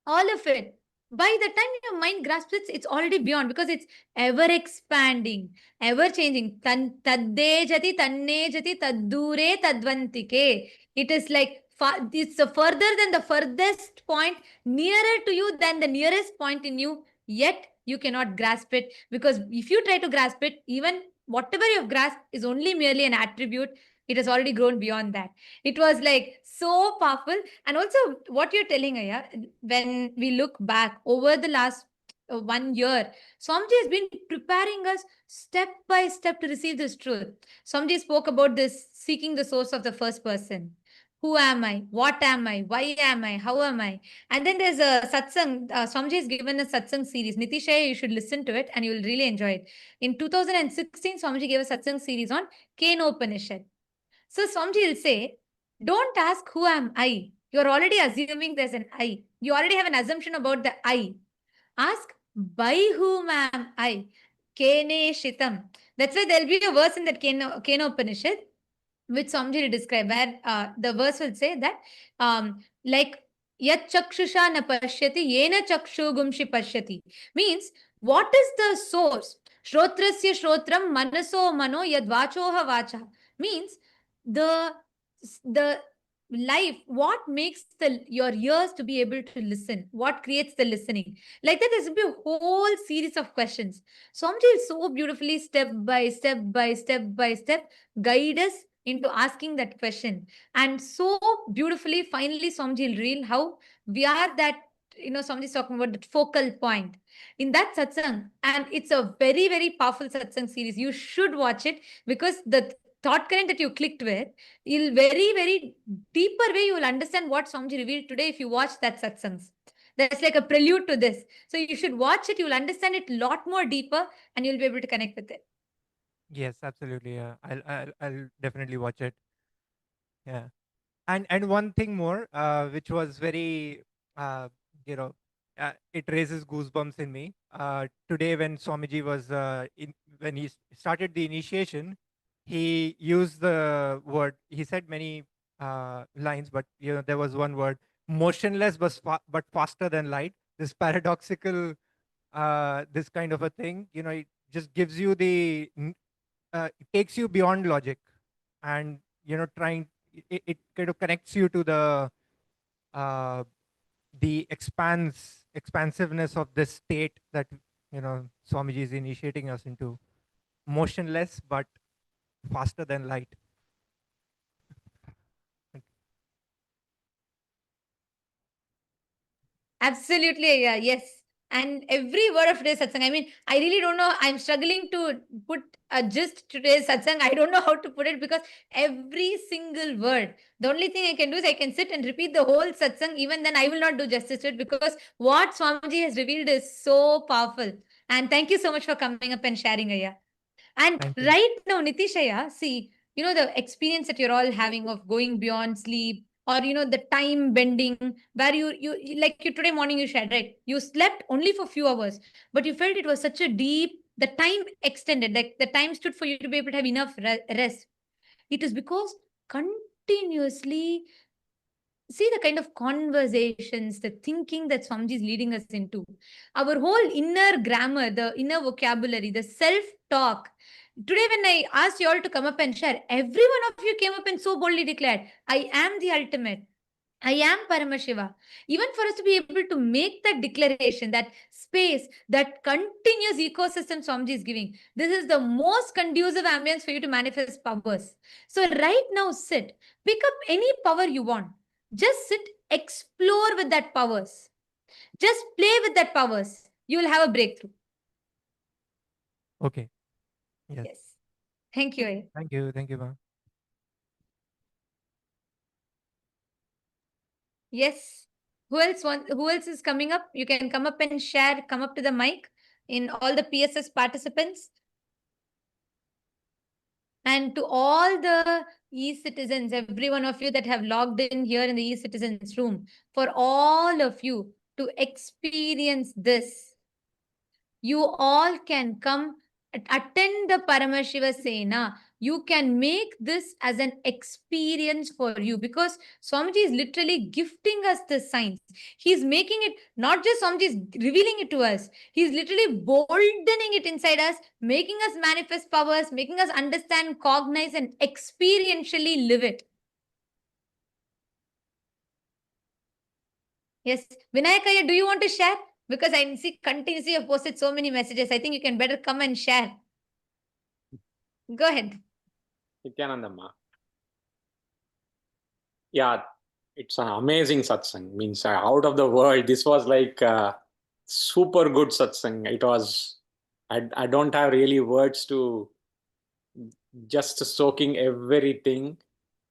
all of it. By the time your mind grasps it, it's already beyond because it's ever expanding, ever changing. Tadde jati, tanne jati, taddure tadvantike. It is like it's further than the furthest point, nearer to you than the nearest point in you, yet you cannot grasp it because if you try to grasp it, even whatever you've grasped is only merely an attribute. It has already grown beyond that. It was like so powerful. And also what you're telling, Aya, when we look back over the last 1 year, Swamiji has been preparing us step by step to receive this truth. Swamiji spoke about this seeking the source of the first person. Who am I? What am I? Why am I? How am I? And then there's a satsang. Swamiji has given a satsang series. Nitishaya, you should listen to it and you will really enjoy it. In 2016, Swamiji gave a satsang series on Kenopanishad. So Swamiji will say, don't ask who am I. You're already assuming there's an I. You already have an assumption about the I. Ask, by whom am I? Kene Shitam. That's why there'll be a verse in that Kenopanishad, which Swamiji will describe, where the verse will say that, like, Yat chakshusha na pashyati, yena chakshugumshi pashyati. Means, what is the source? Shrotrasya shrotram manaso mano yad vachoha vacha. Means, the life, what makes your ears to be able to listen, what creates the listening, like that. There's be a whole series of questions. Swamiji will so beautifully step by step guide us into asking that question, and so beautifully finally Swamiji will reveal how we are that, Swamiji is talking about that focal point in that satsang. And it's a very, very powerful satsang series. You should watch it because the thought current that you clicked with, you'll very, very deeper way you will understand what Swamiji revealed today if you watch that satsangs. That's like a prelude to this. So you should watch it. You'll understand it a lot more deeper and you'll be able to connect with it. Yes, absolutely. Yeah, I'll definitely watch it. Yeah, and one thing more, which was very, you know, it raises goosebumps in me. Today, when Swamiji was when he started the initiation, he used the word. He said many lines, but there was one word: motionless, but faster than light. This paradoxical, this kind of a thing. It just gives you it takes you beyond logic, and trying it kind of connects you to uh, the expansiveness of this state that Swamiji is initiating us into, motionless but faster than light. Absolutely, yeah, yes. And every word of today's satsang, I mean, I really don't know. I'm struggling to put a gist to today's satsang. I don't know how to put it because every single word, the only thing I can do is I can sit and repeat the whole satsang. Even then, I will not do justice to it because what Swamiji has revealed is so powerful. And thank you so much for coming up and sharing, Aya. And Thank you. right now, Nitishaya, see, the experience that you're all having of going beyond sleep, or the time bending, where you like you today morning you shared, right? You slept only for few hours, but you felt it was such a deep, the time extended, like the time stood for you to be able to have enough rest. It is because continuously see the kind of conversations, the thinking that Swamiji is leading us into. Our whole inner grammar, the inner vocabulary, the self-talk. Today, when I asked you all to come up and share, every one of you came up and so boldly declared, I am the ultimate. I am Paramashiva. Even for us to be able to make that declaration, that space, that continuous ecosystem Swamiji is giving, this is the most conducive ambience for you to manifest powers. So right now, sit, pick up any power you want. Just sit, explore with that powers. Just play with that powers. You will have a breakthrough. Okay. Yes. Yes. Thank you. Thank you. Thank you, ma'am. Yes. Who else is coming up? You can come up and share, come up to the mic in all the PSS participants. And to all the e-citizens, every one of you that have logged in here in the e-citizens room, for all of you to experience this, you all can come attend the Paramashiva Sena. You can make this as an experience for you because Swamiji is literally gifting us the signs. He's making it, not just Swamiji is revealing it to us. He's literally boldening it inside us, making us manifest powers, making us understand, cognize, and experientially live it. Yes. Vinayakaya, do you want to share? Because I see continuously you've posted so many messages. I think you can better come and share. Go ahead. Nithyanandamma. Yeah, it's an amazing satsang. Means out of the world. This was like super good satsang. It was. I don't have really words to just soaking everything.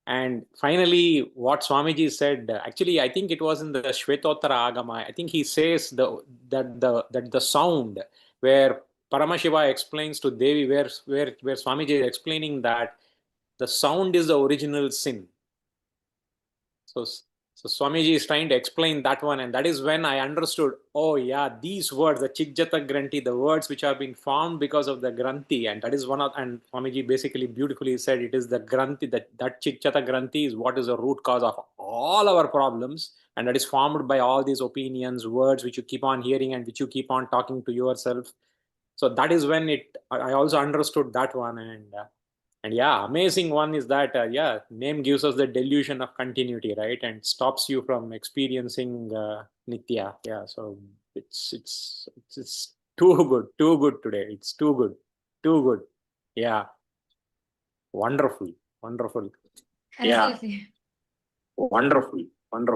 And finally, what Swamiji said. Actually, I think it was in the Shvetottara Agama. I think he says that the sound where Paramashiva explains to Devi, where Swamiji is explaining that the sound is the original sin. So Swamiji is trying to explain that one, and that is when I understood, oh yeah, these words, the Chikjata Granthi, the words which have been formed because of the Granthi, and that is one of, and Swamiji basically beautifully said it is the Granthi, that Chikjata Granthi is what is the root cause of all our problems, and that is formed by all these opinions, words which you keep on hearing and which you keep on talking to yourself. So that is when I also understood that one, and yeah, amazing one is that yeah, name gives us the delusion of continuity, right, and stops you from experiencing Nitya. Yeah, so it's too good today. It's too good. Yeah, wonderful. Absolutely. Yeah, wonderful.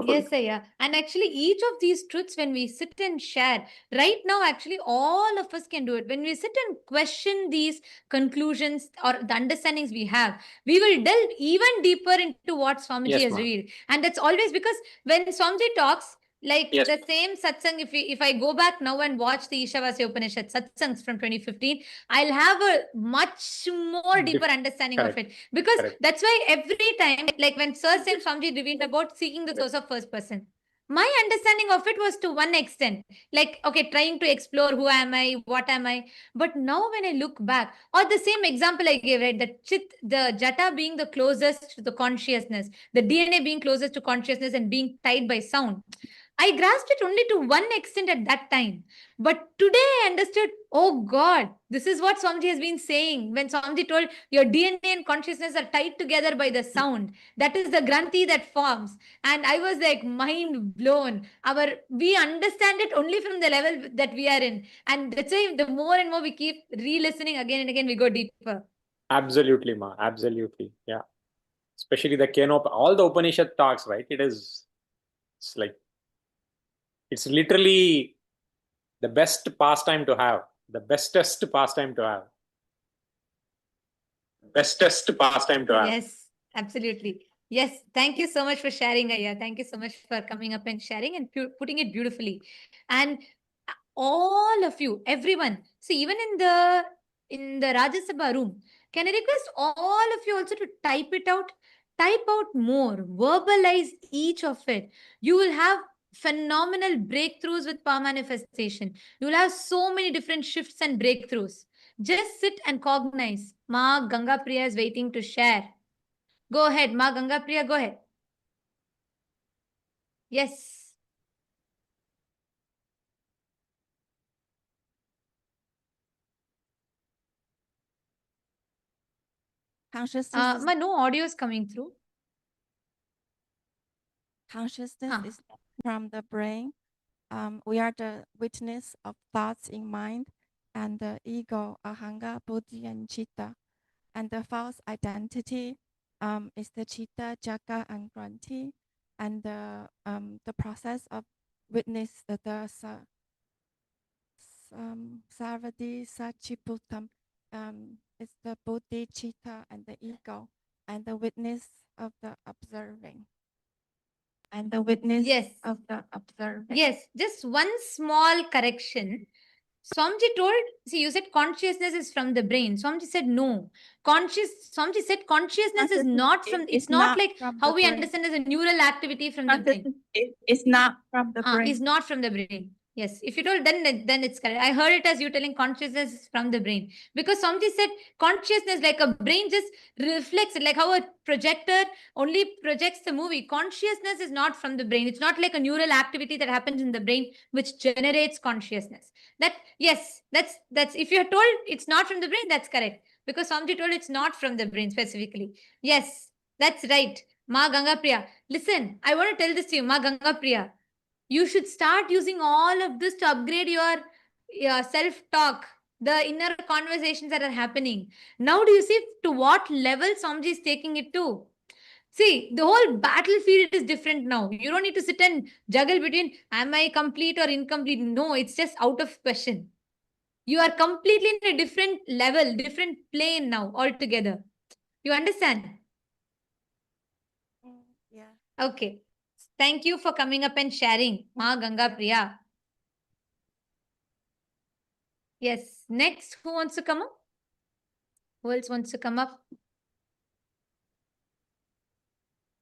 Yes, yeah. And actually, each of these truths, when we sit and share, right now, actually, all of us can do it. When we sit and question these conclusions or the understandings we have, we will delve even deeper into what Swamiji Yes, has ma'am. revealed. And that's always because when Swamiji talks, Like Yes. the same satsang, if I go back now and watch the Ishavasya Upanishad satsangs from 2015, I'll have a much more deeper understanding Correct. of it. Because Correct. that's why every time, like when Sir Saint Swamiji revealed about seeking the source of first person, my understanding of it was to one extent, like, okay, trying to explore who am I, what am I. But now when I look back, or the same example I gave, right, the jata being the closest to the consciousness, the DNA being closest to consciousness and being tied by sound. I grasped it only to one extent at that time. But today I understood, oh God, this is what Swamiji has been saying. When Swamiji told your DNA and consciousness are tied together by the sound, that is the granthi that forms. And I was like mind blown. We understand it only from the level that we are in. And that's why the more and more we keep re-listening again and again, we go deeper. Absolutely, Ma. Absolutely. Yeah. Especially the Kenop, all the Upanishad talks, right? It's like, it's literally the best pastime to have, the bestest pastime to have. Bestest pastime to have. Yes, absolutely. Yes, thank you so much for sharing, Aya. Thank you so much for coming up and sharing and putting it beautifully. And all of you, everyone, see, even in the Rajya Sabha room, can I request all of you also to type it out? Type out more, verbalize each of it. You will have phenomenal breakthroughs with power manifestation. You will have so many different shifts and breakthroughs. Just sit and cognize. Ma Ganga Priya is waiting to share. Go ahead, Ma Ganga Priya, go ahead. Yes. Consciousness, Ma, no audio is coming through. consciousness is from the brain. We are the witness of thoughts in mind and the ego, ahanga, buddhi, and chitta. And the false identity is the chitta, jaka, and granthi. And the process of witness the sarvadi sachiputam is the buddhi, chitta, and the ego, and the witness of the observing. And the witness of the observing. Yes, just one small correction. Swamiji told, see, you said consciousness is from the brain. Swamiji said no. Swamiji said consciousness is not from, it's not like how we understand as a neural activity from the brain. It's not from the brain. It's not from the brain. Yes, if you told, then it's correct. I heard it as you telling consciousness is from the brain. Because Swamiji said consciousness, like a brain just reflects it, like how a projector only projects the movie. Consciousness is not from the brain. It's not like a neural activity that happens in the brain which generates consciousness. That, yes, that's if you're told it's not from the brain, that's correct. Because Swamiji told it's not from the brain specifically. Yes, that's right. Ma Ganga Priya. Listen, I want to tell this to you, Ma Ganga Priya. You should start using all of this to upgrade your self-talk, the inner conversations that are happening. Now do you see to what level Swamiji is taking it to? See, the whole battlefield is different now. You don't need to sit and juggle between am I complete or incomplete. No, it's just out of question. You are completely in a different level, different plane now altogether. You understand? Yeah. Okay. Thank you for coming up and sharing, Ma Ganga Priya. Yes. Next, who wants to come up? Who else wants to come up?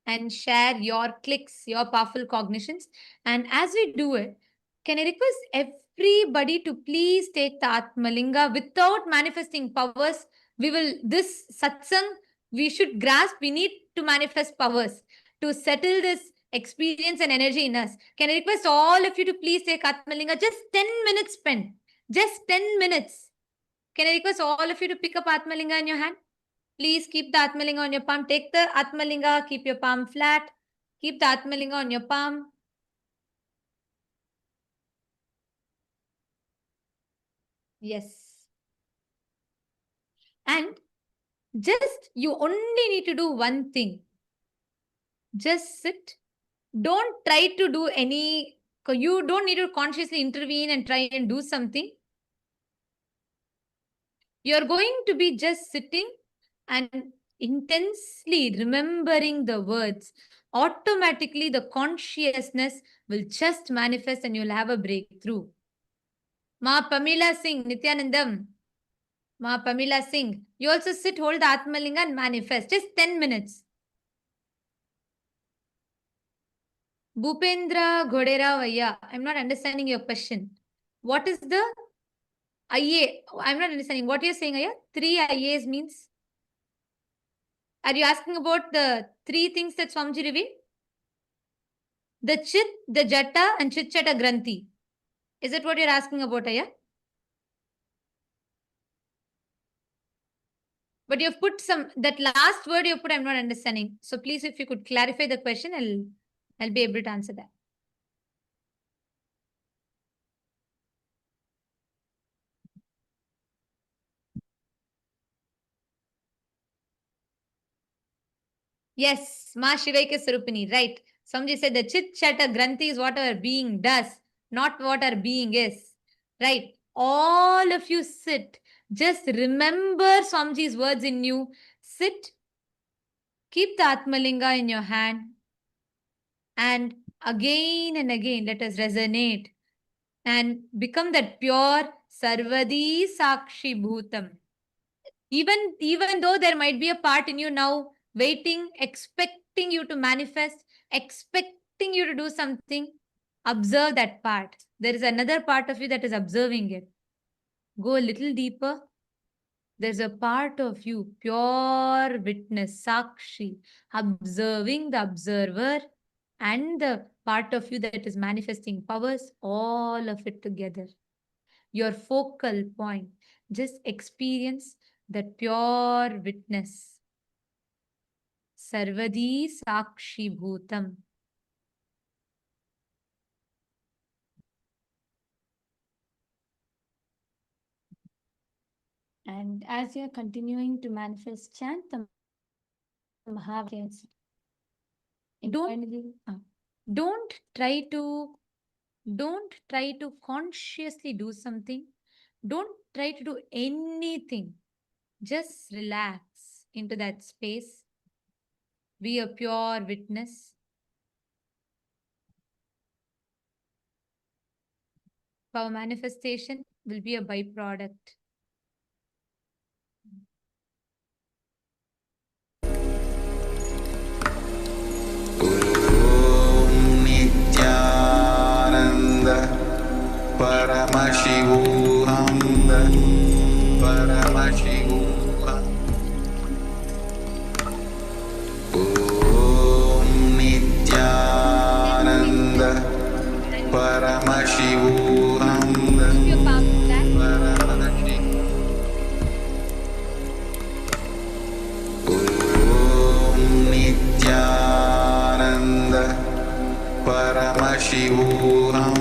And share your clicks, your powerful cognitions. And as we do it, can I request everybody to please take the Atmalinga without manifesting powers? This satsang, we should grasp, we need to manifest powers to settle this experience and energy in us. Can I request all of you to please take Atmalinga? Just 10 minutes spent. Just 10 minutes. Can I request all of you to pick up Atmalinga in your hand? Please keep the Atmalinga on your palm. Take the Atmalinga, keep your palm flat. Keep the Atmalinga on your palm. Yes. And just, you only need to do one thing. Just sit. Don't try to do you don't need to consciously intervene and try and do something. You're going to be just sitting and intensely remembering the words. automatically the consciousness will just manifest and you'll have a breakthrough. Ma Pamila Singh, Nithyanandam. Ma Pamila Singh. You also sit, hold the Atmalinga and manifest. Just 10 minutes. Bhupendra Ghodera Vaya. I'm not understanding your question. What is the IA? I'm not understanding. What you're saying, Aya? 3 IAs means? Are you asking about the 3 things that Swamiji revealed? The Chit, the Jata and Chit Chata Granthi. Is that what you're asking about, Aya? But you've put that last word you put, I'm not understanding. So please, if you could clarify the question, I'll be able to answer that. Yes, Ma Shivaika Sarupini, right. Somebody said the Chit Chata Granthi is what our being does, not what our being is. Right. All of you sit. Just remember Swamiji's words in you. Sit. Keep the Atmalinga in your hand. And again and again, let us resonate and become that pure Sarvadi Sakshi Bhutam. Even though there might be a part in you now waiting, expecting you to manifest, expecting you to do something, observe that part. There is another part of you that is observing it. Go a little deeper. There's a part of you, pure witness, Sakshi, observing the observer and the part of you that is manifesting powers, all of it together. Your focal point. Just experience that pure witness. Sarvadi Sakshi Bhutam. And as you're continuing to manifest, chant the Mahavakans. Don't try to consciously do something. Don't try to do anything. Just relax into that space. Be a pure witness. Our manifestation will be a byproduct. Paramashivoham, Paramashivoham. Om Nithyananda Paramashivoham, Om Nithyananda Paramashivoham.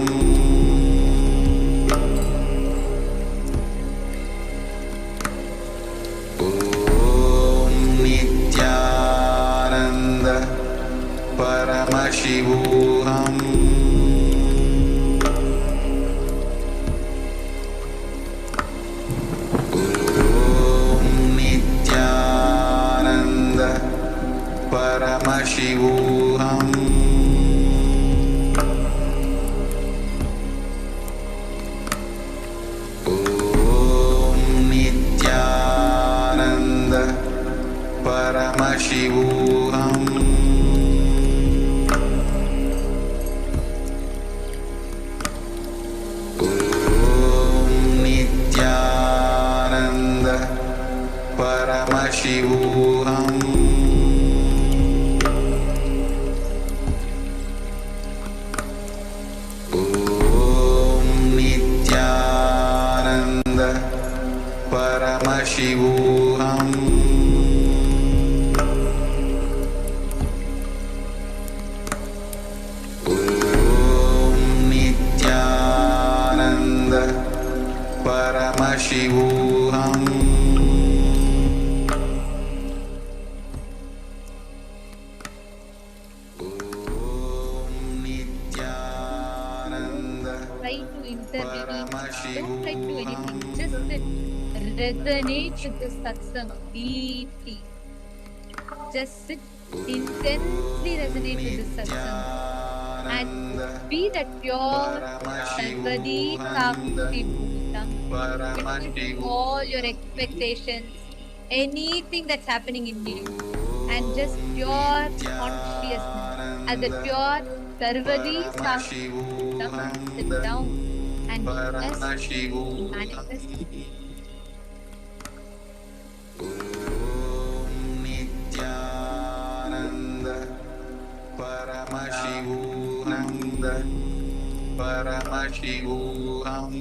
Paramashivoham. Om Nithyananda Paramashivoham. Om Nithyananda Paramashivoham. Paramashivoham. Om Nithyananda Paramashivoham. Om Nithyananda Paramashivoham. Don't try to do anything. Just resonate with the satsang deeply. Just sit intensely resonate with this satsang and be that pure Sarvadi Sakshi Bhutam, witness all your expectations, anything that's happening in you, and just pure consciousness as a pure Sarvadi Sakshi Bhutam, sit down and witness and manifest. Paramashivoham.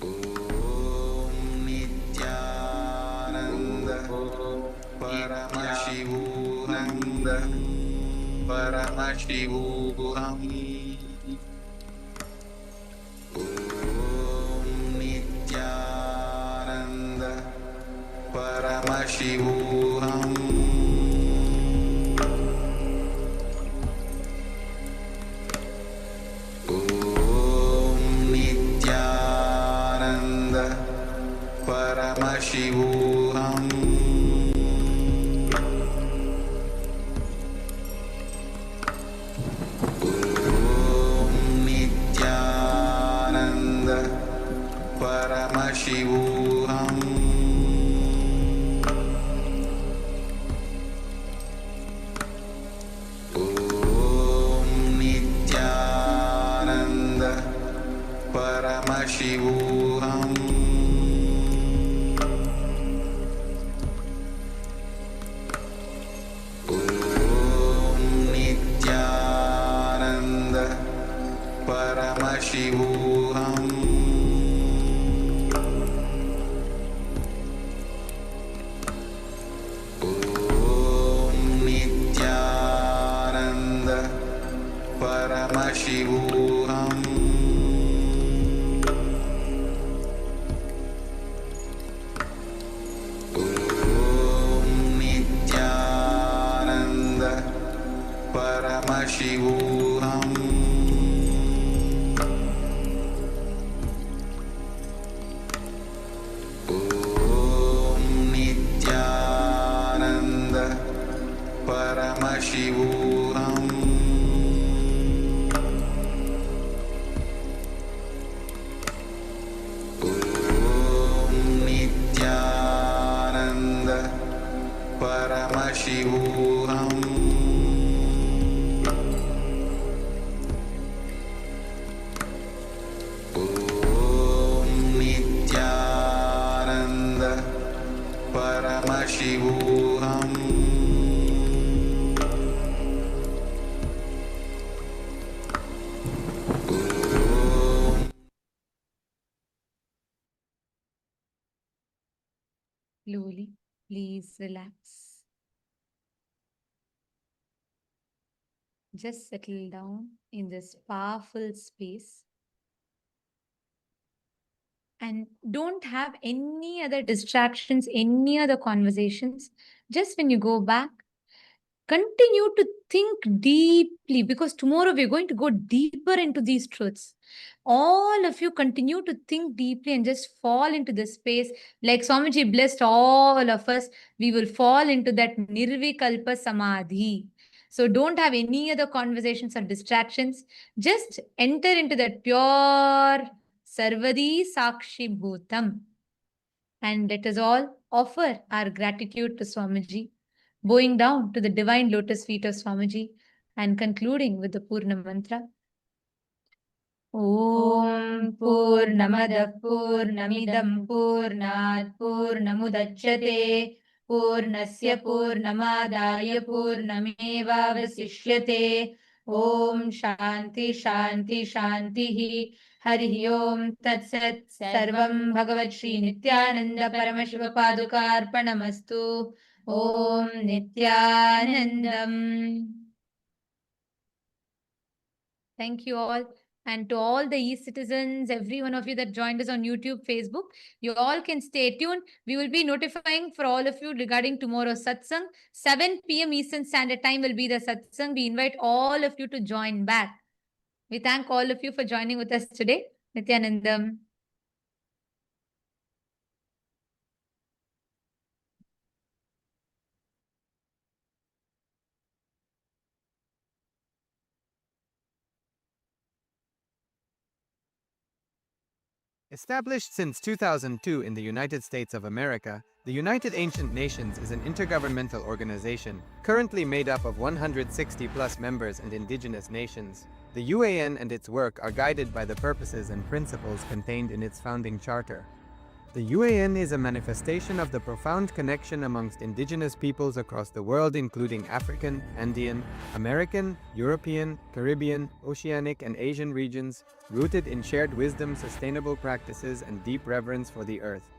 Om Nithyananda Paramashivoham. Paramashivoham. Om Nithyananda Paramashivoham. Paramashivoham. Om Nithyananda Paramashivoham. Om Nithyananda Paramashivoham. Paramashivoham. Om Nithyananda Paramashivoham. Om Nithyananda Paramashivoham. Paramashivoham. Om Nithyananda Paramashivoham. Om Nithyananda Paramashivoham. Slowly, please relax. Just settle down in this powerful space and don't have any other distractions, any other conversations. Just when you go back, continue to think deeply because tomorrow we're going to go deeper into these truths. All of you continue to think deeply and just fall into the space. Like Swamiji blessed all of us, we will fall into that Nirvikalpa Samadhi. So don't have any other conversations or distractions. Just enter into that pure Sarvadi Sakshi Bhutam. And let us all offer our gratitude to Swamiji, bowing down to the divine lotus feet of Swamiji and concluding with the Purna mantra. Om Purnamada Purnamidam Purnat Purnamudachyate Purnasya Purnamadaya Purnameva Vasishyate Om Shanti Shanti Shanti Hari Om Tat Sat Sarvam Bhagavat Shri Nithyananda Paramashiva Padukarpanamastu Om Nithyanandam. Thank you all. And to all the e-citizens, every one of you that joined us on YouTube, Facebook, you all can stay tuned. We will be notifying for all of you regarding tomorrow's satsang. 7 p.m. Eastern Standard Time will be the satsang. We invite all of you to join back. We thank all of you for joining with us today. Nithyanandam. Established since 2002 in the United States of America, the United Ancient Nations is an intergovernmental organization currently made up of 160+ members and indigenous nations. The UAN and its work are guided by the purposes and principles contained in its founding charter. The UAN is a manifestation of the profound connection amongst indigenous peoples across the world, including African, Andean, American, European, Caribbean, Oceanic, and Asian regions, rooted in shared wisdom, sustainable practices, and deep reverence for the earth.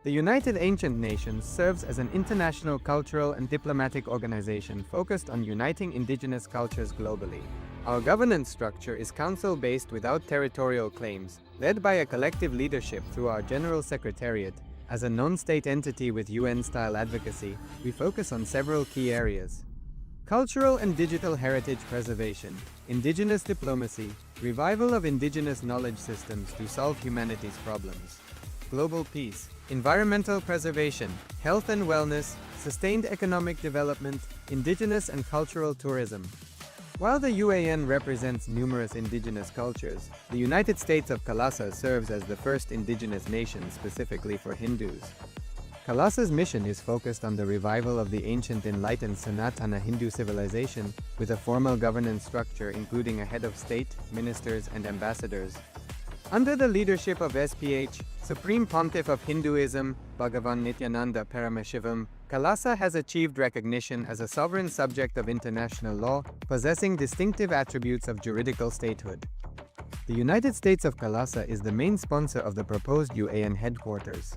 The United Ancient Nations serves as an international cultural and diplomatic organization focused on uniting indigenous cultures globally. Our governance structure is council-based without territorial claims, led by a collective leadership through our General Secretariat. As a non-state entity with UN-style advocacy, we focus on several key areas: cultural and digital heritage preservation, indigenous diplomacy, revival of indigenous knowledge systems to solve humanity's problems, global peace, environmental preservation, health and wellness, sustained economic development, indigenous and cultural tourism. While the UAN represents numerous indigenous cultures, the United States of KAILASA serves as the first indigenous nation specifically for Hindus. KAILASA's mission is focused on the revival of the ancient enlightened Sanatana Hindu civilization with a formal governance structure including a head of state, ministers, and ambassadors. Under the leadership of SPH, Supreme Pontiff of Hinduism, Bhagavan Nithyananda Paramashivam, KAILASA has achieved recognition as a sovereign subject of international law, possessing distinctive attributes of juridical statehood. The United States of KAILASA is the main sponsor of the proposed UAN headquarters.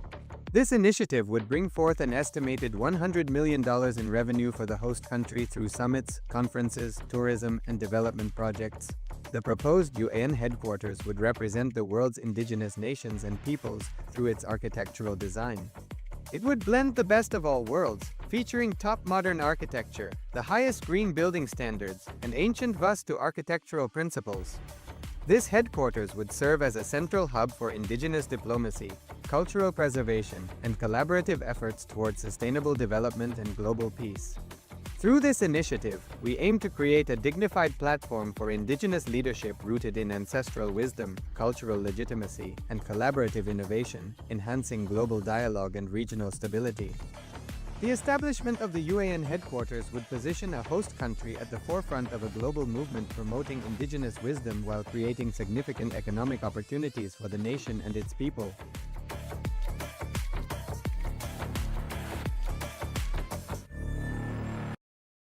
This initiative would bring forth an estimated $100 million in revenue for the host country through summits, conferences, tourism, and development projects. The proposed UAN headquarters would represent the world's indigenous nations and peoples through its architectural design. It would blend the best of all worlds, featuring top modern architecture, the highest green building standards, and ancient Vastu architectural principles. This headquarters would serve as a central hub for indigenous diplomacy, cultural preservation, and collaborative efforts towards sustainable development and global peace. Through this initiative, we aim to create a dignified platform for indigenous leadership rooted in ancestral wisdom, cultural legitimacy, and collaborative innovation, enhancing global dialogue and regional stability. The establishment of the UAN headquarters would position a host country at the forefront of a global movement promoting indigenous wisdom while creating significant economic opportunities for the nation and its people.